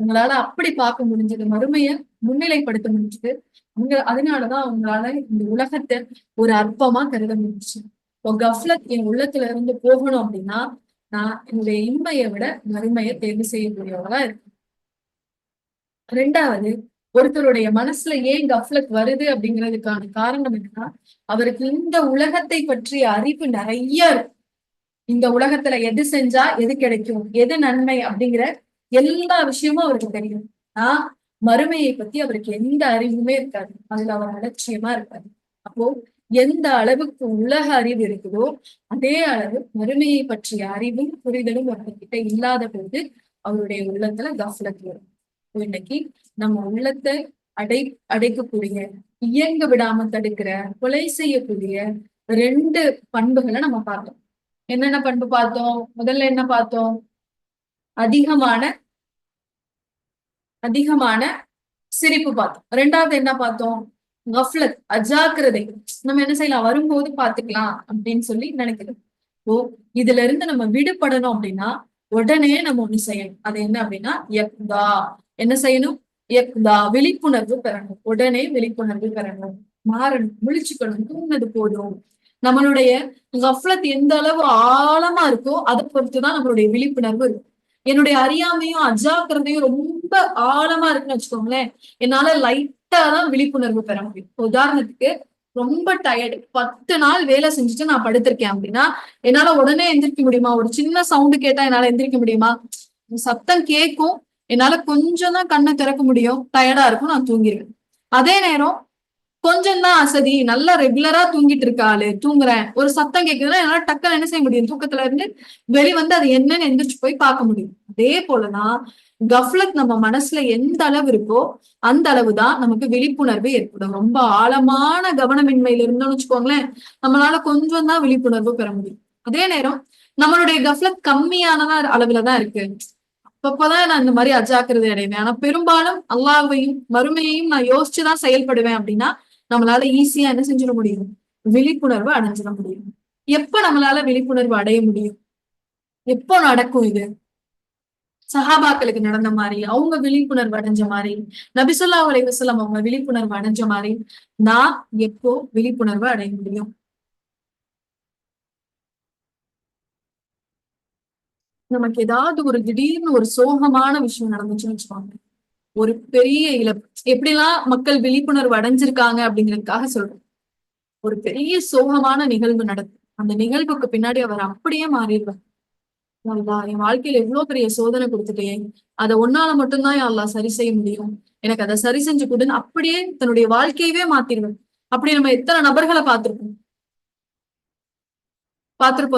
உங்களால அப்படி பார்க்க முடிஞ்சது, மறுமைய முன்னிலைப்படுத்த முடிஞ்சது. அதனாலதான் அவங்களால இந்த உலகத்தை ஒரு அற்பமா கருத முடிஞ்சுச்சு. இப்போ கஃப்லத் என் உள்ளத்துல இருந்து போகணும் அப்படின்னா, நான் என்னுடைய இன்மையை விட மறுமையை தேர்வு செய்யக்கூடியவங்களா இருக்கு. ரெண்டாவது, ஒருத்தருடைய மனசுல ஏன் கஃப்லத் வருது அப்படிங்கிறதுக்கான காரணம் என்னன்னா, அவருக்கு இந்த உலகத்தை பற்றிய அறிவு நிறைய இருக்கு. இந்த உலகத்துல எது செஞ்சா எது கிடைக்கும், எது நன்மை அப்படிங்கிற எல்லா விஷயமும் அவருக்கு தெரியும். ஆனா மறுமையை பத்தி அவருக்கு எந்த அறிவுமே இருக்காது. அதுல அவர் அலட்சியமா இருக்காரு. அப்போ எந்த அளவுக்கு உலக அறிவு இருக்குதோ அதே அளவு மறுமையை பற்றிய அறிவும் புரிதலும் அவர்கிட்ட இல்லாத போது அவருடைய உள்ளத்துல கஃப்லத் வரும். இன்னைக்கு நம்ம உள்ளத்தை அடைக்கக்கூடிய, இயங்க விடாம தடுக்கிற, கொலை செய்யக்கூடிய 2 பண்புகளை நம்ம பார்த்தோம். என்னென்ன பண்பு பார்த்தோம்? முதல்ல என்ன பார்த்தோம்? அதிகமான அதிகமான சிரிப்பு பார்த்தோம். ரெண்டாவது என்ன பார்த்தோம்? கஃப்லத், அஜாக்கிரதை. நம்ம என்ன செய்யலாம், வரும்போது பாத்துக்கலாம் அப்படின்னு சொல்லி நினைக்கிறோம். ஓ, இதுல இருந்து நம்ம விடுபடணும் அப்படின்னா உடனே நம்ம ஒண்ணு செய்யணும். அது என்ன அப்படின்னா, யக்தா. என்ன செய்யணும்? யக்தா, விழிப்புணர்வு பெறணும். உடனே விழிப்புணர்வு பெறணும், மாறணும், விழிச்சுக்கணும். தூங்கினது போதும். நம்மளுடைய கஃப்லத் எந்த அளவு ஆழமா இருக்கோ அதை பொறுத்துதான் நம்மளுடைய விழிப்புணர்வு இருக்கும். என்னுடைய அறியாமையும் அஜாக்கிரதையும் ரொம்ப ஆழமா இருக்குன்னு வச்சுக்கோங்களேன், என்னால லைட்டா தான் விழிப்புணர்வு பெற முடியும். உதாரணத்துக்கு, ரொம்ப டயர்டு, 10 நாள் வேலை செஞ்சுட்டு நான் படுத்திருக்கேன் அப்படின்னா என்னால உடனே எந்திரிக்க முடியுமா? ஒரு சின்ன சவுண்டு கேட்டா என்னால எந்திரிக்க முடியுமா? சத்தம் கேட்கும், என்னால கொஞ்சம் தான் கண்ணை திறக்க முடியும், டயர்டா இருக்கும், நான் தூங்கிடுவேன். அதே நேரம் கொஞ்சம் தான் அசதி, நல்லா ரெகுலரா தூங்கிட்டு இருக்காளு, தூங்குறேன், ஒரு சத்தம் கேட்குதுன்னா என்னால டக்குன்னு என்ன செய்ய முடியும், தூக்கத்துல இருந்து வெளிவந்து அது என்னன்னு எந்திரிச்சு போய் பார்க்க முடியும். அதே போலதான் கஃப்லத் நம்ம மனசுல எந்த அளவு இருக்கோ அந்த அளவுதான் நமக்கு விழிப்புணர்வு ஏற்படும். ரொம்ப ஆழமான கவனமின்மையில இருந்தோம்னு வச்சுக்கோங்களேன், நம்மளால கொஞ்சம் தான் விழிப்புணர்வு பெற முடியும். அதே நேரம் நம்மளுடைய கஃப்லத் கம்மியானதா அளவுலதான் இருக்கு, அப்பப்பதான் நான் இந்த மாதிரி அஜாக்கிரதை அடைவேன், ஆனா பெரும்பாலும் அல்லாஹ்வையும் மறுமையையும் நான் யோசிச்சுதான் செயல்படுவேன் அப்படின்னா நம்மளால ஈஸியா என்ன செஞ்சிட முடியும், விழிப்புணர்வு அடைஞ்சிட முடியும். எப்ப நம்மளால விழிப்புணர்வு அடைய முடியும்? எப்போ நடக்கும் இது? சஹாபாக்களுக்கு நடந்த மாதிரி அவங்க விழிப்புணர்வு அடைஞ்ச மாதிரி, நபி ஸல்லல்லாஹு அலைஹி வஸல்லம் அவங்க விழிப்புணர்வு அடைஞ்ச மாதிரி நான் எப்போ விழிப்புணர்வு அடைய முடியும்? நமக்கு ஏதாவது ஒரு திடீர்னு ஒரு சோகமான விஷயம் நடந்துச்சுன்னு வச்சுக்கோங்க, ஒரு பெரிய இழப்பு, எப்படிலாம் மக்கள் விழிப்புணர்வு அடைஞ்சிருக்காங்க அப்படிங்கிறதுக்காக சொல்றேன். ஒரு பெரிய சோகமான நிகழ்வு நடக்கும், அந்த நிகழ்வுக்கு பின்னாடி அவர் அப்படியே மாறிடுவார். அல்லாஹ் என் வாழ்க்கையில எவ்வளவு பெரிய சோதனை கொடுத்துட்டேன், அதை ஒன்னால மட்டும்தான் யா அல்லாஹ் சரி செய்ய முடியும், எனக்கு அதை சரி செஞ்சு கொடுன்னு அப்படியே தன்னுடைய வாழ்க்கையவே மாத்திருவேன். அப்படி நம்ம எத்தனை நபர்களை பார்த்திருப்போம்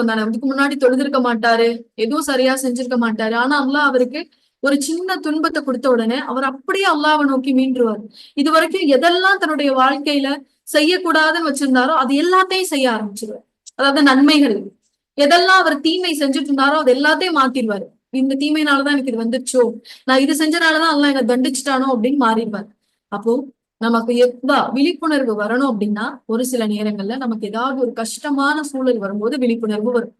தானே. அதுக்கு முன்னாடி தொழுதிருக்க மாட்டாரு, எதுவும் சரியா செஞ்சிருக்க மாட்டாரு, ஆனா அல்லாஹ் அவருக்கு ஒரு சின்ன துன்பத்தை கொடுத்த உடனே அவர் அப்படியே அல்லாஹ்வை நோக்கி மீண்டுருவார். இது வரைக்கும் எதெல்லாம் தன்னுடைய வாழ்க்கையில செய்யக்கூடாதுன்னு வச்சிருந்தாரோ அது எல்லாத்தையும் செய்ய ஆரம்பிச்சிருவார். அதாவது நன்மைகள், எதெல்லாம் அவர் தீமை செஞ்சுட்டு இருந்தாரோ அது எல்லாத்தையும் மாத்திடுவாரு. இந்த தீமையினாலதான் எனக்கு இது வந்துச்சோ, நான் இது செஞ்சனாலதான் அல்லாஹ் என்ன தண்டிச்சுட்டானோ அப்படின்னு மாறிடுவார். அப்போ நமக்கு விழிப்புணர்வு வரணும் அப்படின்னா, ஒரு சில நேரங்கள்ல நமக்கு ஏதாவது ஒரு கஷ்டமான சூழல் வரும்போது விழிப்புணர்வு வரும்.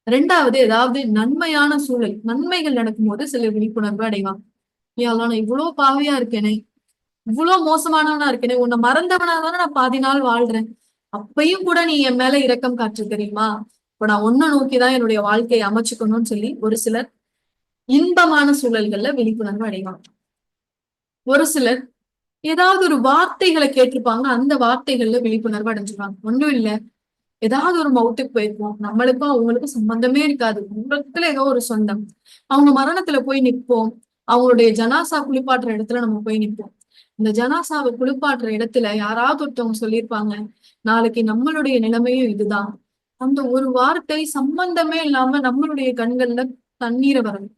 ரெண்டாவது, ஏதாவது நன்மையான சூழல், நன்மைகள் நடக்கும்போது சில விழிப்புணர்வு அடைவாங்க. நான் இவ்வளவு பாவியா இருக்கேனே, இவ்வளவு மோசமானவனா இருக்கேனே, உன்னை மறந்தவனாதானே நான் பாதி நாள் வாழ்றேன், அப்பையும் கூட நீ என் மேல இரக்கம் காற்று தெரியுமா, இப்ப நான் ஒன்ன நோக்கிதான் என்னுடைய வாழ்க்கையை அமைச்சுக்கணும்னு சொல்லி ஒரு சிலர் இன்பமான சூழல்கள்ல விழிப்புணர்வு அடைவாங்க. ஒரு சிலர் ஏதாவது ஒரு வார்த்தைகளை கேட்டிருப்பாங்க, அந்த வார்த்தைகள்ல விழிப்புணர்வு அடைஞ்சிருவாங்க. ஒண்ணும் இல்ல, ஏதாவது ஒரு மவுத்துக்கு போயிருப்போம், நம்மளுக்கும் அவங்களுக்கும் சம்பந்தமே இருக்காது, உலகத்துல ஏதோ ஒரு சொந்தம், அவங்க மரணத்துல போய் நிற்போம், அவங்களுடைய ஜனாசா குளிப்பாட்டுற இடத்துல நம்ம போய் நிற்போம். இந்த ஜனாசாவை குளிப்பாட்டுற இடத்துல யாராவது ஒருத்தவங்க சொல்லியிருப்பாங்க, நாளைக்கு நம்மளுடைய நிலைமையும் இதுதான். அந்த ஒரு வார்த்தை சம்பந்தமே இல்லாம நம்மளுடைய கண்கள்ல தண்ணீரை வரணும்.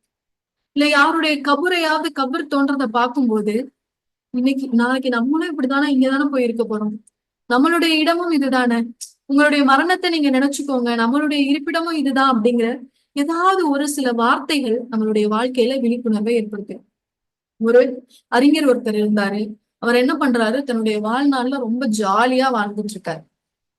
இல்ல யாருடைய கபரையாவது கபர் தோன்றதை பார்க்கும்போது, இன்னைக்கு நாளைக்கு நம்மளும் இப்படித்தானே, இங்கதானே போய் இருக்க போறோம், நம்மளுடைய இடமும் இதுதானே, உங்களுடைய மரணத்தை நீங்க நினைச்சுக்கோங்க, நம்மளுடைய இருப்பிடமும் இதுதான் அப்படிங்கிற ஏதாவது ஒரு சில வார்த்தைகள் நம்மளுடைய வாழ்க்கையில விழிப்புணர்வை ஏற்படுத்து. ஒரு அறிஞர் ஒருத்தர் இருந்தாரு, அவர் என்ன பண்றாரு, தன்னுடைய வாழ்நாள்ல ரொம்ப ஜாலியா வாழ்ந்துட்டு இருக்காரு.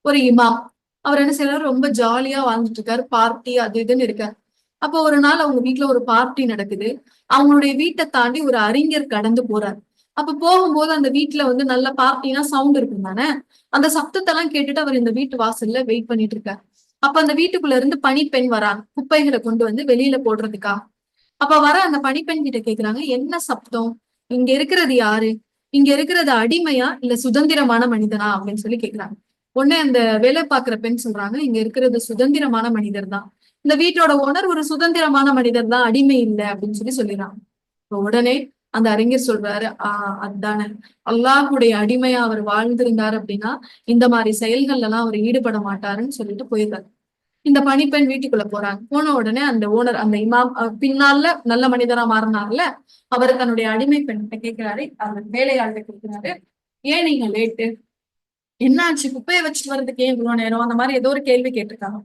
ஒரு இமாம், அவர் என்ன செய்யறாரு, ரொம்ப ஜாலியா வாழ்ந்துட்டு இருக்காரு, பார்ட்டி அது இதுன்னு இருக்காரு. அப்போ ஒரு நாள் அவங்க வீட்டுல ஒரு பார்ட்டி நடக்குது, அவங்களுடைய வீட்டை தாண்டி ஒரு அறிஞர் கடந்து போறாரு. அப்ப போகும்போது அந்த வீட்டுல நல்ல பார்ட்டினா சவுண்ட் இருக்கும் தானே, அந்த சத்தத்தை எல்லாம் கேட்டுட்டு அவர் இந்த வீட்டு வாசல்ல வெயிட் பண்ணிட்டு இருக்காரு. அப்ப அந்த வீட்டுக்குள்ள இருந்து பணிப்பெண் வராங்க, குப்பைகளை கொண்டு வெளியில போடுறதுக்கா. அப்ப வர அந்த பணிப்பெண் கிட்ட கேக்குறாங்க, என்ன சப்தம், இங்க இருக்கிறது யாரு, இங்க இருக்கிறது அடிமையா இல்ல சுதந்திரமான மனிதனா அப்படின்னு சொல்லி கேக்குறாங்க. உடனே அந்த வேலை பார்க்கிற பெண் சொல்றாங்க, இங்க இருக்கிறது சுதந்திரமான மனிதர் தான், இந்த வீட்டோட ஓனர் ஒரு சுதந்திரமான மனிதர் தான், அடிமை இல்லை அப்படின்னு சொல்லிடுறாங்க. உடனே அந்த அறிஞர் சொல்றாரு, அதுதானே, அல்லாஹுடைய அடிமையா அவர் வாழ்ந்திருந்தாரு அப்படின்னா இந்த மாதிரி செயல்கள் எல்லாம் அவர் ஈடுபட மாட்டாருன்னு சொல்லிட்டு போயிருக்காரு. இந்த பணிப்பெண் வீட்டுக்குள்ள போறாங்க. போன உடனே அந்த ஓனர், அந்த இமாம் பின்னால நல்ல மனிதரா மாறினார்ல, அவர் தன்னுடைய அடிமை பெண்கிட்ட கேட்கிறாரு, அந்த வேலையாள்கிட்ட கேட்கிறாரு, ஏன் நீங்க லேட்டு, என்னாச்சு, குப்பையை வச்சுட்டு வர்றதுக்கு ஏன் இவ்வளவு நேரம், அந்த மாதிரி ஏதோ ஒரு கேள்வி கேட்டிருக்காங்க.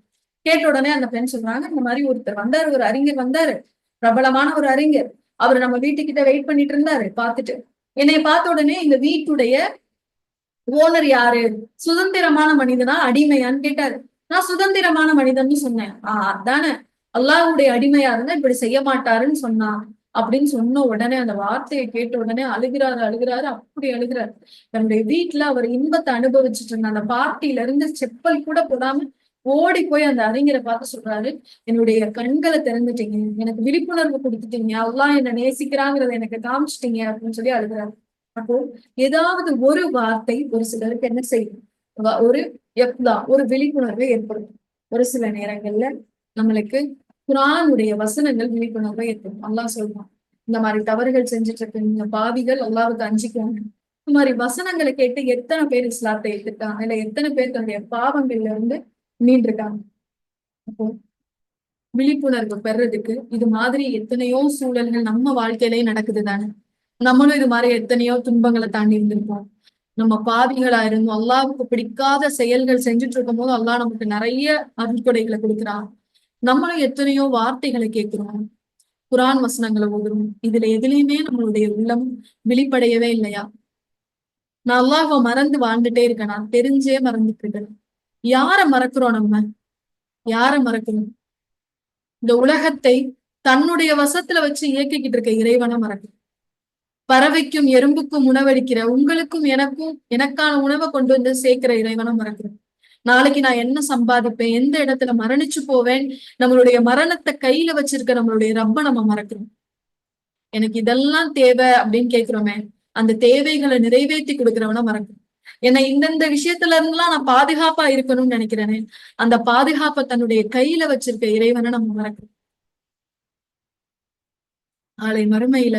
கேட்ட உடனே அந்த பெண் சொல்றாங்க, இந்த மாதிரி ஒருத்தர் வந்தாரு, ஒரு அறிஞர் வந்தாரு, பிரபலமான ஒரு அறிஞர், அவர் நம்ம வீட்டுக்கிட்ட வெயிட் பண்ணிட்டு இருந்தாரு, பார்த்துட்டு என்னைய பார்த்த உடனே இந்த வீட்டுடைய ஓனர் யாரு, சுதந்திரமான மனிதனா அடிமையான்னு கேட்டாரு. நான் சுதந்திரமான மனிதன் சொன்னேன். அதானே, அல்லாஹ்வுடைய அடிமையா இருந்தா இப்படி செய்ய மாட்டாருன்னு சொன்னா அப்படின்னு சொன்ன உடனே அந்த வார்த்தையை கேட்ட உடனே அழுகிறாரு அழுகிறாரு, அப்படி அழுகிறாரு. தன்னுடைய வீட்டுல அவர் இன்பத்தை அனுபவிச்சுட்டு இருந்த அந்த பார்ட்டியில இருந்து செப்பல் கூட போடாம ஓடி போய் அந்த அறிஞரை பார்த்து சொல்றாரு, என்னுடைய கண்களை திறந்துட்டீங்க, எனக்கு விழிப்புணர்வு கொடுத்துட்டீங்க, அல்லாஹ் என்ன நேசிக்கிறாங்கிறத எனக்கு காமிச்சிட்டீங்க அப்படின்னு சொல்லி அழுகிறாரு. அப்போ ஏதாவது ஒரு வார்த்தை ஒரு சிலருக்கு என்ன செய்யும், ஒரு ஒரு விழிப்புணர்வை ஏற்படுத்தும். ஒரு சில நேரங்கள்ல நம்மளுக்கு குர்ஆனுடைய வசனங்கள் விழிப்புணர்வை ஏற்படும். அல்லாஹ் சொல்றான், இந்த மாதிரி தவறுகள் செஞ்சுட்டு இருக்க இந்த பாவிகள் அல்லாஹ்வுக்கு அஞ்சிக்கோங்க. இந்த மாதிரி வசனங்களை கேட்டு எத்தனை பேர் இஸ்லாத்தை ஏத்துட்டாங்க, இல்ல எத்தனை பேர் தன்னுடைய பாவங்கள்ல இருந்து மீண்டிருக்காங்க. அப்போ விழிப்புணர்வு பெறதுக்கு இது மாதிரி எத்தனையோ சூழல்கள் நம்ம வாழ்க்கையிலயும் நடக்குது தானே. நம்மளும் இது மாதிரி எத்தனையோ துன்பங்களை தாண்டி இருந்திருப்போம். நம்ம பாவிகளா இருந்தோம், அல்லாஹ்வுக்கு பிடிக்காத செயல்கள் செஞ்சுட்டு இருக்கும் போது அல்லாஹ் நமக்கு நிறைய அருட்கொடைகளை கொடுக்குறான். நம்மளும் எத்தனையோ வார்த்தைகளை கேட்கிறோம், குர்ஆன் வசனங்களை ஓதுறோம், இதுல எதுலையுமே நம்மளுடைய உள்ளம் விழிப்படையவே இல்லையா. நான் அல்லாஹ்வை மறந்து வாழ்ந்துட்டே இருக்கேன், நான் தெரிஞ்சே மறந்துட்டு இருக்கேன். யார மறக்கிறோம் நம்ம, யார மறக்கிறோம், இந்த உலகத்தை தன்னுடைய வசத்துல வச்சு இயக்கிக்கிட்டு இருக்க இறைவனை மறக்குறோம். பறவைக்கும் எறும்புக்கும் உணவளிக்கிற உங்களுக்கும் எனக்கும் எனக்கான உணவை கொண்டு வந்து சேர்க்கிற இறைவனை மறக்கிறோம். நாளைக்கு நான் என்ன சம்பாதிப்பேன், எந்த இடத்துல மரணிச்சு போவேன், நம்மளுடைய மரணத்தை கையில வச்சிருக்க நம்மளுடைய ரப்ப நம்ம மறக்கிறோம். எனக்கு இதெல்லாம் தேவை அப்படின்னு கேட்கிறோமே, அந்த தேவைகளை நிறைவேற்றி கொடுக்கிறவன மறக்கிறோம். ஏன்னா இந்தந்த விஷயத்துல இருந்துலாம் நான் பாதுகாப்பா இருக்கணும்னு நினைக்கிறேனே, அந்த பாதுகாப்பை தன்னுடைய கையில வச்சிருக்க இறைவனை நம்ம மறக்கிறோம். நாளை மறுமையில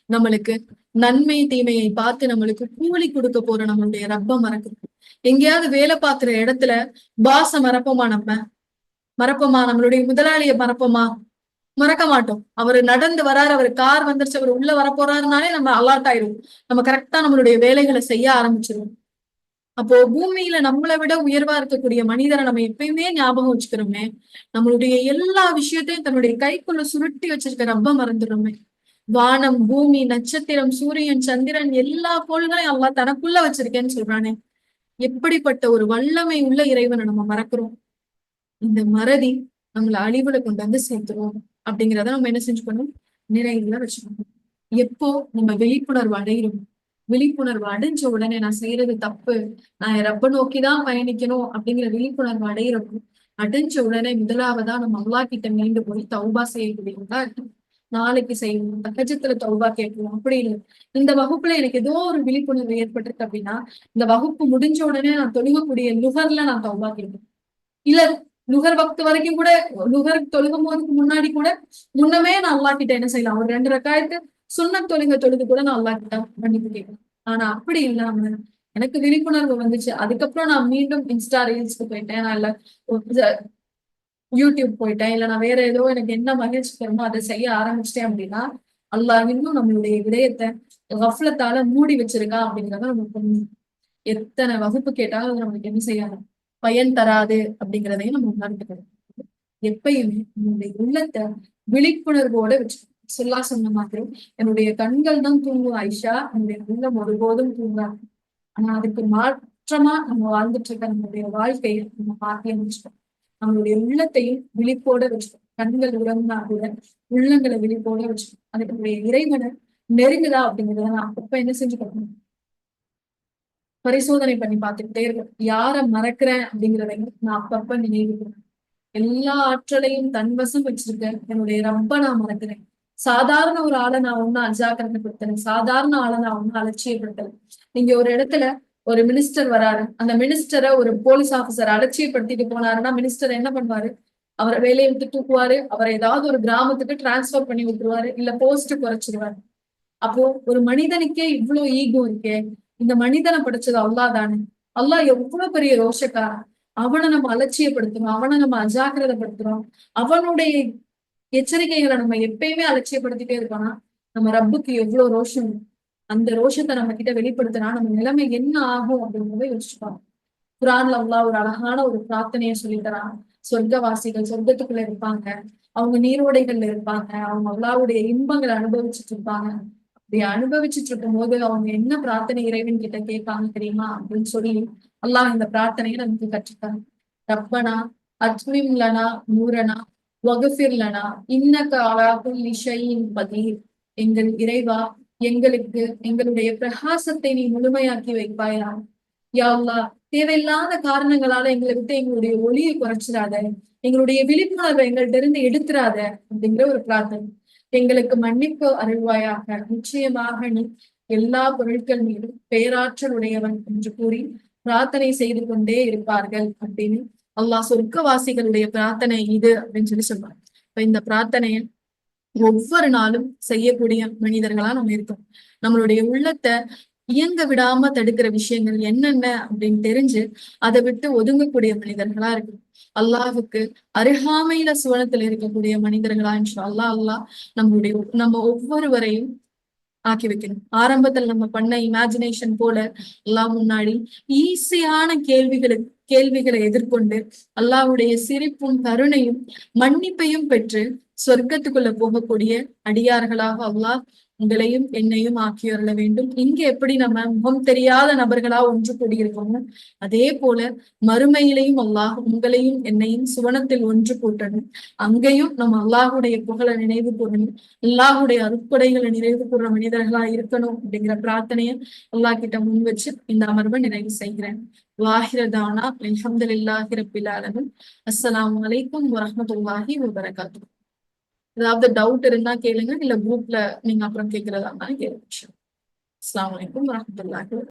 நம்மளுக்கு நன்மை தீமையை பார்த்து நம்மளுக்கு கூலி கொடுக்க போற நம்மளுடைய ரப்ப மறக்கிறோம். எங்கேயாவது வேலை பார்க்கிற இடத்துல பாச மறப்போமா? மறப்போமா? நம்மளுடைய முதலாளியை மறப்போமா? மறக்க மாட்டோம். அவரு நடந்து வராரு, அவர் கார் வந்துருச்சு, அவர் உள்ள வர போறாருனாலே நம்ம அலர்ட் ஆயிடுவோம். நம்ம கரெக்டா நம்மளுடைய வேலைகளை செய்ய ஆரம்பிச்சிருவோம். அப்போ பூமியில நம்மளை விட உயர்வா இருக்கக்கூடிய மனிதரை நம்ம எப்பயுமே ஞாபகம் வச்சுக்கிறோமே, நம்மளுடைய எல்லா விஷயத்தையும் தன்னுடைய கைக்குள்ள சுருட்டி வச்சிருக்க ரப்ப மறந்துடுறோமே. வானம், பூமி, நட்சத்திரம், சூரியன், சந்திரன் எல்லா கோள்களையும் அல்லாஹ் தனக்குள்ள வச்சிருக்கேன்னு சொல்றானே, எப்படிப்பட்ட ஒரு வல்லமை உள்ள இறைவனை நம்ம மறக்கிறோம். இந்த மறதி நம்மள அழிவுல கொண்டு வந்து சேர்த்துரும் அப்படிங்கிறத நம்ம என்ன செஞ்சுக்கணும்? நிறைவுல வச்சுக்கணும். எப்போ நம்ம விழிப்புணர்வு அடைகிறோம், விழிப்புணர்வு அடைஞ்ச உடனே நான் செய்யறது தப்பு, நான் என் ரப்ப நோக்கிதான் பயணிக்கணும் அப்படிங்கிற விழிப்புணர்வு அடையிறோம். அடைஞ்ச உடனே முதலாவதா நம்ம அல்லாஹ் கிட்ட மீண்டு போய் தௌபா செய்யக்கூடியவங்களா இருக்கணும். நாளைக்கு செய்யணும், தகஜத்துல தௌபா கேட்கணும் அப்படி இல்லை. இந்த வகுப்புல எனக்கு ஏதோ ஒரு விழிப்புணர்வு ஏற்பட்டிருக்கு அப்படின்னா, இந்த வகுப்பு முடிஞ்ச உடனே நான் தொழுகக்கூடிய லுகர்ல நான் தௌபா கேட்கணும். இல்ல லுகர் வக்து வரைக்கும் கூட, லுகர் தொழுகும் போதுக்கு முன்னாடி கூட முன்னமே நான் அல்லாஹ் கிட்ட என்ன செய்யலாம், ஒரு 2 ரக்காயத்து சுன்னத் தொழுது கூட நான் அல்லாஹ் கிட்ட மன்னிப்பு கேட்கலாம். ஆனா அப்படி இல்லாம எனக்கு விழிப்புணர்வு வந்துச்சு, அதுக்கப்புறம் நான் மீண்டும் இன்ஸ்டா ரீல்ஸ்க்கு போயிட்டேன், நான் இல்ல யூடியூப் போயிட்டேன், இல்ல நான் வேற ஏதோ எனக்கு என்ன மகிழ்ச்சி தருமோ அதை செய்ய ஆரம்பிச்சிட்டேன் அப்படின்னா, அல்லாஹ் இன்னும் நம்மளுடைய விடயத்தை கஃப்லத்தால மூடி வச்சிருக்கா அப்படிங்கிறத நம்ம புரிஞ்சுக்கணும். எத்தனை வகுப்பு கேட்டாலும் அது நமக்கு என்ன செய்யாது, பயன் தராது அப்படிங்கிறதையும் நம்ம உணர்ந்துக்கணும். எப்பயுமே நம்மளுடைய உள்ளத்தை விழிப்புணர்வோட வச்சு சொல்லா சொன்ன மாதிரி, என்னுடைய கண்கள் தான் தூங்கும் ஆயிஷா, என்னுடைய உள்ளம் ஒருபோதும் தூங்காது. ஆனா அதுக்கு மாற்றமா நம்ம வாழ்ந்துட்டு இருக்க நம்மளுடைய வாழ்க்கையை நம்ம பார்க்க முடிச்சிட்டோம். நம்மளுடைய உள்ளத்தையும் விழிப்போட வச்சுக்கணும். கண்கள் உறங்கினா கூட உள்ளங்களை விழிப்போட வச்சுக்கணும். அதுக்கு இறைவனை நெருங்குதா அப்படிங்கிறத நான் அப்பப்ப என்ன செஞ்சுக்கணும், பரிசோதனை பண்ணி பார்த்துக்கிட்டே இருக்கேன். யார மறக்கிறேன் அப்படிங்கிறதையும் நான் அப்பப்ப நினைவுகிறேன். எல்லா ஆற்றலையும் தன்வசம் வச்சிருக்கேன், என்னுடைய ரப்ப நான் மறக்கிறேன். சாதாரண ஒரு ஆளை நான் ஒண்ணு அஜாக்கிரதைப்படுத்துறேன், சாதாரண ஆளை நான் ஒண்ணு அலட்சியப்படுத்துறேன். நீங்க ஒரு இடத்துல ஒரு மினிஸ்டர் வராரு, அந்த மினிஸ்டரை ஒரு போலீஸ் ஆபீசர் அலட்சியப்படுத்திட்டு போனாருன்னா மினிஸ்டர் என்ன பண்ணுவாரு? அவரை வேலையை விட்டு தூக்குவாரு, அவரை ஏதாவது ஒரு கிராமத்துக்கு டிரான்ஸ்பர் பண்ணி விட்டுருவாரு, இல்ல போஸ்ட் குறைச்சிருவாரு. அப்போ ஒரு மனிதனுக்கே இவ்வளவு ஈகோ இருக்கே, இந்த மனிதனை படைச்சது அல்லாஹ் தானே. அல்லாஹ் எவ்வளவு பெரிய ரோஷக்காரன். அவனை நம்ம அலட்சியப்படுத்துறோம், அவனை நம்ம அஜாக்கிரதைப்படுத்துறோம், அவனுடைய எச்சரிக்கைகளை நம்ம எப்பயுமே அலட்சியப்படுத்திட்டே இருக்கோம்னா நம்ம ரப்புக்கு எவ்வளவு ரோஷம். அந்த ரோஷத்தை நம்ம கிட்ட வெளிப்படுத்தினா நம்ம நிலைமை என்ன ஆகும் அப்படிங்கிறத யோசிச்சுப்பாங்க. குரான்ல அல்லாஹ் ஒரு அழகான ஒரு பிரார்த்தனையை சொல்லித்தரான். சொர்க்கவாசிகள் சொர்க்கத்துக்குள்ள இருப்பாங்க, அவங்க நீரோடைகள்ல இருப்பாங்க, அவங்க அல்லாஹ்வுடைய இன்பங்களை அனுபவிச்சுட்டு இருப்பாங்க. அப்படி அனுபவிச்சுட்டு இருக்கும் போது அவங்க என்ன பிரார்த்தனை இறைவன் கிட்ட கேட்பாங்க தெரியுமா அப்படின்னு சொல்லி அல்லாஹ் இந்த பிரார்த்தனையை நமக்கு கற்றுத்தாங்க. ரப்பனா அத்மிம் லனா நூரனா வகுஃபிர் லனா இன்னக அலா குல்லி ஷைஇன் கதீர். எங்கள் இறைவா, எங்களுக்கு எங்களுடைய பிரகாசத்தை நீ முழுமையாக்கி வைப்பாயா. யா அல்லாஹ், தேவையில்லாத காரணங்களால எங்களை விட்டு எங்களுடைய ஒளியை குறைச்சிடாத, எங்களுடைய விழிப்புணர்வை எங்கள்ட்ட இருந்து எடுத்துறாத அப்படிங்கிற ஒரு பிரார்த்தனை. எங்களுக்கு மன்னிப்பு அருள்வாயாக, நிச்சயமாக நீ எல்லா பொருட்கள் மீதும் பேராற்றல் உடையவன் என்று கூறி பிரார்த்தனை செய்து கொண்டே இருப்பார்கள் அப்படின்னு அல்லாஹ் சொர்க்கவாசிகளுடைய பிரார்த்தனை இது அப்படின்னு சொல்லி சொல்றாங்க. இப்ப இந்த பிரார்த்தனையை ஒவ்வொரு நாளும் செய்யக்கூடிய மனிதர்களா நம்ம இருக்கோம். நம்மளுடைய உள்ளத்தை இயங்க விடாம தடுக்கிற விஷயங்கள் என்னென்ன அப்படின்னு தெரிஞ்சு அதை விட்டு ஒதுங்கக்கூடிய மனிதர்களா இருக்கு. அல்லாஹுக்கு அருகாமையில சுவனத்துல இருக்கக்கூடிய மனிதர்களா இன்ஷா அல்லாஹ் நம்ம ஒவ்வொருவரையும் ஆக்கி வைக்கணும். ஆரம்பத்துல நம்ம பண்ண இமேஜினேஷன் போல அல்லாஹ் முன்னாடி ஈஸியான கேள்விகளை எதிர்கொண்டு அல்லாஹ்வுடைய சிரிப்பும் கருணையும் மன்னிப்பையும் பெற்று சொர்க்கத்துக்குள்ள போகக்கூடிய அடியார்களாக அல்லாஹ் உங்களையும் என்னையும் ஆக்கியருள வேண்டும். இங்க எப்படி நம்ம முகம் தெரியாத நபர்களா ஒன்று கூடியிருக்கோமோ அதே போல மறுமையிலையும் அல்லாஹ் உங்களையும் என்னையும் சுவனத்தில் ஒன்று கூட்டணும். அங்கேயும் நம்ம அல்லாஹுடைய புகழை நினைவு கூறணும், அல்லாஹுடைய அருட்கொடைகளை நினைவு கூறுற மனிதர்களா இருக்கணும் அப்படிங்கிற பிரார்த்தனையை அல்லாஹ் கிட்ட முன் வச்சு இந்த அமர்வை நிறைவு செய்கிறேன். வாஹிரதானா அல்ஹம்துலில்லாஹி ரப்பில் ஆலமீன். அஸ்ஸலாமு அலைக்கும் வரஹ்மத்துல்லாஹி வபரகாத்துஹு. ஏதாவது டவுட் இருந்தா கேளுங்க, இல்ல குரூப்ல நீங்க அப்புறம் கேட்கறதா இருந்தாலும் கேளுங்க. அஸ்ஸலாமு அலைக்கும் வரஹ்மத்துல்லாஹி